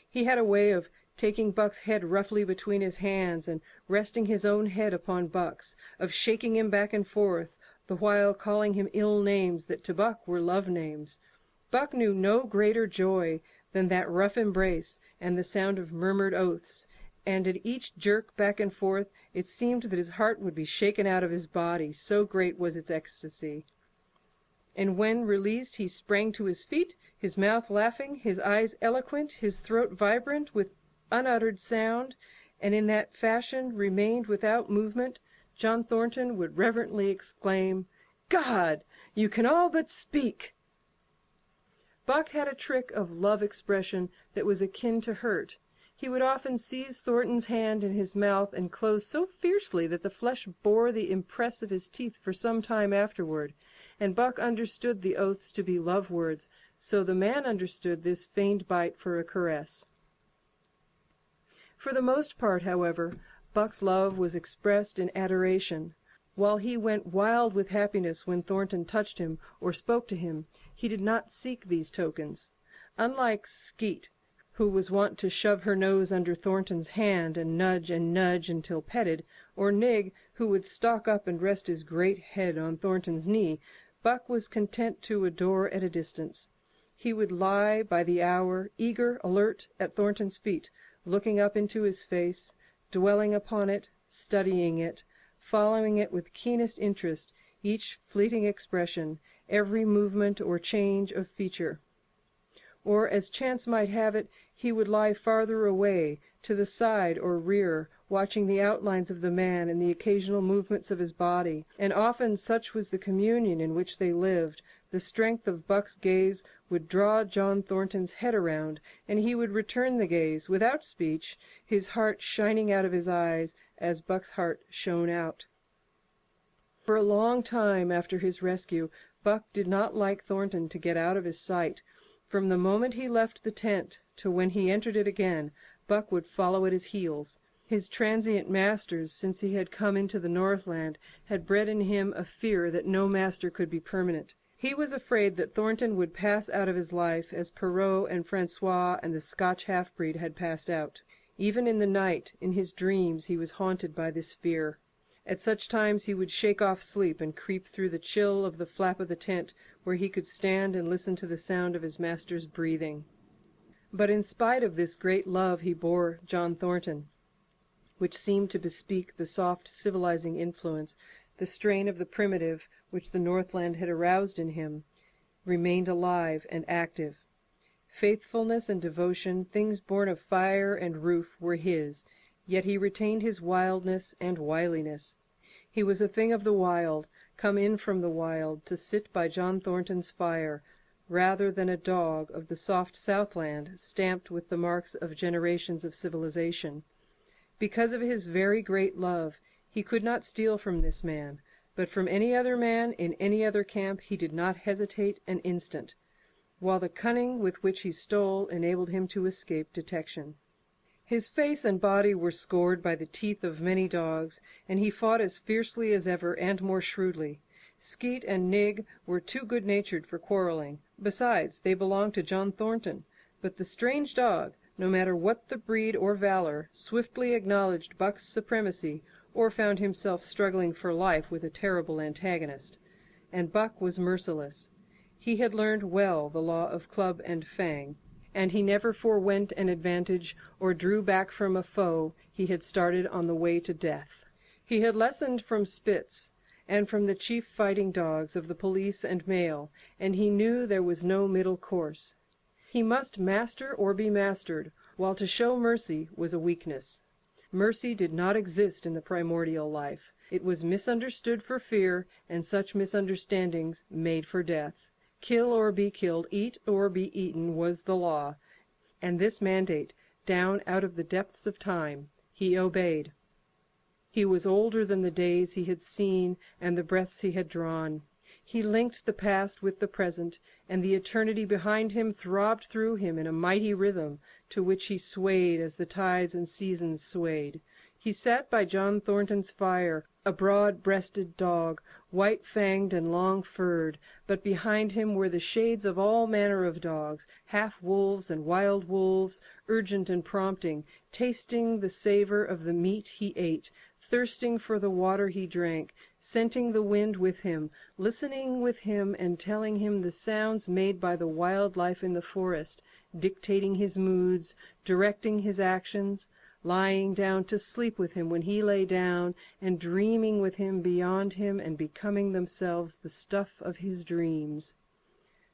He had a way of taking Buck's head roughly between his hands and resting his own head upon Buck's, of shaking him back and forth, the while calling him ill names that to Buck were love names. Buck knew no greater joy than that rough embrace and the sound of murmured oaths, and at each jerk back and forth it seemed that his heart would be shaken out of his body, so great was its ecstasy. And when released he sprang to his feet, his mouth laughing, his eyes eloquent, his throat vibrant with unuttered sound, and in that fashion remained without movement. John Thornton would reverently exclaim, "God, you can all but speak!" Buck had a trick of love expression that was akin to hurt. He would often seize Thornton's hand in his mouth and close so fiercely that the flesh bore the impress of his teeth for some time afterward, and Buck understood the oaths to be love words, so the man understood this feigned bite for a caress. For the most part, however, Buck's love was expressed in adoration. While he went wild with happiness when Thornton touched him or spoke to him, he did not seek these tokens. Unlike Skeet, who was wont to shove her nose under Thornton's hand and nudge until petted, or Nig, who would stalk up and rest his great head on Thornton's knee, Buck was content to adore at a distance. He would lie by the hour, eager, alert, at Thornton's feet, looking up into his face, dwelling upon it, studying it, following it with keenest interest, each fleeting expression, every movement or change of feature. Or, as chance might have it, he would lie farther away, to the side or rear, watching the outlines of the man and the occasional movements of his body, and often such was the communion in which they lived, the strength of Buck's gaze would draw John Thornton's head around, and he would return the gaze without speech, his heart shining out of his eyes as Buck's heart shone out. For a long time after his rescue, Buck did not like Thornton to get out of his sight. From the moment he left the tent to when he entered it again, Buck would follow at his heels. His transient masters, since he had come into the Northland, had bred in him a fear that no master could be permanent. He was afraid that Thornton would pass out of his life as Perrault and Francois and the Scotch half-breed had passed out. Even in the night, in his dreams, he was haunted by this fear. At such times he would shake off sleep and creep through the chill of the flap of the tent, where he could stand and listen to the sound of his master's breathing. But in spite of this great love he bore John Thornton, which seemed to bespeak the soft, civilizing influence, the strain of the primitive which the Northland had aroused in him, remained alive and active. Faithfulness and devotion, things born of fire and roof, were his, yet he retained his wildness and wiliness. He was a thing of the wild, come in from the wild, to sit by John Thornton's fire, rather than a dog of the soft Southland, stamped with the marks of generations of civilization. Because of his very great love, he could not steal from this man, but from any other man in any other camp he did not hesitate an instant, while the cunning with which he stole enabled him to escape detection. His face and body were scored by the teeth of many dogs, and he fought as fiercely as ever and more shrewdly. Skeet and Nig were too good-natured for quarreling. Besides, they belonged to John Thornton. But the strange dog, no matter what the breed or valor, swiftly acknowledged Buck's supremacy, or found himself struggling for life with a terrible antagonist. And Buck was merciless. He had learned well the law of club and fang, and he never forewent an advantage or drew back from a foe he had started on the way to death. He had lessoned from Spitz and from the chief fighting dogs of the police and mail, and he knew there was no middle course. He must master or be mastered, while to show mercy was a weakness. Mercy did not exist in the primordial life. It was misunderstood for fear, and such misunderstandings made for death. Kill or be killed, eat or be eaten was the law, and this mandate, down out of the depths of time, he obeyed. He was older than the days he had seen and the breaths he had drawn. He linked the past with the present, and the eternity behind him throbbed through him in a mighty rhythm, to which he swayed as the tides and seasons swayed. He sat by John Thornton's fire, a broad-breasted dog, white-fanged and long-furred, but behind him were the shades of all manner of dogs, half-wolves and wild wolves, urgent and prompting, tasting the savor of the meat he ate, thirsting for the water he drank, scenting the wind with him, listening with him and telling him the sounds made by the wild life in the forest, dictating his moods, directing his actions, lying down to sleep with him when he lay down, and dreaming with him beyond him and becoming themselves the stuff of his dreams.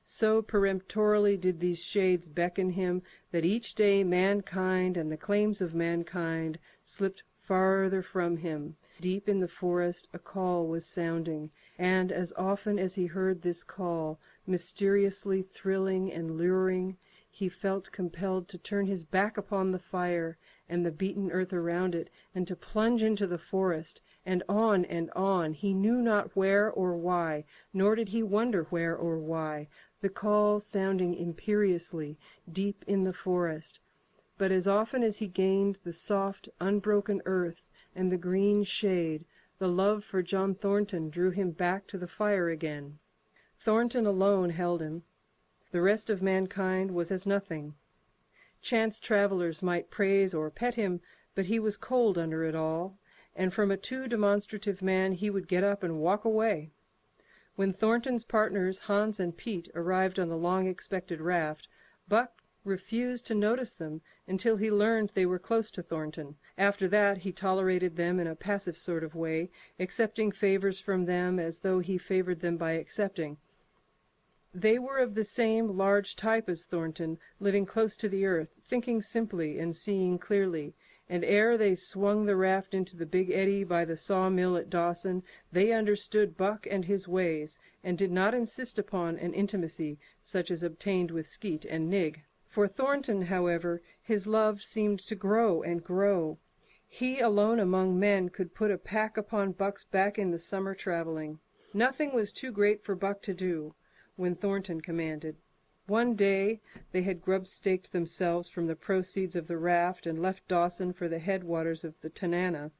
So peremptorily did these shades beckon him that each day mankind and the claims of mankind slipped farther from him. Deep in the forest a call was sounding, and as often as he heard this call, mysteriously thrilling and luring, he felt compelled to turn his back upon the fire and the beaten earth around it, and to plunge into the forest, and on, he knew not where or why, nor did he wonder where or why, the call sounding imperiously deep in the forest. But as often as he gained the soft, unbroken earth and the green shade, the love for John Thornton drew him back to the fire again. Thornton alone held him. The rest of mankind was as nothing. Chance travelers might praise or pet him, but he was cold under it all, and from a too demonstrative man he would get up and walk away. When Thornton's partners, Hans and Pete, arrived on the long-expected raft, Buck refused to notice them until he learned they were close to Thornton. After that he tolerated them in a passive sort of way, accepting favors from them as though he favored them by accepting. They were of the same large type as Thornton, living close to the earth, thinking simply and seeing clearly, and ere they swung the raft into the big eddy by the sawmill at Dawson, they understood Buck and his ways, and did not insist upon an intimacy such as obtained with Skeet and Nig. For Thornton, however, his love seemed to grow and grow. He alone among men could put a pack upon Buck's back in the summer traveling. Nothing was too great for Buck to do when Thornton commanded. One day they had grub-staked themselves from the proceeds of the raft and left Dawson for the headwaters of the Tanana.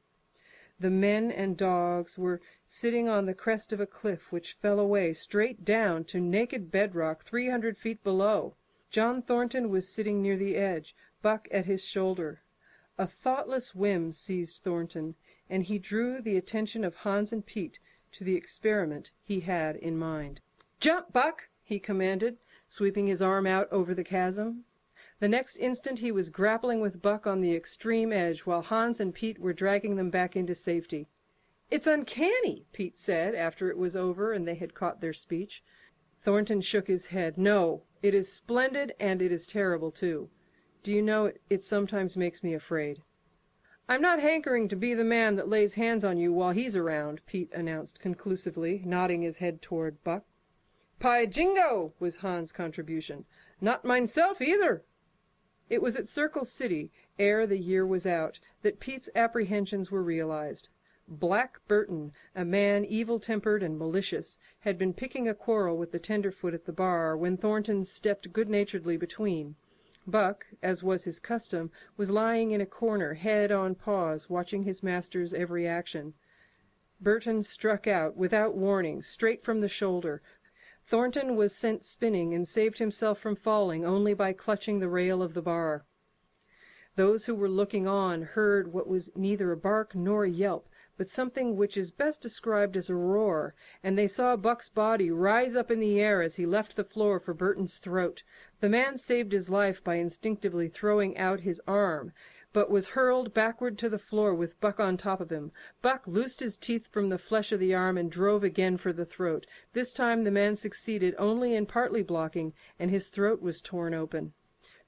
The men and dogs were sitting on the crest of a cliff which fell away straight down to naked bedrock 300 feet below. John Thornton was sitting near the edge, Buck at his shoulder. A thoughtless whim seized Thornton, and he drew the attention of Hans and Pete to the experiment he had in mind. "Jump, Buck!" he commanded, sweeping his arm out over the chasm. The next instant he was grappling with Buck on the extreme edge, while Hans and Pete were dragging them back into safety. "It's uncanny," Pete said, after it was over and they had caught their speech. Thornton shook his head. "No, it is splendid, and it is terrible, too. Do you know, it sometimes makes me afraid." "I'm not hankering to be the man that lays hands on you while he's around," Pete announced conclusively, nodding his head toward Buck. "By jingo!" was Hans' contribution. "Not mineself, either." It was at Circle City, ere the year was out, that Pete's apprehensions were realized. Black Burton, a man evil-tempered and malicious, had been picking a quarrel with the tenderfoot at the bar when Thornton stepped good-naturedly between. Buck, as was his custom, was lying in a corner, head on paws, watching his master's every action. Burton struck out, without warning, straight from the shoulder. Thornton was sent spinning and saved himself from falling only by clutching the rail of the bar. Those who were looking on heard what was neither a bark nor a yelp, but something which is best described as a roar, and they saw Buck's body rise up in the air as he left the floor for Burton's throat. The man saved his life by instinctively throwing out his arm, but was hurled backward to the floor with Buck on top of him. Buck loosed his teeth from the flesh of the arm and drove again for the throat. This time the man succeeded only in partly blocking, and his throat was torn open.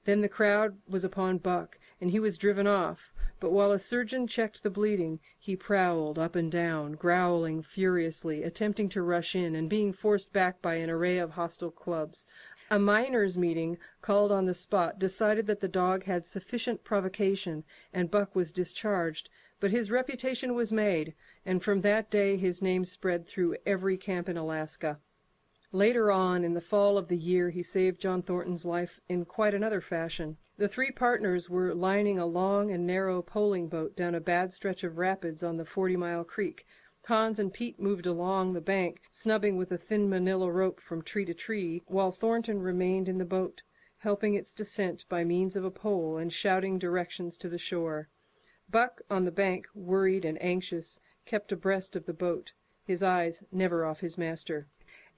Then the crowd was upon Buck, and he was driven off. But while a surgeon checked the bleeding, he prowled up and down, growling furiously, attempting to rush in, and being forced back by an array of hostile clubs. A miners' meeting, called on the spot, decided that the dog had sufficient provocation, and Buck was discharged. But his reputation was made, and from that day his name spread through every camp in Alaska. Later on, in the fall of the year, he saved John Thornton's life in quite another fashion. The three partners were lining a long and narrow poling boat down a bad stretch of rapids on the 40-mile creek. Hans and Pete moved along the bank, snubbing with a thin manila rope from tree to tree, while Thornton remained in the boat, helping its descent by means of a pole and shouting directions to the shore. Buck, on the bank, worried and anxious, kept abreast of the boat, his eyes never off his master.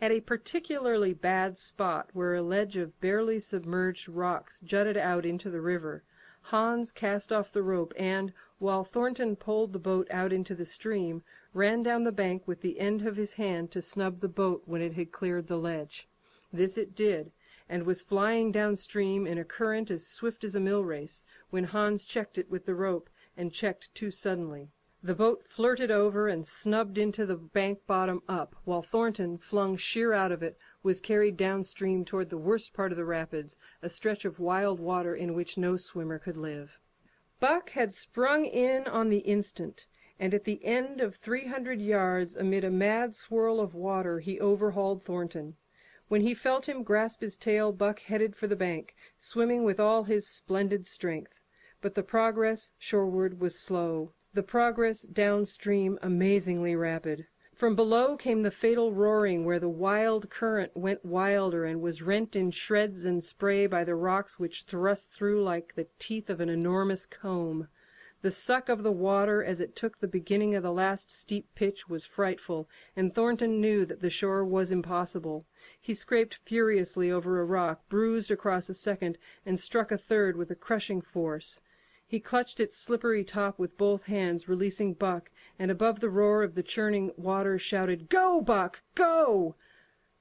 At a particularly bad spot, where a ledge of barely submerged rocks jutted out into the river, Hans cast off the rope and, while Thornton poled the boat out into the stream, ran down the bank with the end of his hand to snub the boat when it had cleared the ledge. This it did, and was flying downstream in a current as swift as a mill race, when Hans checked it with the rope, and checked too suddenly. The boat flirted over and snubbed into the bank bottom up, while Thornton, flung sheer out of it, was carried downstream toward the worst part of the rapids, a stretch of wild water in which no swimmer could live. Buck had sprung in on the instant, and at the end of 300 yards, amid a mad swirl of water, he overhauled Thornton. When he felt him grasp his tail, Buck headed for the bank, swimming with all his splendid strength. But the progress shoreward was slow. The progress downstream amazingly rapid. From below came the fatal roaring where the wild current went wilder and was rent in shreds and spray by the rocks which thrust through like the teeth of an enormous comb. The suck of the water as it took the beginning of the last steep pitch was frightful, and Thornton knew that the shore was impossible. He scraped furiously over a rock, bruised across a second, and struck a third with a crushing force. He clutched its slippery top with both hands, releasing Buck, and above the roar of the churning water shouted, "Go, Buck, go!"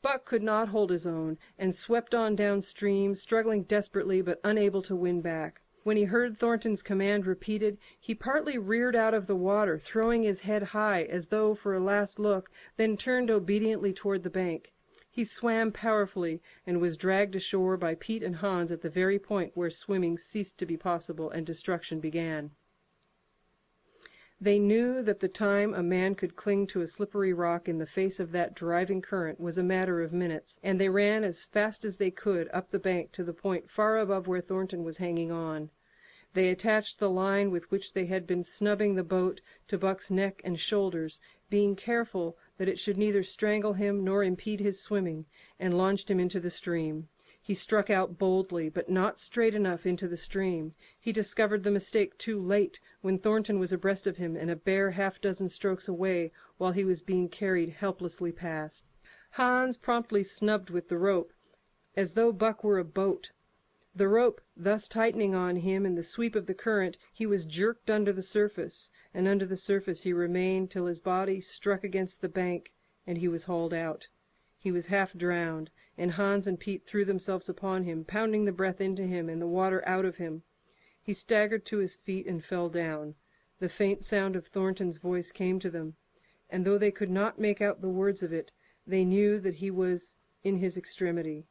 Buck could not hold his own, and swept on downstream, struggling desperately but unable to win back. When he heard Thornton's command repeated, he partly reared out of the water, throwing his head high as though for a last look, then turned obediently toward the bank. He swam powerfully and was dragged ashore by Pete and Hans at the very point where swimming ceased to be possible and destruction began. They knew that the time a man could cling to a slippery rock in the face of that driving current was a matter of minutes, and they ran as fast as they could up the bank to the point far above where Thornton was hanging on. They attached the line with which they had been snubbing the boat to Buck's neck and shoulders, being careful that it should neither strangle him nor impede his swimming, and launched him into the stream. He struck out boldly, but not straight enough into the stream. He discovered the mistake too late, when Thornton was abreast of him and a bare half-dozen strokes away, while he was being carried helplessly past. Hans promptly snubbed with the rope, as though Buck were a boat. The rope thus tightening on him in the sweep of the current, he was jerked under the surface, and under the surface he remained till his body struck against the bank, and he was hauled out. He was half drowned, and Hans and Pete threw themselves upon him, pounding the breath into him and the water out of him. He staggered to his feet and fell down. The faint sound of Thornton's voice came to them, and though they could not make out the words of it, they knew that he was in his extremity.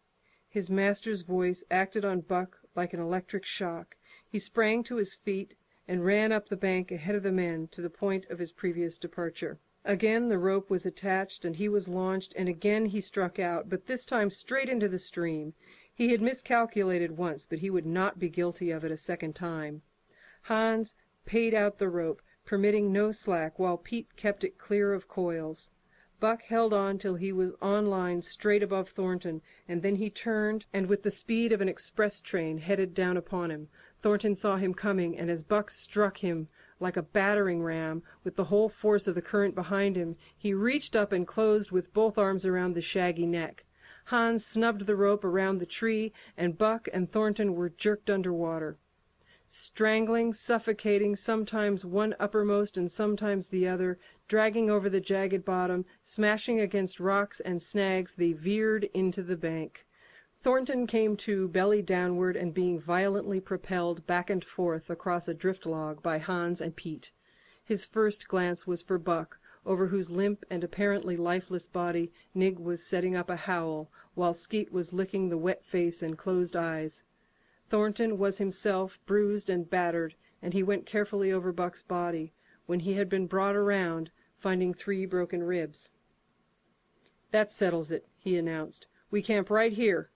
His master's voice acted on Buck like an electric shock. He sprang to his feet and ran up the bank ahead of the men to the point of his previous departure. Again the rope was attached and he was launched, and again he struck out, but this time straight into the stream. He had miscalculated once, but he would not be guilty of it a second time. Hans paid out the rope, permitting no slack, while Pete kept it clear of coils. Buck held on till he was on line straight above Thornton, and then he turned, and with the speed of an express train headed down upon him. Thornton saw him coming, and as Buck struck him like a battering ram, with the whole force of the current behind him, he reached up and closed with both arms around the shaggy neck. Hans snubbed the rope around the tree, and Buck and Thornton were jerked under water. Strangling, suffocating, sometimes one uppermost and sometimes the other, dragging over the jagged bottom, smashing against rocks and snags, they veered into the bank. Thornton came to belly downward and being violently propelled back and forth across a drift log by Hans and Pete. His first glance was for Buck, over whose limp and apparently lifeless body Nig was setting up a howl, while Skeet was licking the wet face and closed eyes. Thornton was himself bruised and battered, and he went carefully over Buck's body, when he had been brought around, finding 3 broken ribs. "That settles it," he announced. "We camp right here."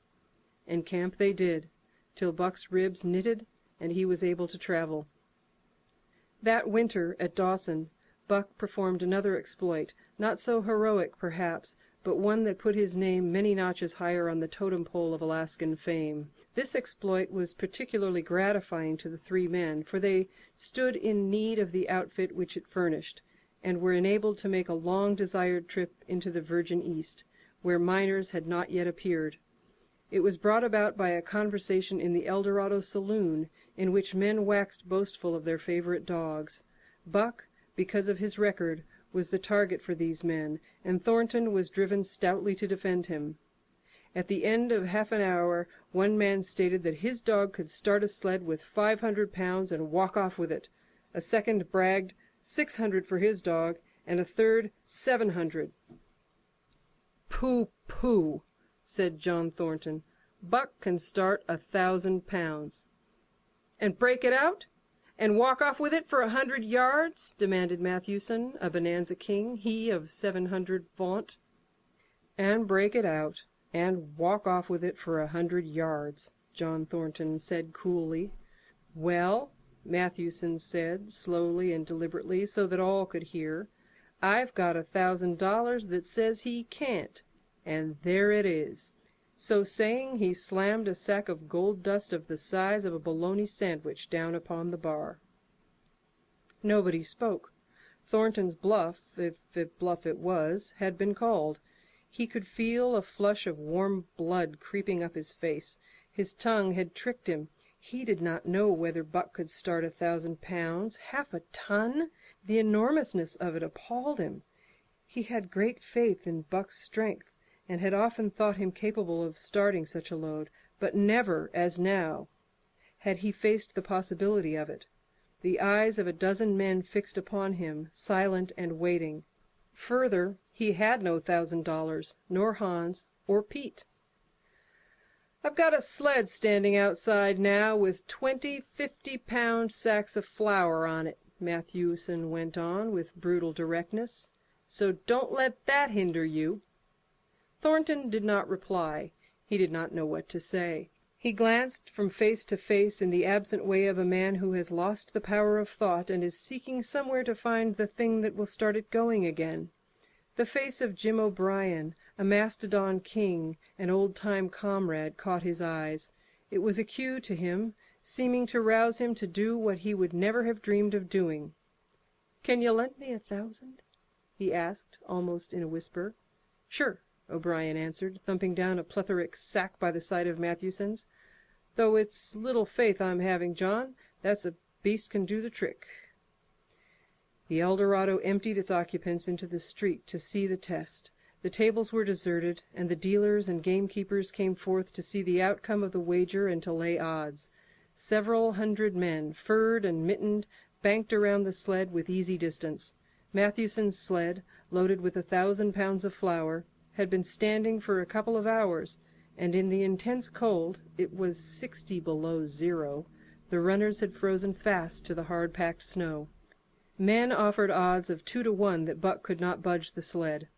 And camp they did, till Buck's ribs knitted and he was able to travel. That winter at Dawson, Buck performed another exploit, not so heroic perhaps, but one that put his name many notches higher on the totem pole of Alaskan fame. This exploit was particularly gratifying to the 3 men, for they stood in need of the outfit which it furnished, and were enabled to make a long-desired trip into the Virgin East, where miners had not yet appeared. It was brought about by a conversation in the Eldorado saloon, in which men waxed boastful of their favorite dogs. Buck, because of his record, was the target for these men, and Thornton was driven stoutly to defend him. At the end of half an hour, one man stated that his dog could start a sled with 500 pounds and walk off with it. A second bragged 600 for his dog, and a third 700. "Pooh, pooh," said John Thornton. "Buck can start 1,000 pounds." "And break it out? And walk off with it for 100 yards?" demanded Matthewson, a bonanza king, he of 700 vaunt. "And break it out, and walk off with it for 100 yards," John Thornton said coolly. "Well," Matthewson said, slowly and deliberately, so that all could hear, "I've got $1,000 that says he can't, and there it is." So saying, he slammed a sack of gold dust of the size of a bologna sandwich down upon the bar. Nobody spoke. Thornton's bluff, if bluff it was, had been called. He could feel a flush of warm blood creeping up his face. His tongue had tricked him. He did not know whether Buck could start 1,000 pounds. 1/2 ton? The enormousness of it appalled him. He had great faith in Buck's strength, and had often thought him capable of starting such a load, but never as now. had he faced the possibility of it. The eyes of a dozen men fixed upon him, silent and waiting. Further, he had no $1,000, nor Hans, or Pete. "I've got a sled standing outside now with 20 50-pound sacks of flour on it," Matthewson went on with brutal directness. "So don't let that hinder you." Thornton did not reply. He did not know what to say. He glanced from face to face in the absent way of a man who has lost the power of thought and is seeking somewhere to find the thing that will start it going again. The face of Jim O'Brien, a Mastodon king, an old-time comrade, caught his eyes. It was a cue to him, seeming to rouse him to do what he would never have dreamed of doing. "Can you lend me 1,000?" he asked, almost in a whisper. "Sure," O'Brien answered, thumping down a plethoric sack by the side of Matthewson's. "Though it's little faith I'm having, John. That's a beast can do the trick." The Eldorado emptied its occupants into the street to see the test. The tables were deserted, and the dealers and gamekeepers came forth to see the outcome of the wager and to lay odds. Several hundred men, furred and mittened, banked around the sled with easy distance. Matthewson's sled, loaded with 1,000 pounds of flour, had been standing for a couple of hours, and in the intense cold, it was 60 below zero, the runners had frozen fast to the hard-packed snow. Men offered odds of 2 to 1 that Buck could not budge the sled.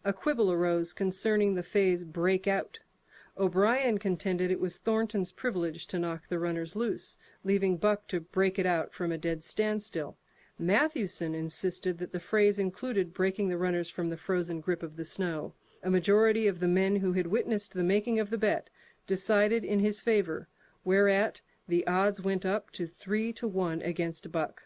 A quibble arose concerning the phase "break out." O'Brien contended it was Thornton's privilege to knock the runners loose, leaving Buck to break it out from a dead standstill. Matthewson insisted that the phrase included breaking the runners from the frozen grip of the snow. A majority of the men who had witnessed the making of the bet decided in his favor, whereat the odds went up to 3 to 1 against Buck.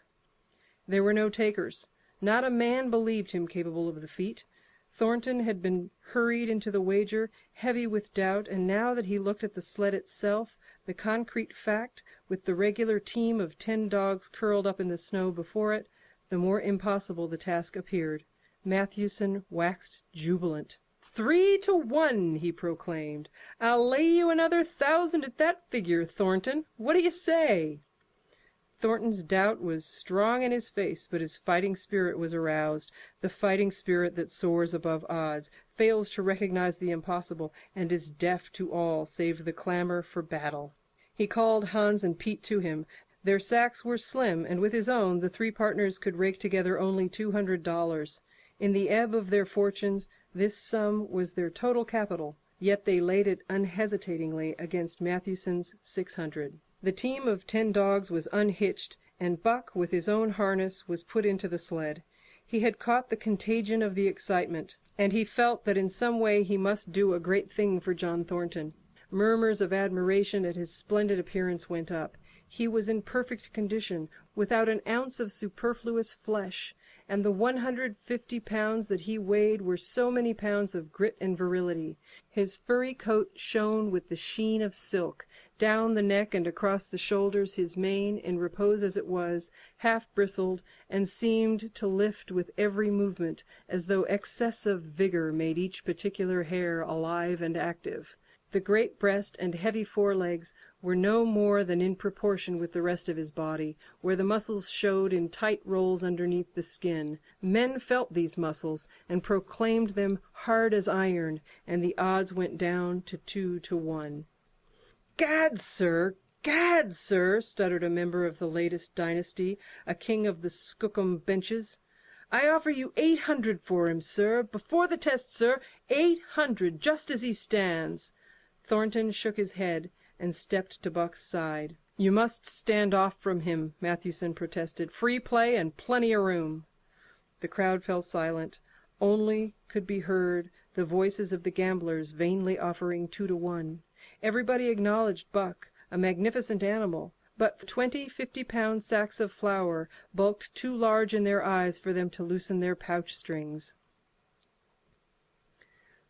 There were no takers. Not a man believed him capable of the feat. Thornton had been hurried into the wager, heavy with doubt, and now that he looked at the sled itself, the concrete fact, with the regular team of 10 dogs curled up in the snow before it, the more impossible the task appeared. Matthewson waxed jubilant. 3 to 1, he proclaimed. "I'll lay you another 1,000 at that figure, Thornton. What do you say?" Thornton's doubt was strong in his face, but his fighting spirit was aroused, the fighting spirit that soars above odds, fails to recognize the impossible, and is deaf to all save the clamor for battle. He called Hans and Pete to him. Their sacks were slim, and with his own the three partners could rake together only $200. In the ebb of their fortunes, this sum was their total capital, yet they laid it unhesitatingly against Matthewson's 600. The team of 10 dogs was unhitched, and Buck, with his own harness, was put into the sled. He had caught the contagion of the excitement, and he felt that in some way he must do a great thing for John Thornton. Murmurs of admiration at his splendid appearance went up. He was in perfect condition, without an ounce of superfluous flesh, and the 150 pounds that he weighed were so many pounds of grit and virility. His furry coat shone with the sheen of silk. Down the neck and across the shoulders his mane, in repose as it was, half bristled, and seemed to lift with every movement, as though excess of vigor made each particular hair alive and active. The great breast and heavy forelegs were no more than in proportion with the rest of his body, where the muscles showed in tight rolls underneath the skin. Men felt these muscles, and proclaimed them hard as iron, and the odds went down to 2 to 1. Gad, sir, stuttered a member of the latest dynasty, a king of the Skookum benches. "I offer you 800 for him, sir. Before the test, sir. 800, just as he stands." Thornton shook his head and stepped to Buck's side. "You must stand off from him," Matthewson protested. "Free play and plenty of room." The crowd fell silent. Only could be heard the voices of the gamblers vainly offering 2 to 1. Everybody acknowledged Buck, a magnificent animal, but 20 50-pound sacks of flour bulked too large in their eyes for them to loosen their pouch strings.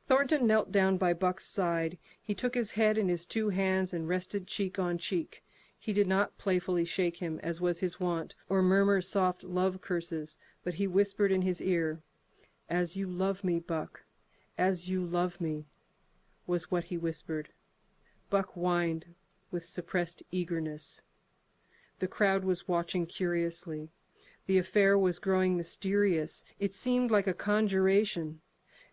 Thornton knelt down by Buck's side. He took his head in his 2 hands and rested cheek on cheek. He did not playfully shake him, as was his wont, or murmur soft love curses, but he whispered in his ear. "As you love me, Buck, as you love me," was what he whispered. Buck whined. with suppressed eagerness. The crowd was watching curiously. The affair was growing mysterious. It seemed like a conjuration.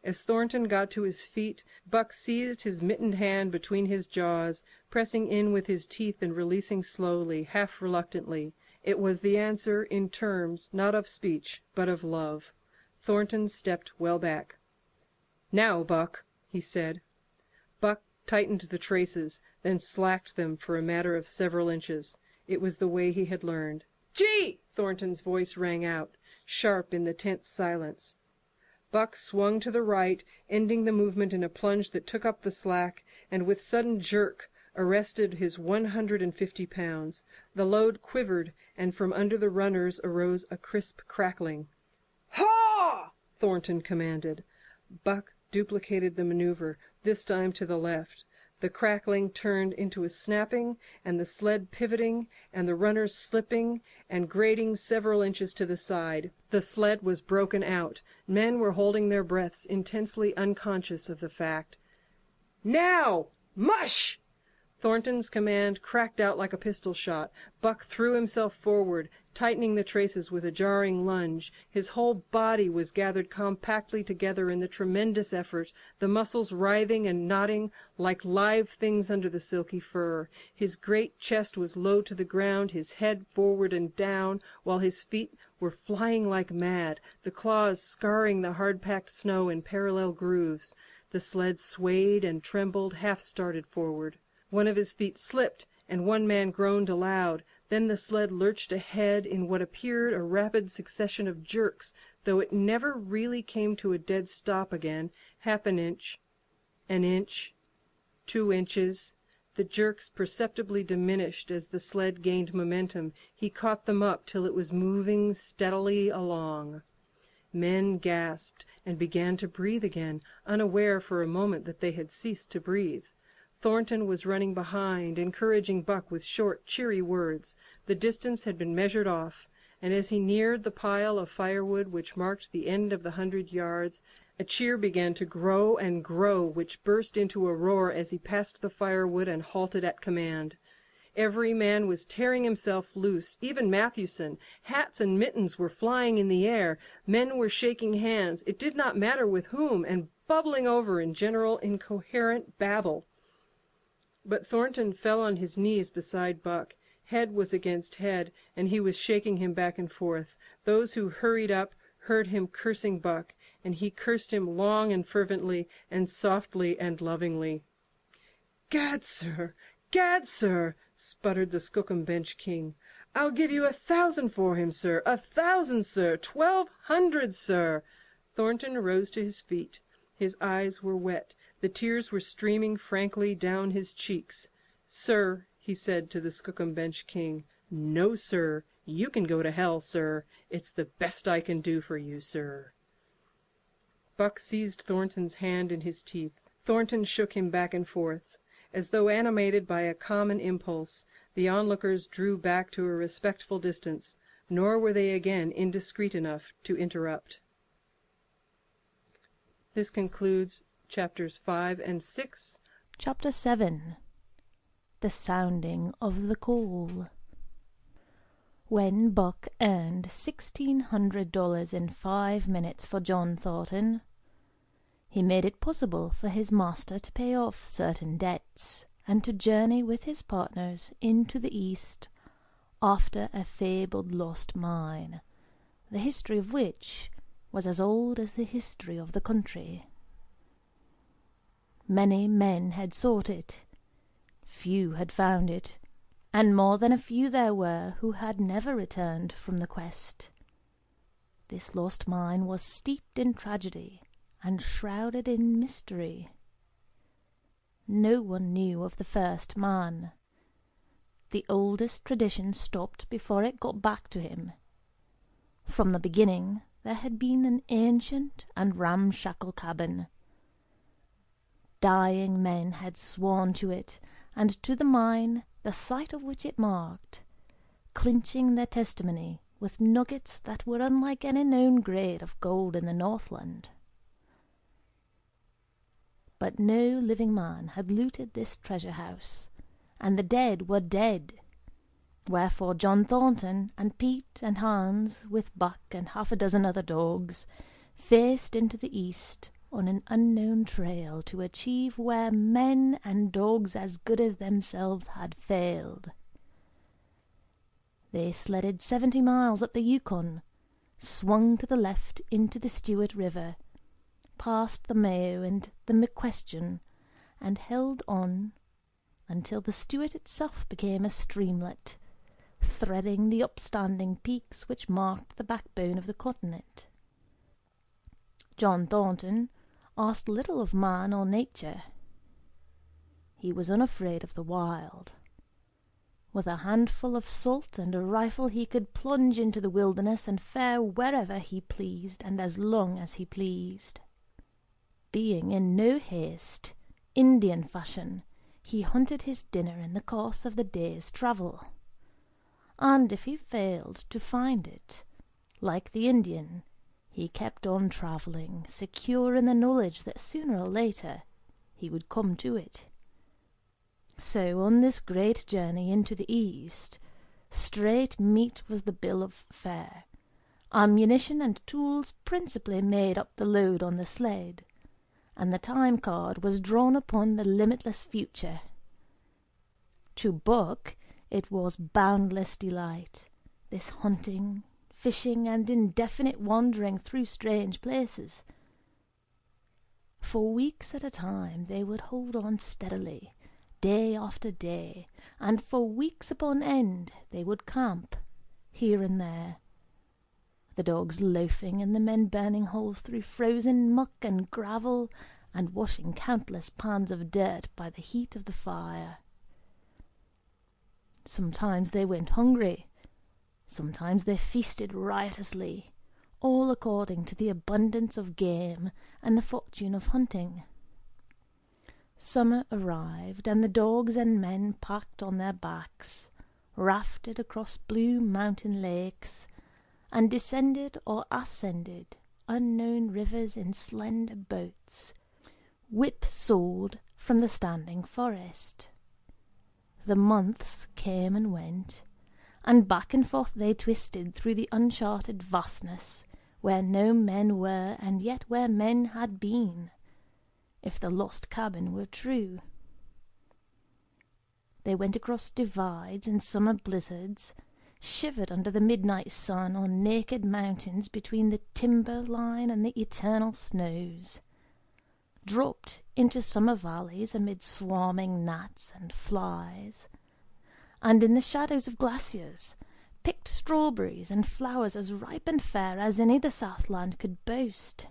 As Thornton got to his feet, Buck seized his mittened hand between his jaws, pressing in with his teeth and releasing slowly, half reluctantly. It was the answer in terms, not of speech, but of love. Thornton stepped well back. "Now, Buck," he said. Buck tightened the traces, then slacked them for a matter of several inches. It was the way he had learned. "Gee!" Thornton's voice rang out, sharp in the tense silence. Buck swung to the right, ending the movement in a plunge that took up the slack, and with sudden jerk arrested his 150 pounds. The load quivered, and from under the runners arose a crisp crackling. "Haw!" Thornton commanded. Buck duplicated the maneuver, this time to the left. The crackling turned into a snapping, and the sled pivoting, and the runners slipping and grating several inches to the side. The sled was broken out. Men were holding their breaths, intensely unconscious of the fact. "Now! Mush!" Thornton's command cracked out like a pistol shot. Buck threw himself forward, tightening the traces with a jarring lunge. His whole body was gathered compactly together in the tremendous effort, the muscles writhing and knotting like live things under the silky fur. His great chest was low to the ground, his head forward and down, while his feet were flying like mad, the claws scarring the hard-packed snow in parallel grooves. The sled swayed and trembled, half started forward. One of his feet slipped, and one man groaned aloud. Then the sled lurched ahead in what appeared a rapid succession of jerks, though it never really came to a dead stop again. Half an inch, 2 inches. The jerks perceptibly diminished as the sled gained momentum. He caught them up till it was moving steadily along. Men gasped and began to breathe again, unaware for a moment that they had ceased to breathe. Thornton was running behind, encouraging Buck with short, cheery words. The distance had been measured off, and as he neared the pile of firewood which marked the end of the 100 yards, a cheer began to grow and grow, which burst into a roar as he passed the firewood and halted at command. Every man was tearing himself loose, even Matthewson. Hats and mittens were flying in the air. Men were shaking hands, it did not matter with whom, and bubbling over in general incoherent babble. But Thornton fell on his knees beside Buck. Head was against head, and he was shaking him back and forth. Those who hurried up heard him cursing Buck, and he cursed him long and fervently, and softly and lovingly. "Gad, sir! Gad, sir!" sputtered the Skookum Bench King. "I'll give you 1,000 for him, sir! 1,000, sir! 1,200, sir!" Thornton rose to his feet. His eyes were wet. The tears were streaming frankly down his cheeks. "Sir," he said to the Skookum Bench King, "no, sir. You can go to hell, sir. It's the best I can do for you, sir." Buck seized Thornton's hand in his teeth. Thornton shook him back and forth. As though animated by a common impulse, the onlookers drew back to a respectful distance, nor were they again indiscreet enough to interrupt. This concludes chapters 5 and 6. Chapter 7. The Sounding of the Call. When Buck earned $1,600 in 5 minutes for John Thornton, he made it possible for his master to pay off certain debts and to journey with his partners into the East after a fabled lost mine, the history of which was as old as the history of the country. Many men had sought it, few had found it, and more than a few there were who had never returned from the quest. This lost mine was steeped in tragedy and shrouded in mystery. No one knew of the first man. The oldest tradition stopped before it got back to him. From the beginning there had been an ancient and ramshackle cabin. Dying men had sworn to it, and to the mine, the site of which it marked, clinching their testimony with nuggets that were unlike any known grade of gold in the Northland. But no living man had looted this treasure house, and the dead were dead. Wherefore John Thornton and Pete and Hans, with Buck and half a dozen other dogs, faced into the east on an unknown trail to achieve where men and dogs as good as themselves had failed. They sledded 70 miles up the Yukon, swung to the left into the Stewart River, past the Mayo and the McQuestion, and held on until the Stewart itself became a streamlet, threading the upstanding peaks which marked the backbone of the continent. John Thornton asked little of man or nature. He was unafraid of the wild. With a handful of salt and a rifle he could plunge into the wilderness and fare wherever he pleased and as long as he pleased. Being in no haste, Indian fashion, he hunted his dinner in the course of the day's travel. And if he failed to find it, like the Indian, he kept on travelling, secure in the knowledge that sooner or later he would come to it. So on this great journey into the East, straight meat was the bill of fare. Ammunition and tools principally made up the load on the sled, and the time card was drawn upon the limitless future. To Buck it was boundless delight, this hunting, fishing, and indefinite wandering through strange places. For weeks at a time they would hold on steadily, day after day, and for weeks upon end they would camp, here and there, the dogs loafing and the men burning holes through frozen muck and gravel, and washing countless pans of dirt by the heat of the fire. Sometimes they went hungry, sometimes they feasted riotously, all according to the abundance of game and the fortune of hunting. Summer arrived, and the dogs and men packed on their backs, rafted across blue mountain lakes, and descended or ascended unknown rivers in slender boats, whip-sawed from the standing forest. The months came and went, and back and forth they twisted through the uncharted vastness, where no men were, and yet where men had been, if the lost cabin were true. They went across divides in summer blizzards, shivered under the midnight sun on naked mountains between the timber line and the eternal snows, dropped into summer valleys amid swarming gnats and flies, and in the shadows of glaciers picked strawberries and flowers as ripe and fair as any the Southland could boast.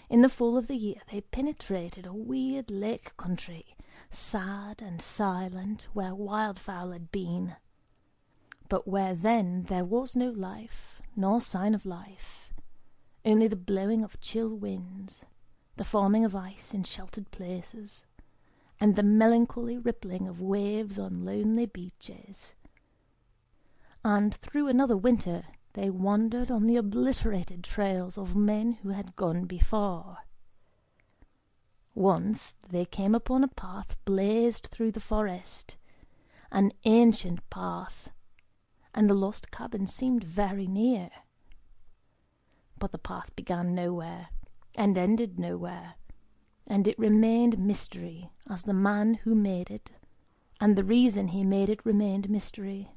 In the fall of the year they penetrated a weird lake country, sad and silent, where wildfowl had been, but where then there was no life, nor sign of life, only the blowing of chill winds, the forming of ice in sheltered places, and the melancholy rippling of waves on lonely beaches. And through another winter they wandered on the obliterated trails of men who had gone before. Once they came upon a path blazed through the forest, an ancient path, and the lost cabin seemed very near. But the path began nowhere, and ended nowhere, and it remained mystery as the man who made it, and the reason he made it remained mystery.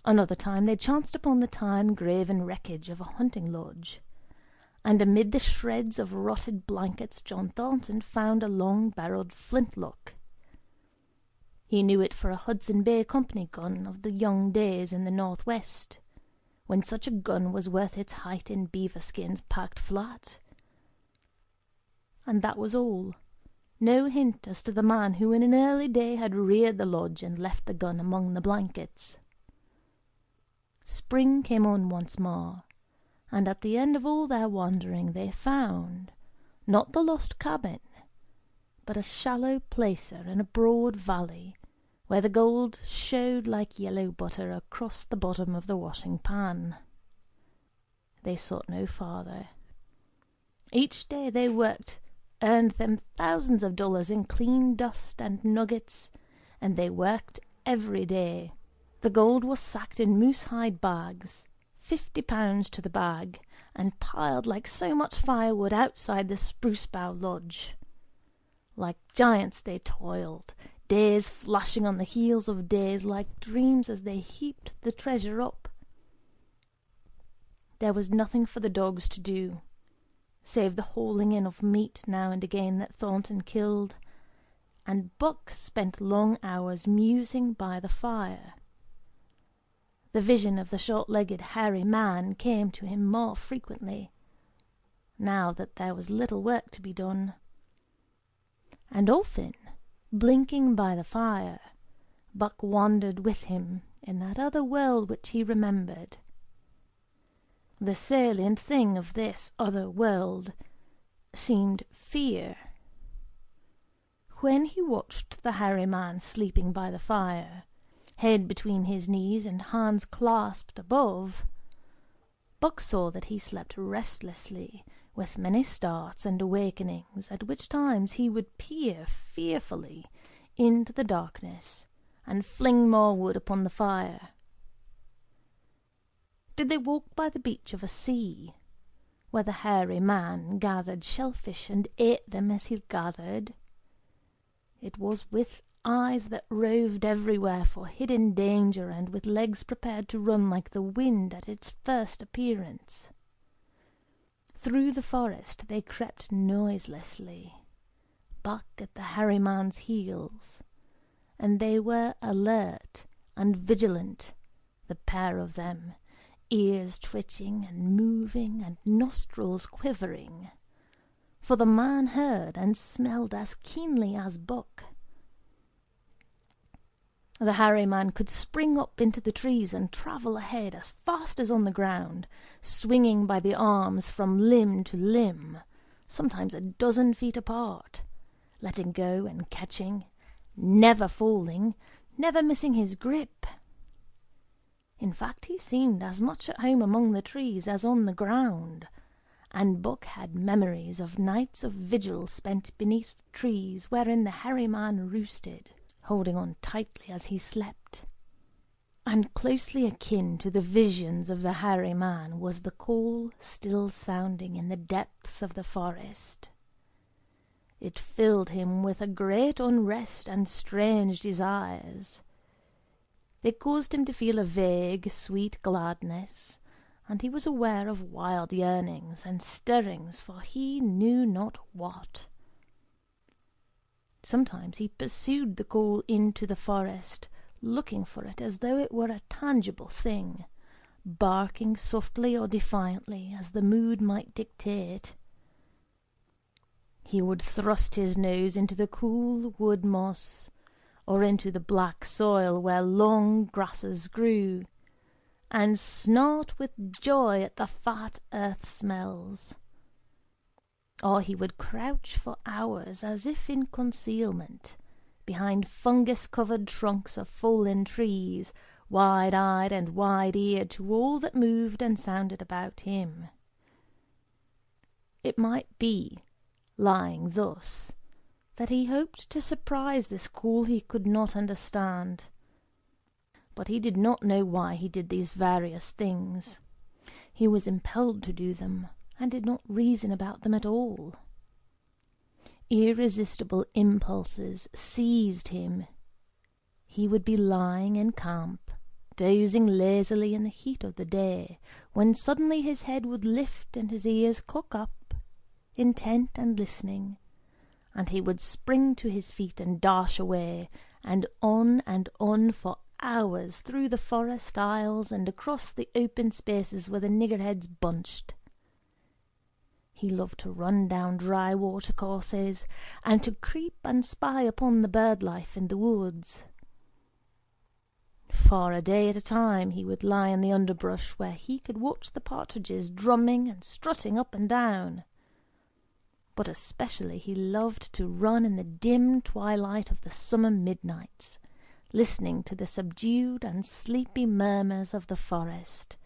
Another time they chanced upon the time-graven wreckage of a hunting lodge, and amid the shreds of rotted blankets John Thornton found a long-barreled flintlock. He knew it for a Hudson Bay Company gun of the young days in the northwest, when such a gun was worth its height in beaver skins packed flat. And that was all. No hint as to the man who in an early day had reared the lodge and left the gun among the blankets. Spring came on once more, and at the end of all their wandering they found, not the lost cabin, but a shallow placer in a broad valley, where the gold showed like yellow butter across the bottom of the washing pan. They sought no farther. Each day they worked earned them thousands of dollars in clean dust and nuggets, and they worked every day. The gold was sacked in moose-hide bags, 50 pounds to the bag, and piled like so much firewood outside the Spruce Bough Lodge. Like giants they toiled, days flashing on the heels of days like dreams as they heaped the treasure up. There was nothing for the dogs to do, save the hauling in of meat now and again that Thornton killed, and Buck spent long hours musing by the fire. The vision of the short-legged hairy man came to him more frequently, now that there was little work to be done. And often, blinking by the fire, Buck wandered with him in that other world which he remembered. The salient thing of this other world seemed fear. When he watched the hairy man sleeping by the fire, head between his knees and hands clasped above, Buck saw that he slept restlessly, with many starts and awakenings, at which times he would peer fearfully into the darkness and fling more wood upon the fire. Did they walk by the beach of a sea, where the hairy man gathered shellfish and ate them as he gathered? It was with eyes that roved everywhere for hidden danger, and with legs prepared to run like the wind at its first appearance. Through the forest they crept noiselessly, Buck at the hairy man's heels, and they were alert and vigilant, the pair of them, ears twitching and moving and nostrils quivering, for the man heard and smelled as keenly as Buck. The hairy man could spring up into the trees and travel ahead as fast as on the ground, swinging by the arms from limb to limb, sometimes a dozen feet apart, letting go and catching, never falling, never missing his grip. In fact, he seemed as much at home among the trees as on the ground, and Buck had memories of nights of vigil spent beneath trees wherein the hairy man roosted, holding on tightly as he slept. And closely akin to the visions of the hairy man was the call still sounding in the depths of the forest. It filled him with a great unrest and strange desires. They caused him to feel a vague, sweet gladness, and he was aware of wild yearnings and stirrings for he knew not what. Sometimes he pursued the call into the forest, looking for it as though it were a tangible thing, barking softly or defiantly as the mood might dictate. He would thrust his nose into the cool wood moss, or into the black soil where long grasses grew, and snort with joy at the fat earth smells. Or he would crouch for hours as if in concealment, behind fungus-covered trunks of fallen trees, wide-eyed and wide-eared to all that moved and sounded about him. It might be, lying thus, that he hoped to surprise this call he could not understand. But he did not know why he did these various things. He was impelled to do them, and did not reason about them at all. Irresistible impulses seized him. He would be lying in camp, dozing lazily in the heat of the day, when suddenly his head would lift and his ears cock up, intent and listening, and he would spring to his feet and dash away, and on for hours through the forest aisles and across the open spaces where the niggerheads bunched. He loved to run down dry watercourses, and to creep and spy upon the bird life in the woods. For a day at a time he would lie in the underbrush where he could watch the partridges drumming and strutting up and down. But especially he loved to run in the dim twilight of the summer midnights, listening to the subdued and sleepy murmurs of the forest,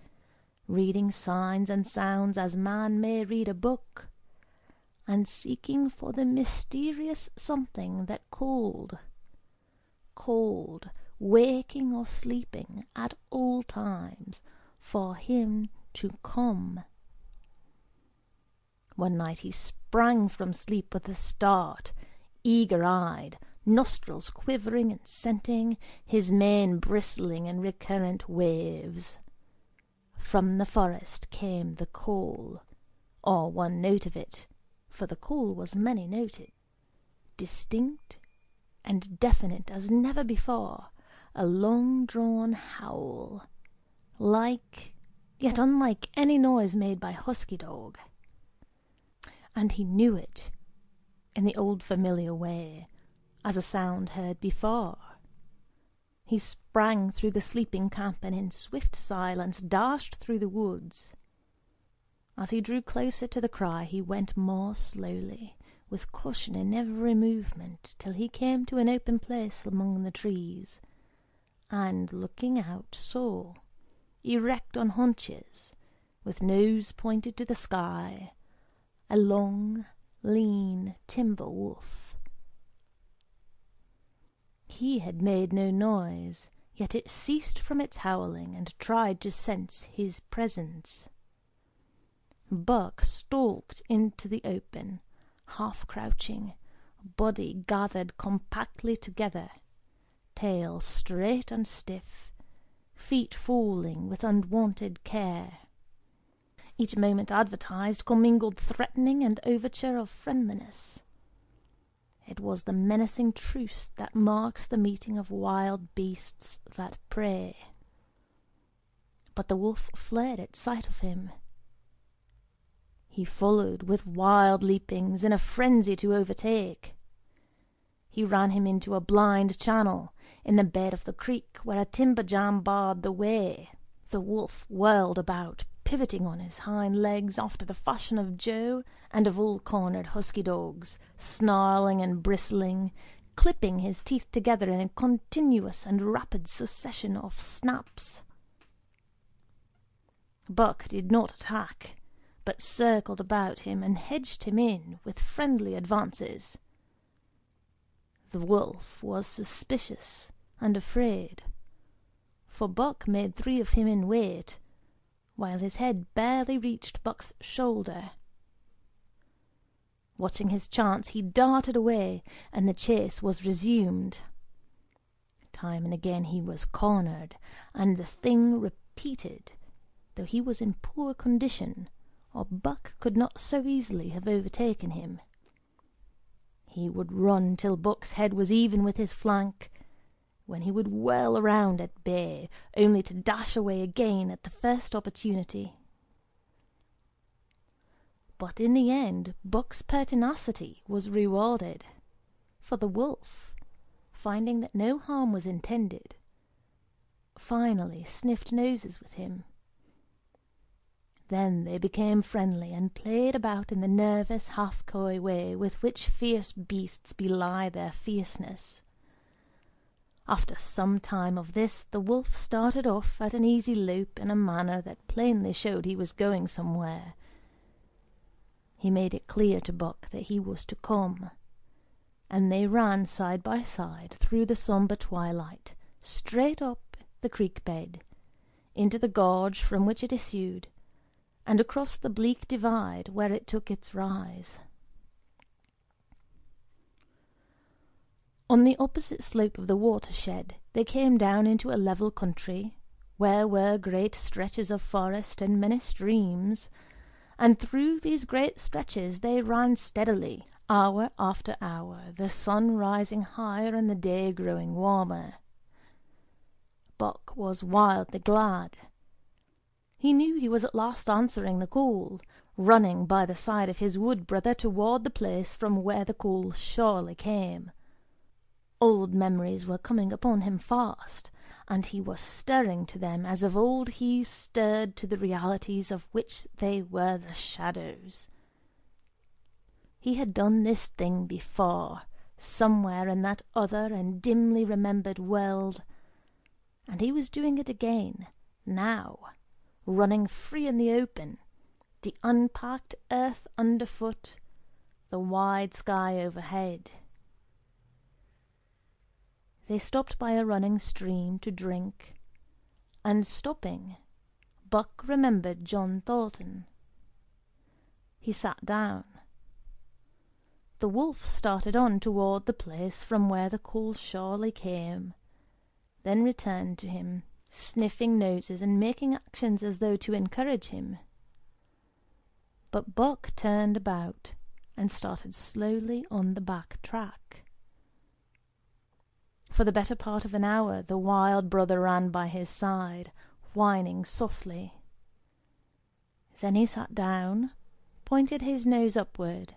reading signs and sounds as man may read a book, and seeking for the mysterious something that called, waking or sleeping at all times, for him to come. One night he sprang from sleep with a start, eager-eyed, nostrils quivering and scenting, his mane bristling in recurrent waves. From the forest came the call, or one note of it, for the call was many-noted, distinct and definite as never before, a long-drawn howl, like, yet unlike any noise made by husky dog. And he knew it, in the old familiar way, as a sound heard before. He sprang through the sleeping camp and in swift silence dashed through the woods. As he drew closer to the cry, he went more slowly, with caution in every movement, till he came to an open place among the trees, and, looking out, saw, erect on haunches, with nose pointed to the sky, a long, lean timber wolf. He had made no noise, yet it ceased from its howling and tried to sense his presence. Buck stalked into the open, half-crouching, body gathered compactly together, tail straight and stiff, feet falling with unwonted care. Each moment advertised commingled threatening and overture of friendliness. It was the menacing truce that marks the meeting of wild beasts that prey. But the wolf fled at sight of him. He followed with wild leapings in a frenzy to overtake. He ran him into a blind channel in the bed of the creek where a timber jam barred the way. The wolf whirled about, pivoting on his hind legs after the fashion of Joe and of all cornered husky dogs, snarling and bristling, clipping his teeth together in a continuous and rapid succession of snaps. Buck did not attack, but circled about him and hedged him in with friendly advances. The wolf was suspicious and afraid, for Buck made 3 of him in weight, while his head barely reached Buck's shoulder. Watching his chance, he darted away, and the chase was resumed. Time and again he was cornered, and the thing repeated, though he was in poor condition, or Buck could not so easily have overtaken him. He would run till Buck's head was even with his flank, when he would whirl around at bay, only to dash away again at the first opportunity. But in the end, Buck's pertinacity was rewarded, for the wolf, finding that no harm was intended, finally sniffed noses with him. Then they became friendly, and played about in the nervous, half-coy way with which fierce beasts belie their fierceness. After some time of this, the wolf started off at an easy lope in a manner that plainly showed he was going somewhere. He made it clear to Buck that he was to come, and they ran side by side through the sombre twilight, straight up the creek bed, into the gorge from which it issued, and across the bleak divide where it took its rise. On the opposite slope of the watershed, they came down into a level country, where were great stretches of forest and many streams, and through these great stretches they ran steadily, hour after hour, the sun rising higher and the day growing warmer. Buck was wildly glad. He knew he was at last answering the call, running by the side of his wood-brother toward the place from where the call surely came. Old memories were coming upon him fast, and he was stirring to them as of old he stirred to the realities of which they were the shadows. He had done this thing before, somewhere in that other and dimly remembered world, and he was doing it again, now, running free in the open, the unpacked earth underfoot, the wide sky overhead. They stopped by a running stream to drink, and stopping, Buck remembered John Thornton. He sat down. The wolf started on toward the place from where the call surely came, then returned to him, sniffing noses and making actions as though to encourage him. But Buck turned about and started slowly on the back track. For the better part of an hour the wild brother ran by his side, whining softly. Then he sat down, pointed his nose upward,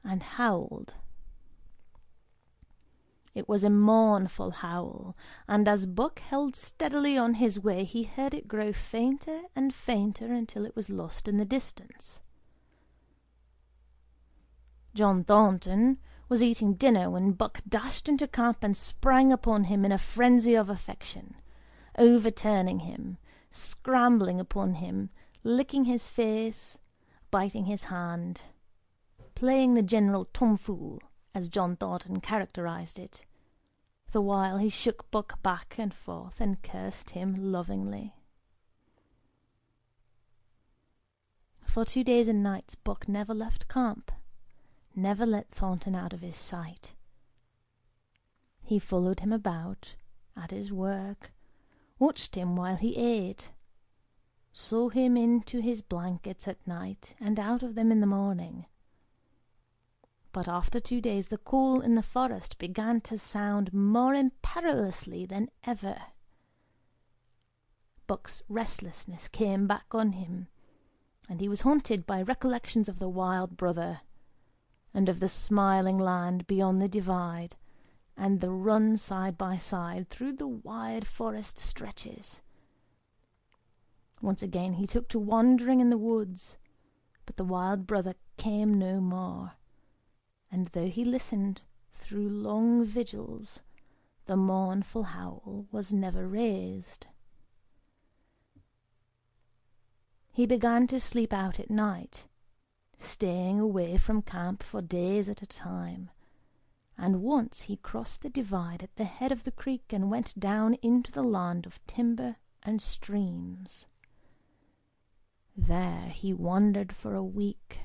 and howled. It was a mournful howl, and as Buck held steadily on his way, he heard it grow fainter and fainter until it was lost in the distance. John Thornton was eating dinner when Buck dashed into camp and sprang upon him in a frenzy of affection, overturning him, scrambling upon him, licking his face, biting his hand, playing the general tomfool, as John Thornton characterized it, the while he shook Buck back and forth and cursed him lovingly. For 2 days and nights Buck never left camp, never let Thornton out of his sight. He followed him about, at his work, watched him while he ate, saw him into his blankets at night and out of them in the morning. But after 2 days the call in the forest began to sound more imperiously than ever. Buck's restlessness came back on him, and he was haunted by recollections of the wild brother, and of the smiling land beyond the divide, and the run side by side through the wide forest stretches. Once again he took to wandering in the woods, but the wild brother came no more, and though he listened through long vigils, the mournful howl was never raised. He began to sleep out at night, staying away from camp for days at a time, and once he crossed the divide at the head of the creek and went down into the land of timber and streams. There he wandered for a week,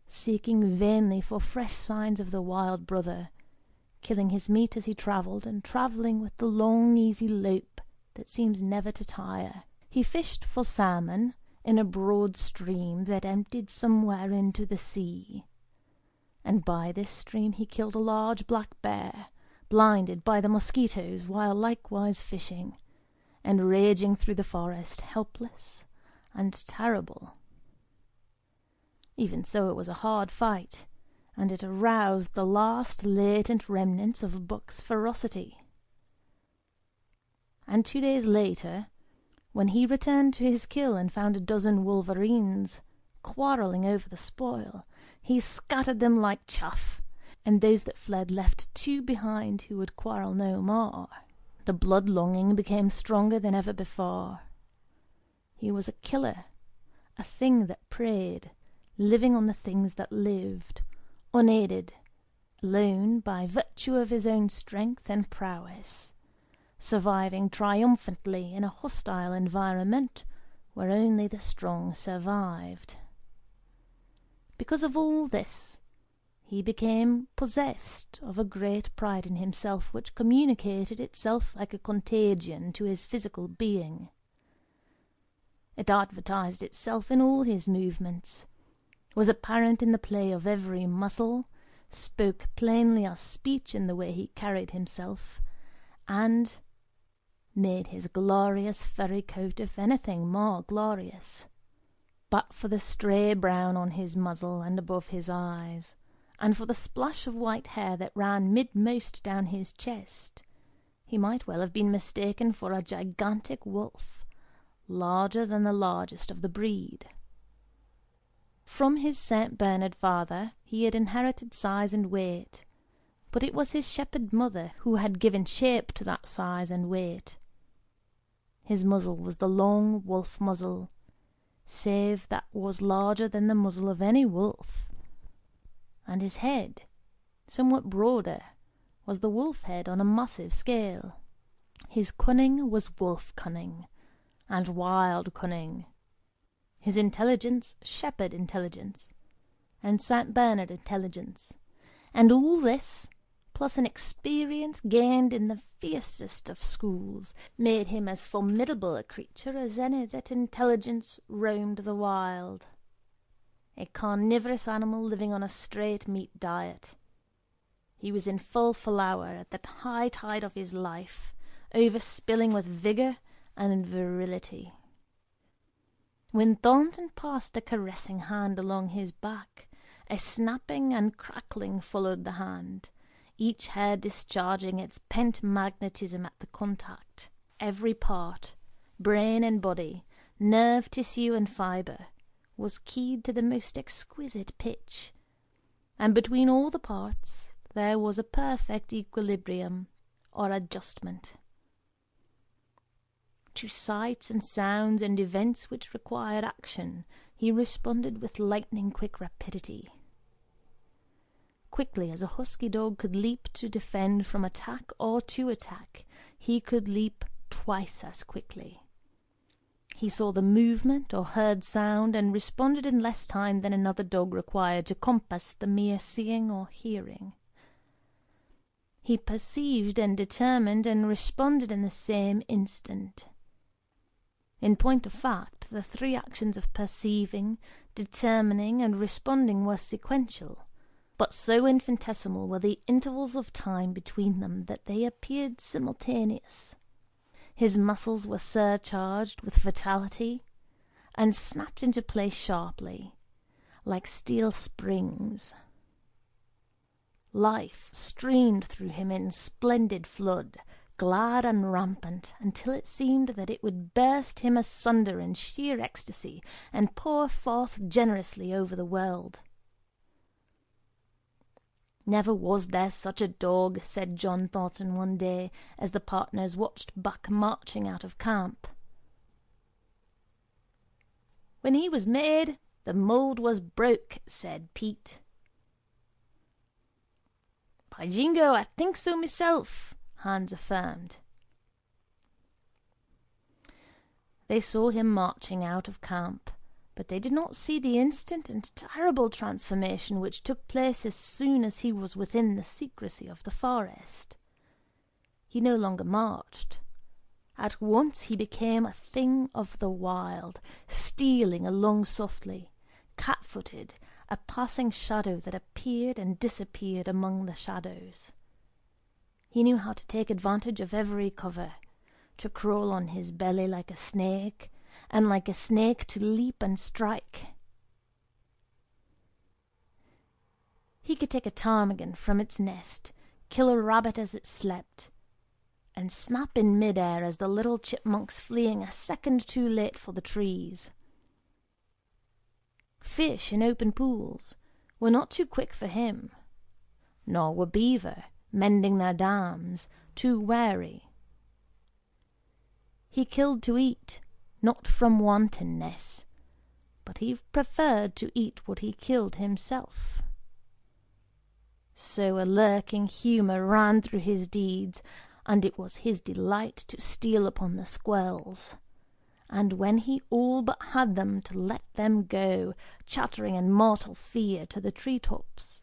seeking vainly for fresh signs of the wild brother, killing his meat as he travelled, and travelling with the long easy lope that seems never to tire. He fished for salmon in a broad stream that emptied somewhere into the sea, and by this stream he killed a large black bear, blinded by the mosquitoes while likewise fishing, and raging through the forest, helpless and terrible. Even so, it was a hard fight, and it aroused the last latent remnants of Buck's ferocity. And 2 days later, when he returned to his kill and found a dozen wolverines quarrelling over the spoil, he scattered them like chaff, and those that fled left 2 behind who would quarrel no more. The blood-longing became stronger than ever before. He was a killer, a thing that preyed, living on the things that lived, unaided, alone by virtue of his own strength and prowess, surviving triumphantly in a hostile environment where only the strong survived. Because of all this, he became possessed of a great pride in himself which communicated itself like a contagion to his physical being. It advertised itself in all his movements, was apparent in the play of every muscle, spoke plainly as speech in the way he carried himself, and made his glorious furry coat, if anything, more glorious. But for the stray brown on his muzzle and above his eyes, and for the splash of white hair that ran midmost down his chest, he might well have been mistaken for a gigantic wolf, larger than the largest of the breed. From his St. Bernard father he had inherited size and weight, but it was his shepherd mother who had given shape to that size and weight. His muzzle was the long wolf muzzle, save that was larger than the muzzle of any wolf, and his head, somewhat broader, was the wolf head on a massive scale. His cunning was wolf cunning, and wild cunning. His intelligence, shepherd intelligence, and St. Bernard intelligence, and all this, plus an experience gained in the fiercest of schools, made him as formidable a creature as any that intelligence roamed the wild. A carnivorous animal living on a straight meat diet. He was in full flower at the high tide of his life, overspilling with vigour and virility. When Thornton passed a caressing hand along his back, a snapping and crackling followed the hand, each hair discharging its pent magnetism at the contact. Every part, brain and body, nerve, tissue, and fibre, was keyed to the most exquisite pitch, and between all the parts there was a perfect equilibrium or adjustment. To sights and sounds and events which required action, he responded with lightning-quick rapidity. Quickly as a husky dog could leap to defend from attack or to attack, he could leap twice as quickly. He saw the movement or heard sound and responded in less time than another dog required to compass the mere seeing or hearing. He perceived and determined and responded in the same instant. In point of fact, the three actions of perceiving, determining, and responding were sequential, but so infinitesimal were the intervals of time between them that they appeared simultaneous. His muscles were surcharged with vitality, and snapped into place sharply, like steel springs. Life streamed through him in splendid flood, glad and rampant, until it seemed that it would burst him asunder in sheer ecstasy, and pour forth generously over the world. "Never was there such a dog," said John Thornton one day, as the partners watched Buck marching out of camp. "When he was made, the mould was broke," said Pete. "By jingo, I think so myself," Hans affirmed. They saw him marching out of camp, but they did not see the instant and terrible transformation which took place as soon as he was within the secrecy of the forest. He no longer marched. At once he became a thing of the wild, stealing along softly, cat-footed, a passing shadow that appeared and disappeared among the shadows. He knew how to take advantage of every cover, to crawl on his belly like a snake, and like a snake to leap and strike. He could take a ptarmigan from its nest, kill a rabbit as it slept, and snap in mid-air as the little chipmunks fleeing a second too late for the trees. Fish in open pools were not too quick for him, nor were beaver, mending their dams, too wary. He killed to eat, not from wantonness, but he preferred to eat what he killed himself. So a lurking humour ran through his deeds, and it was his delight to steal upon the squirrels, and when he all but had them, to let them go, chattering in mortal fear, to the tree-tops.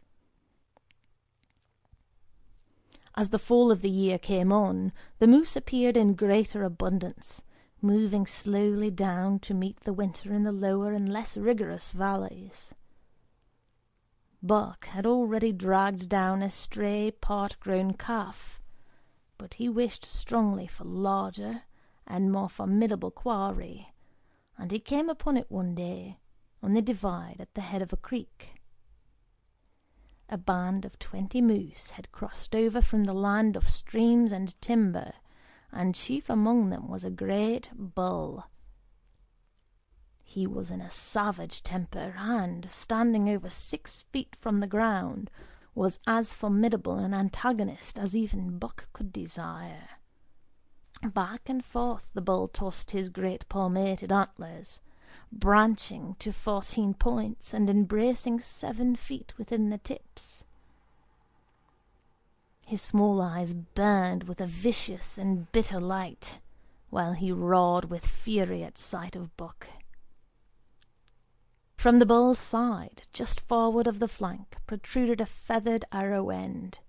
As the fall of the year came on, the moose appeared in greater abundance, moving slowly down to meet the winter in the lower and less rigorous valleys. Buck had already dragged down a stray part-grown calf, but he wished strongly for larger and more formidable quarry, and he came upon it one day on the divide at the head of a creek. A band of 20 moose had crossed over from the land of streams and timber, and chief among them was a great bull. He was in a savage temper, and, standing over 6 feet from the ground, was as formidable an antagonist as even Buck could desire. Back and forth the bull tossed his great palmated antlers, branching to 14 points and embracing 7 feet within the tips. His small eyes burned with a vicious and bitter light, while he roared with fury at sight of Buck. From the bull's side, just forward of the flank, protruded a feathered arrow end,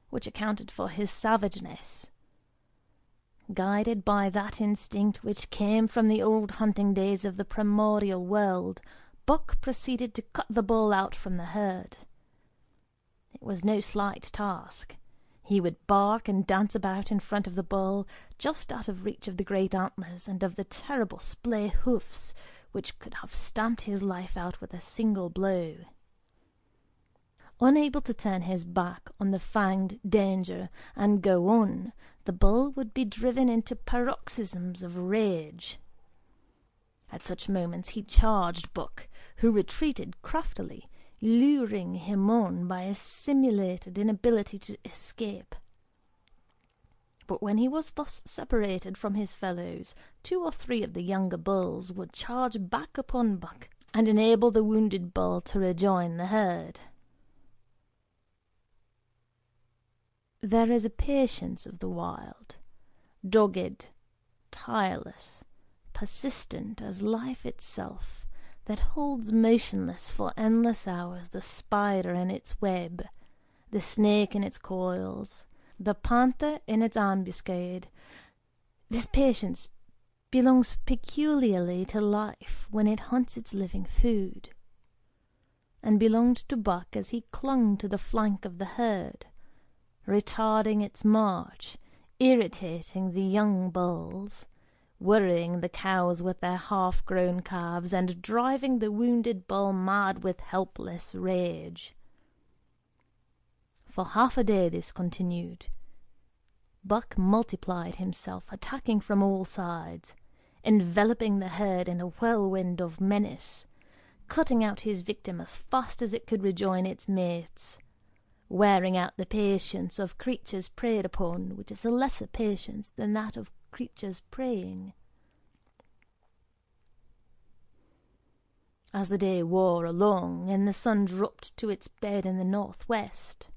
which accounted for his savageness. Guided by that instinct which came from the old hunting days of the primordial world, Buck proceeded to cut the bull out from the herd. It was no slight task. He would bark and dance about in front of the bull, just out of reach of the great antlers and of the terrible splay hoofs, which could have stamped his life out with a single blow. Unable to turn his back on the fanged danger and go on, the bull would be driven into paroxysms of rage. At such moments he charged Buck, who retreated craftily, luring him on by a simulated inability to escape. But when he was thus separated from his fellows, 2 or 3 of the younger bulls would charge back upon Buck and enable the wounded bull to rejoin the herd. There is a patience of the wild, dogged, tireless, persistent as life itself, that holds motionless for endless hours the spider in its web, the snake in its coils, the panther in its ambuscade. This patience belongs peculiarly to life when it hunts its living food, and belonged to Buck as he clung to the flank of the herd, retarding its march, irritating the young bulls, worrying the cows with their half-grown calves, and driving the wounded bull mad with helpless rage. For half a day this continued. Buck multiplied himself, attacking from all sides, enveloping the herd in a whirlwind of menace, cutting out his victim as fast as it could rejoin its mates, wearing out the patience of creatures preyed upon, which is a lesser patience than that of creatures preying. As the day wore along, and the sun dropped to its bed in the northwest,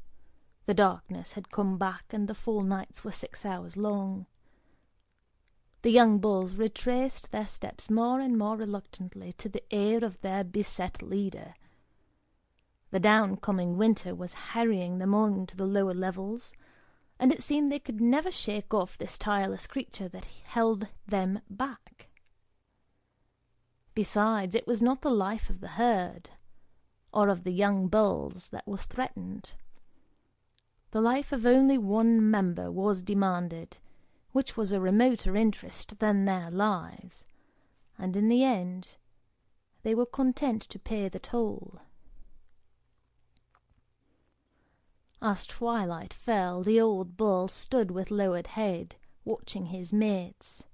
the darkness had come back, and the full nights were 6 hours long. The young bulls retraced their steps more and more reluctantly to the aid of their beset leader. The down-coming winter was harrying them on to the lower levels, and it seemed they could never shake off this tireless creature that held them back. Besides, it was not the life of the herd, or of the young bulls, that was threatened. The life of only one member was demanded, which was a remoter interest than their lives, and in the end they were content to pay the toll. As twilight fell, the old bull stood with lowered head, watching his mates,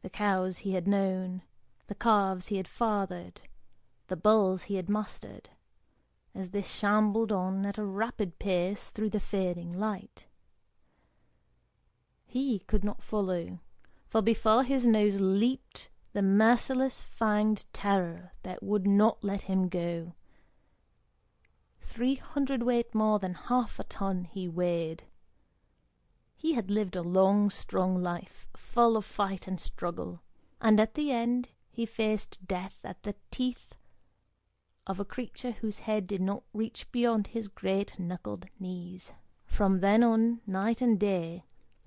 the cows he had known, the calves he had fathered, the bulls he had mastered, as they shambled on at a rapid pace through the fading light. He could not follow, for before his nose leaped the merciless fanged terror that would not let him go. 300 weight more than half a ton he weighed. He had lived a long, strong life, full of fight and struggle, and at the end he faced death at the teeth of a creature whose head did not reach beyond his great knuckled knees. From then on, night and day,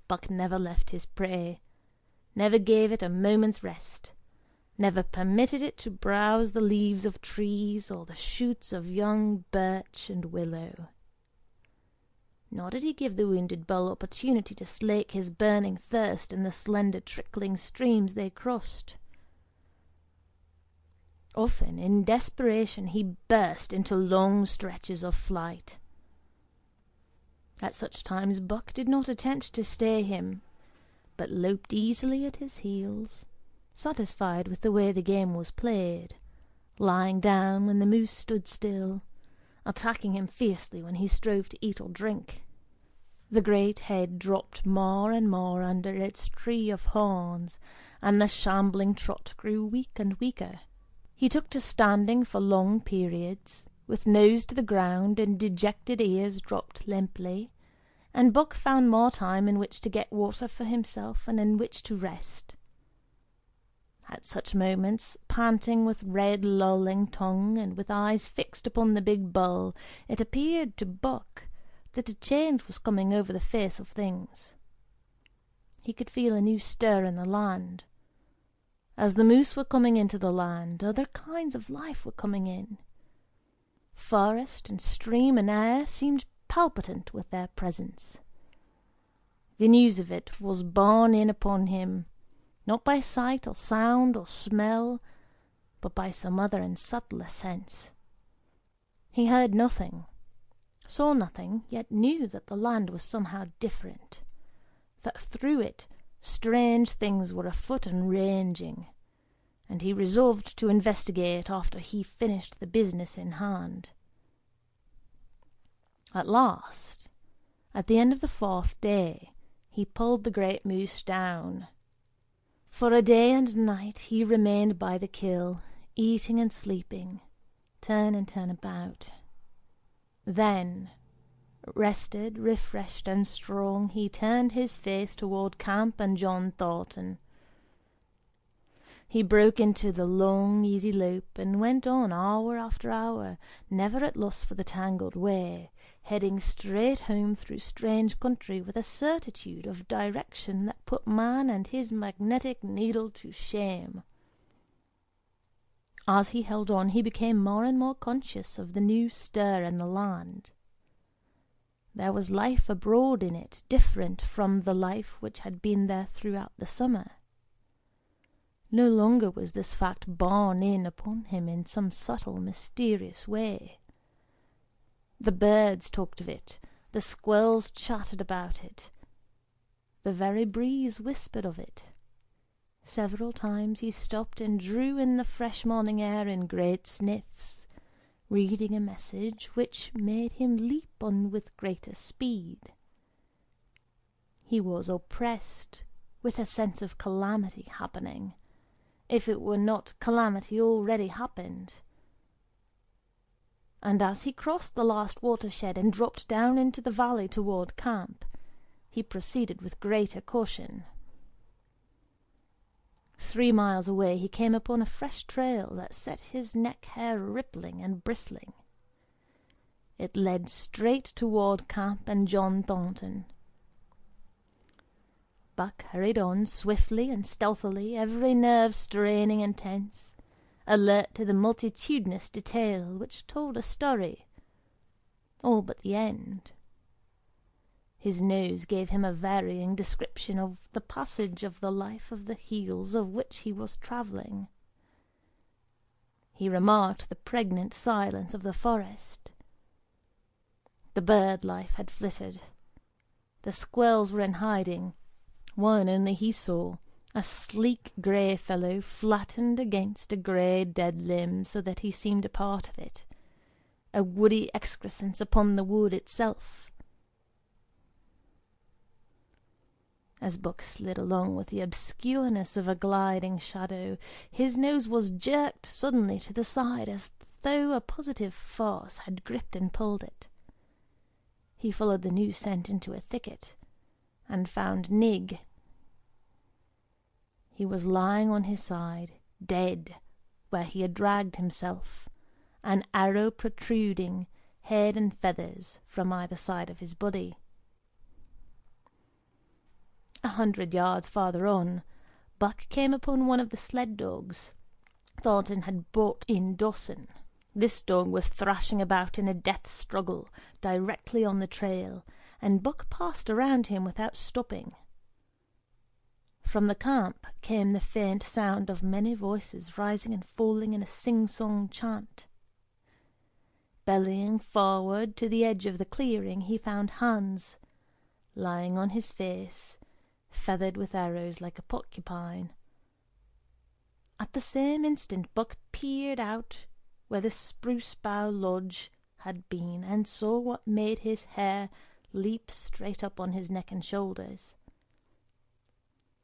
Buck never left his prey, never gave it a moment's rest, never permitted it to browse the leaves of trees or the shoots of young birch and willow. Nor did he give the wounded bull opportunity to slake his burning thirst in the slender trickling streams they crossed. Often, in desperation, he burst into long stretches of flight. At such times Buck did not attempt to stay him, but loped easily at his heels, satisfied with the way the game was played, lying down when the moose stood still, attacking him fiercely when he strove to eat or drink. The great head dropped more and more under its tree of horns, and the shambling trot grew weak and weaker, He took to standing for long periods, with nose to the ground and dejected ears dropped limply, and Buck found more time in which to get water for himself and in which to rest. At such moments, panting with red lolling tongue and with eyes fixed upon the big bull, it appeared to Buck that a change was coming over the face of things. He could feel a new stir in the land. As the moose were coming into the land, other kinds of life were coming in. Forest and stream and air seemed palpitant with their presence. The news of it was borne in upon him, not by sight or sound or smell, but by some other and subtler sense. He heard nothing, saw nothing, yet knew that the land was somehow different, that through it strange things were afoot and ranging, and he resolved to investigate after he finished the business in hand. At last, at the end of the 4th day, he pulled the great moose down. For a day and night he remained by the kill, eating and sleeping, turn and turn about. Then, rested, refreshed, and strong, he turned his face toward camp and John Thornton. He broke into the long, easy lope, and went on hour after hour, never at loss for the tangled way, heading straight home through strange country with a certitude of direction that put man and his magnetic needle to shame. As he held on, he became more and more conscious of the new stir in the land. There was life abroad in it, different from the life which had been there throughout the summer. No longer was this fact borne in upon him in some subtle, mysterious way. The birds talked of it, the squirrels chattered about it, the very breeze whispered of it. Several times he stopped and drew in the fresh morning air in great sniffs, reading a message which made him leap on with greater speed. He was oppressed with a sense of calamity happening, if it were not calamity already happened. And as he crossed the last watershed and dropped down into the valley toward camp, he proceeded with greater caution. 3 miles away he came upon a fresh trail that set his neck hair rippling and bristling. It led straight toward camp and John Thornton. Buck hurried on swiftly and stealthily, every nerve straining and tense, alert to the multitudinous detail which told a story, all but the end. His nose gave him a varying description of the passage of the life of the hills of which he was travelling. He remarked the pregnant silence of the forest. The bird life had flitted. The squirrels were in hiding. One only he saw, a sleek grey fellow flattened against a grey dead limb so that he seemed a part of it, a woody excrescence upon the wood itself. As Buck slid along with the obscureness of a gliding shadow, his nose was jerked suddenly to the side as though a positive force had gripped and pulled it. He followed the new scent into a thicket, and found Nig. He was lying on his side, dead, where he had dragged himself, an arrow protruding, head and feathers, from either side of his body. 100 yards farther on, Buck came upon one of the sled dogs Thornton had brought in Dawson. This dog was thrashing about in a death struggle directly on the trail, and Buck passed around him without stopping. From the camp came the faint sound of many voices rising and falling in a sing-song chant. Bellying forward to the edge of the clearing, he found Hans, lying on his face, feathered with arrows like a porcupine. At the same instant Buck peered out where the spruce bough lodge had been, and saw what made his hair leap straight up on his neck and shoulders.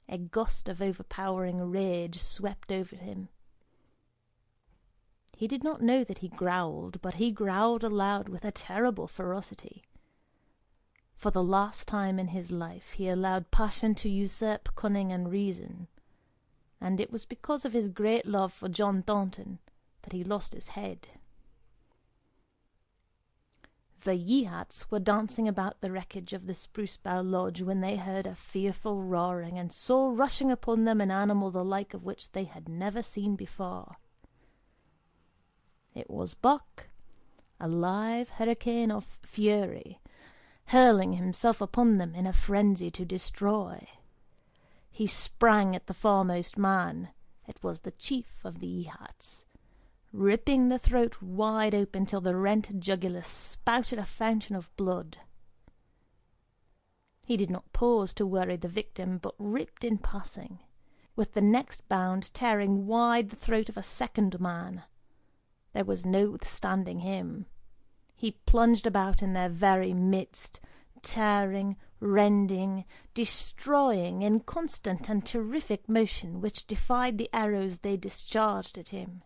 A gust of overpowering rage swept over him. He did not know that he growled, but he growled aloud with a terrible ferocity. For the last time in his life he allowed passion to usurp cunning and reason, and it was because of his great love for John Thornton that he lost his head. The Yeehats were dancing about the wreckage of the Spruce Bough Lodge when they heard a fearful roaring, and saw rushing upon them an animal the like of which they had never seen before. It was Buck, a live hurricane of fury, hurling himself upon them in a frenzy to destroy. He sprang at the foremost man, it was the chief of the Yeehats, ripping the throat wide open till the rent jugular spouted a fountain of blood. He did not pause to worry the victim, but ripped in passing, with the next bound tearing wide the throat of a second man. There was no withstanding him. He plunged about in their very midst, tearing, rending, destroying in constant and terrific motion which defied the arrows they discharged at him.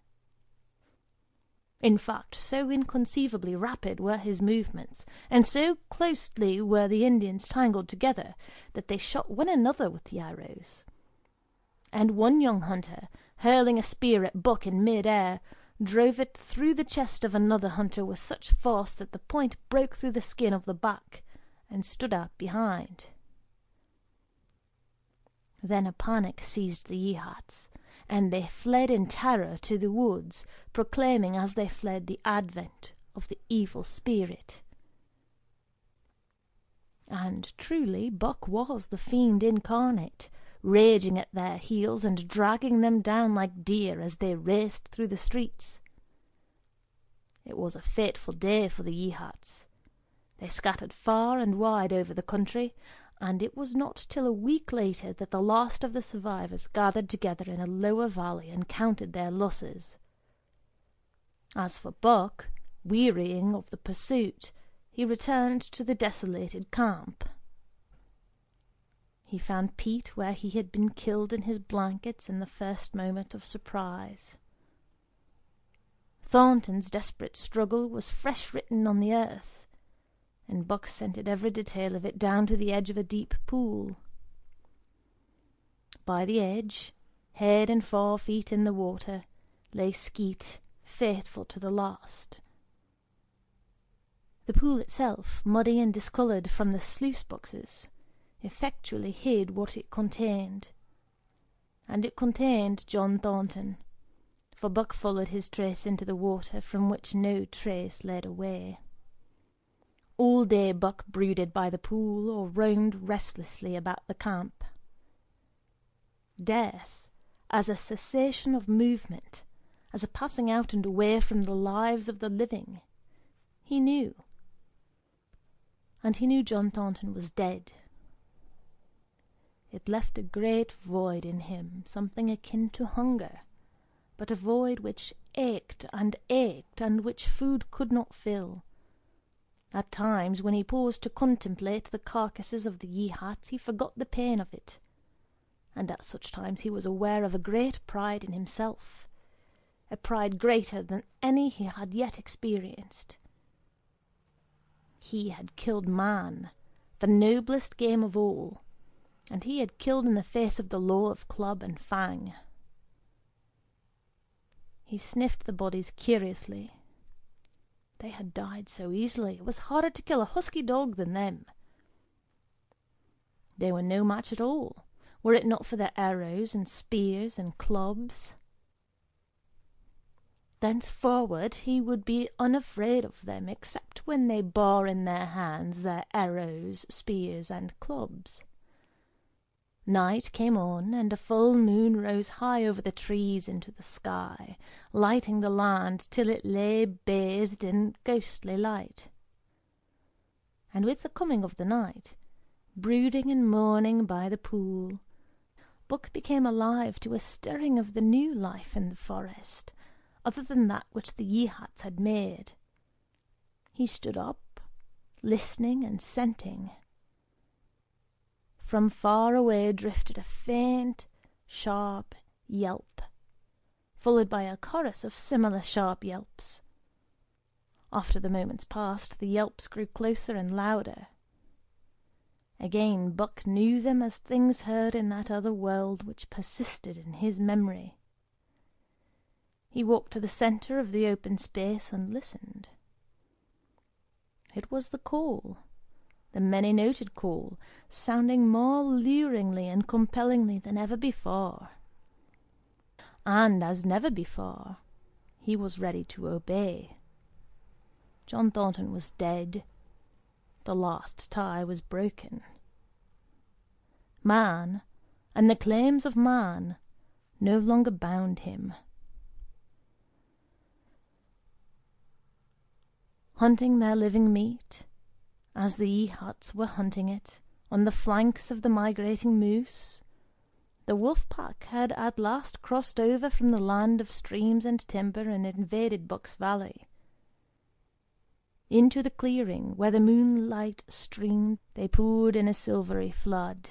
In fact, so inconceivably rapid were his movements, and so closely were the Indians tangled together, that they shot one another with the arrows. And one young hunter, hurling a spear at Buck in mid-air, drove it through the chest of another hunter with such force that the point broke through the skin of the back and stood out behind. Then a panic seized the Yeehats, and they fled in terror to the woods, proclaiming as they fled the advent of the evil spirit. And truly Buck was the fiend incarnate, raging at their heels and dragging them down like deer as they raced through the streets. It was a fateful day for the Yeehats. They scattered far and wide over the country, and it was not till a week later that the last of the survivors gathered together in a lower valley and counted their losses. As for Buck, wearying of the pursuit, he returned to the desolated camp. He found Pete where he had been killed in his blankets in the first moment of surprise. Thornton's desperate struggle was fresh written on the earth, and Buck scented every detail of it down to the edge of a deep pool. By the edge, head and 4 feet in the water, lay Skeet, faithful to the last. The pool itself, muddy and discoloured from the sluice boxes, effectually hid what it contained. And it contained John Thornton, for Buck followed his trace into the water from which no trace led away. All day Buck brooded by the pool or roamed restlessly about the camp. Death, as a cessation of movement, as a passing out and away from the lives of the living, he knew. And he knew John Thornton was dead. It left a great void in him, something akin to hunger, but a void which ached, and which food could not fill. At times, when he paused to contemplate the carcasses of the Yeehats, he forgot the pain of it, and at such times he was aware of a great pride in himself, a pride greater than any he had yet experienced. He had killed man, the noblest game of all, and he had killed in the face of the law of club and fang. He sniffed the bodies curiously. They had died so easily. It was harder to kill a husky dog than them. They were no match at all, were it not for their arrows and spears and clubs. Thenceforward he would be unafraid of them, except when they bore in their hands their arrows, spears, and clubs. Night came on, and a full moon rose high over the trees into the sky, lighting the land till it lay bathed in ghostly light. And with the coming of the night, brooding and mourning by the pool, Buck became alive to a stirring of the new life in the forest, other than that which the Yeehats had made. He stood up, listening and scenting. From far away drifted a faint, sharp yelp, followed by a chorus of similar sharp yelps. After the moments passed, the yelps grew closer and louder. Again Buck knew them as things heard in that other world which persisted in his memory. He walked to the centre of the open space and listened. It was the call, the many-noted call, sounding more luringly and compellingly than ever before. And as never before, he was ready to obey. John Thornton was dead. The last tie was broken. Man, and the claims of man, no longer bound him. Hunting their living meat, as the Yeehats were hunting it, on the flanks of the migrating moose, the wolf pack had at last crossed over from the land of streams and timber and invaded Buck's Valley. Into the clearing where the moonlight streamed they poured in a silvery flood.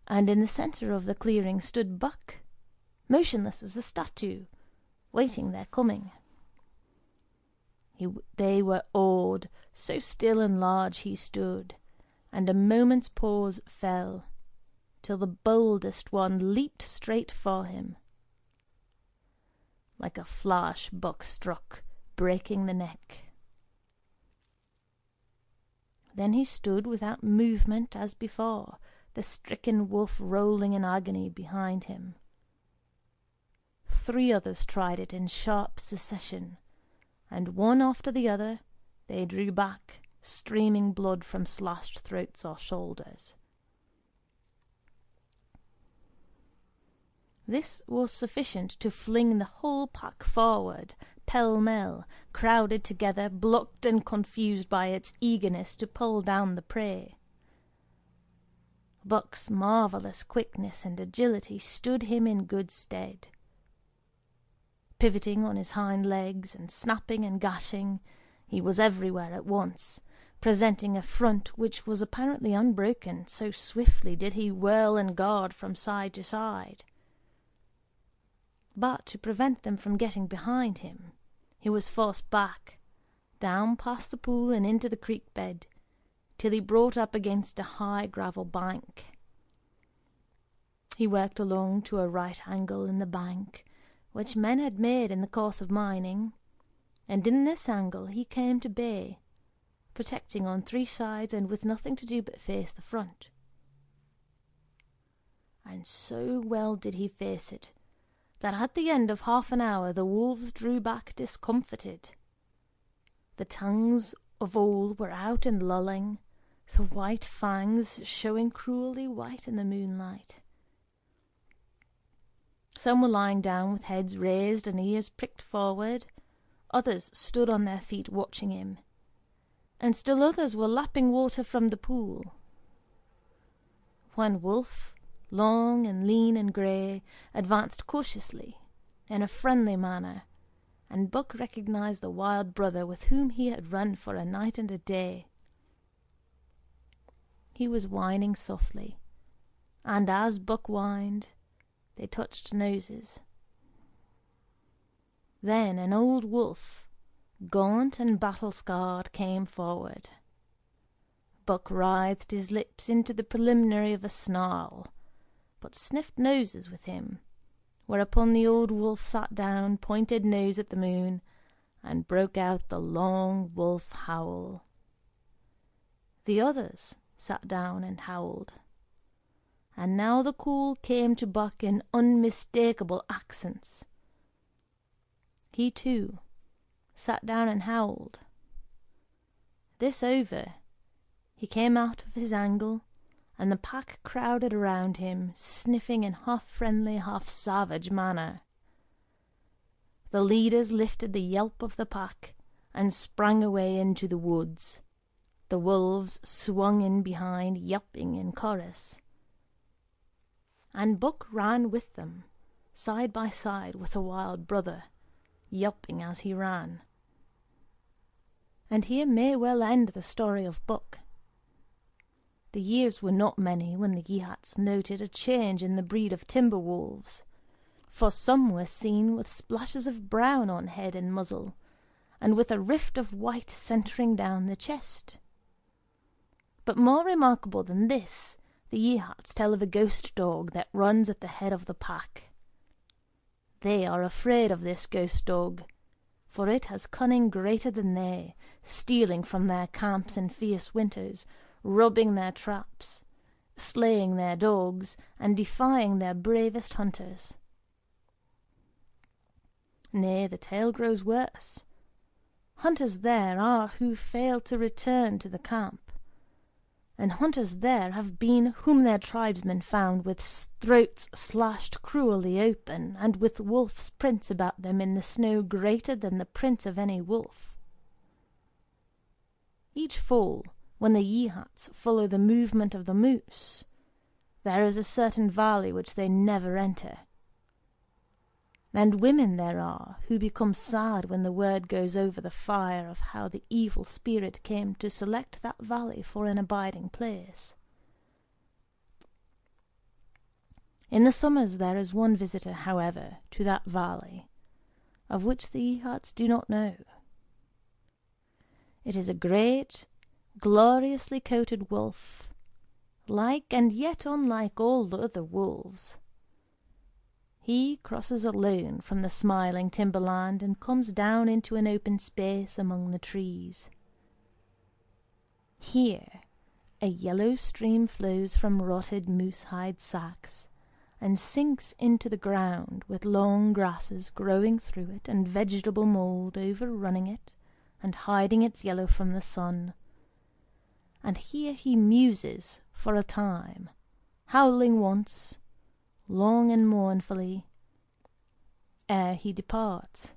And in the centre of the clearing stood Buck, motionless as a statue, waiting their coming. They were awed, so still and large he stood, and a moment's pause fell, till the boldest one leaped straight for him. Like a flash Buck struck, breaking the neck. Then he stood without movement as before, the stricken wolf rolling in agony behind him. 3 others tried it in sharp succession, and one after the other they drew back, streaming blood from slashed throats or shoulders. This was sufficient to fling the whole pack forward, pell-mell, crowded together, blocked and confused by its eagerness to pull down the prey. Buck's marvellous quickness and agility stood him in good stead. Pivoting on his hind legs and snapping and gashing, he was everywhere at once, presenting a front which was apparently unbroken, so swiftly did he whirl and guard from side to side. But to prevent them from getting behind him, he was forced back, down past the pool and into the creek bed, till he brought up against a high gravel bank. He worked along to a right angle in the bank, which men had made in the course of mining, and in this angle he came to bay, protecting on 3 sides and with nothing to do but face the front. And so well did he face it, that at the end of half an hour the wolves drew back discomfited. The tongues of all were out and lolling, the white fangs showing cruelly white in the moonlight. Some were lying down with heads raised and ears pricked forward, others stood on their feet watching him, and still others were lapping water from the pool. One wolf, long and lean and grey, advanced cautiously, in a friendly manner, and Buck recognized the wild brother with whom he had run for a night and a day. He was whining softly, and as Buck whined, they touched noses. Then an old wolf, gaunt and battle-scarred, came forward. Buck writhed his lips into the preliminary of a snarl, but sniffed noses with him, whereupon the old wolf sat down, pointed nose at the moon, and broke out the long wolf howl. The others sat down and howled. And now the call came to Buck in unmistakable accents. He, too, sat down and howled. This over, he came out of his angle, and the pack crowded around him, sniffing in half-friendly, half-savage manner. The leaders lifted the yelp of the pack and sprang away into the woods. The wolves swung in behind, yelping in chorus. And Buck ran with them, side by side with the wild brother, yelping as he ran. And here may well end the story of Buck. The years were not many when the Yeehats noted a change in the breed of timber wolves, for some were seen with splashes of brown on head and muzzle, and with a rift of white centering down the chest. But more remarkable than this, the Yeehats tell of a ghost dog that runs at the head of the pack. They are afraid of this ghost dog, for it has cunning greater than they, stealing from their camps in fierce winters, robbing their traps, slaying their dogs, and defying their bravest hunters. Nay, the tale grows worse. Hunters there are who fail to return to the camp, and hunters there have been whom their tribesmen found with throats slashed cruelly open, and with wolf's prints about them in the snow greater than the print of any wolf. Each fall, when the Yeehats follow the movement of the moose, there is a certain valley which they never enter. And women there are who become sad when the word goes over the fire of how the evil spirit came to select that valley for an abiding place. In the summers there is one visitor, however, to that valley, of which the Yeehats do not know. It is a great, gloriously coated wolf, like and yet unlike all the other wolves. He crosses alone from the smiling timberland and comes down into an open space among the trees. Here a yellow stream flows from rotted moose-hide sacks, and sinks into the ground with long grasses growing through it and vegetable mould overrunning it and hiding its yellow from the sun. And here he muses for a time, howling once, long and mournfully, ere he departs.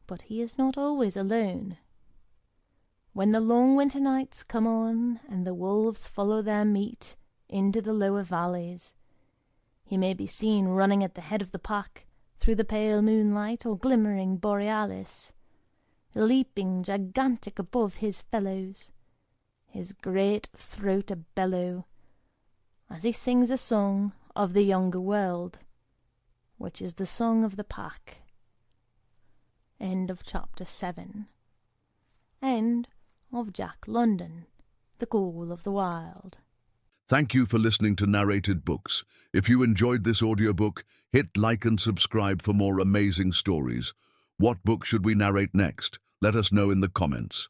But he is not always alone. When the long winter nights come on, and the wolves follow their meat into the lower valleys, he may be seen running at the head of the pack through the pale moonlight or glimmering borealis, leaping gigantic above his fellows, his great throat a bellow, as he sings a song of the younger world, which is the song of the pack. End of chapter 7. End of Jack London, The Call of the Wild. Thank you for listening to Narrated Books. If you enjoyed this audiobook, hit like and subscribe for more amazing stories. What book should we narrate next? Let us know in the comments.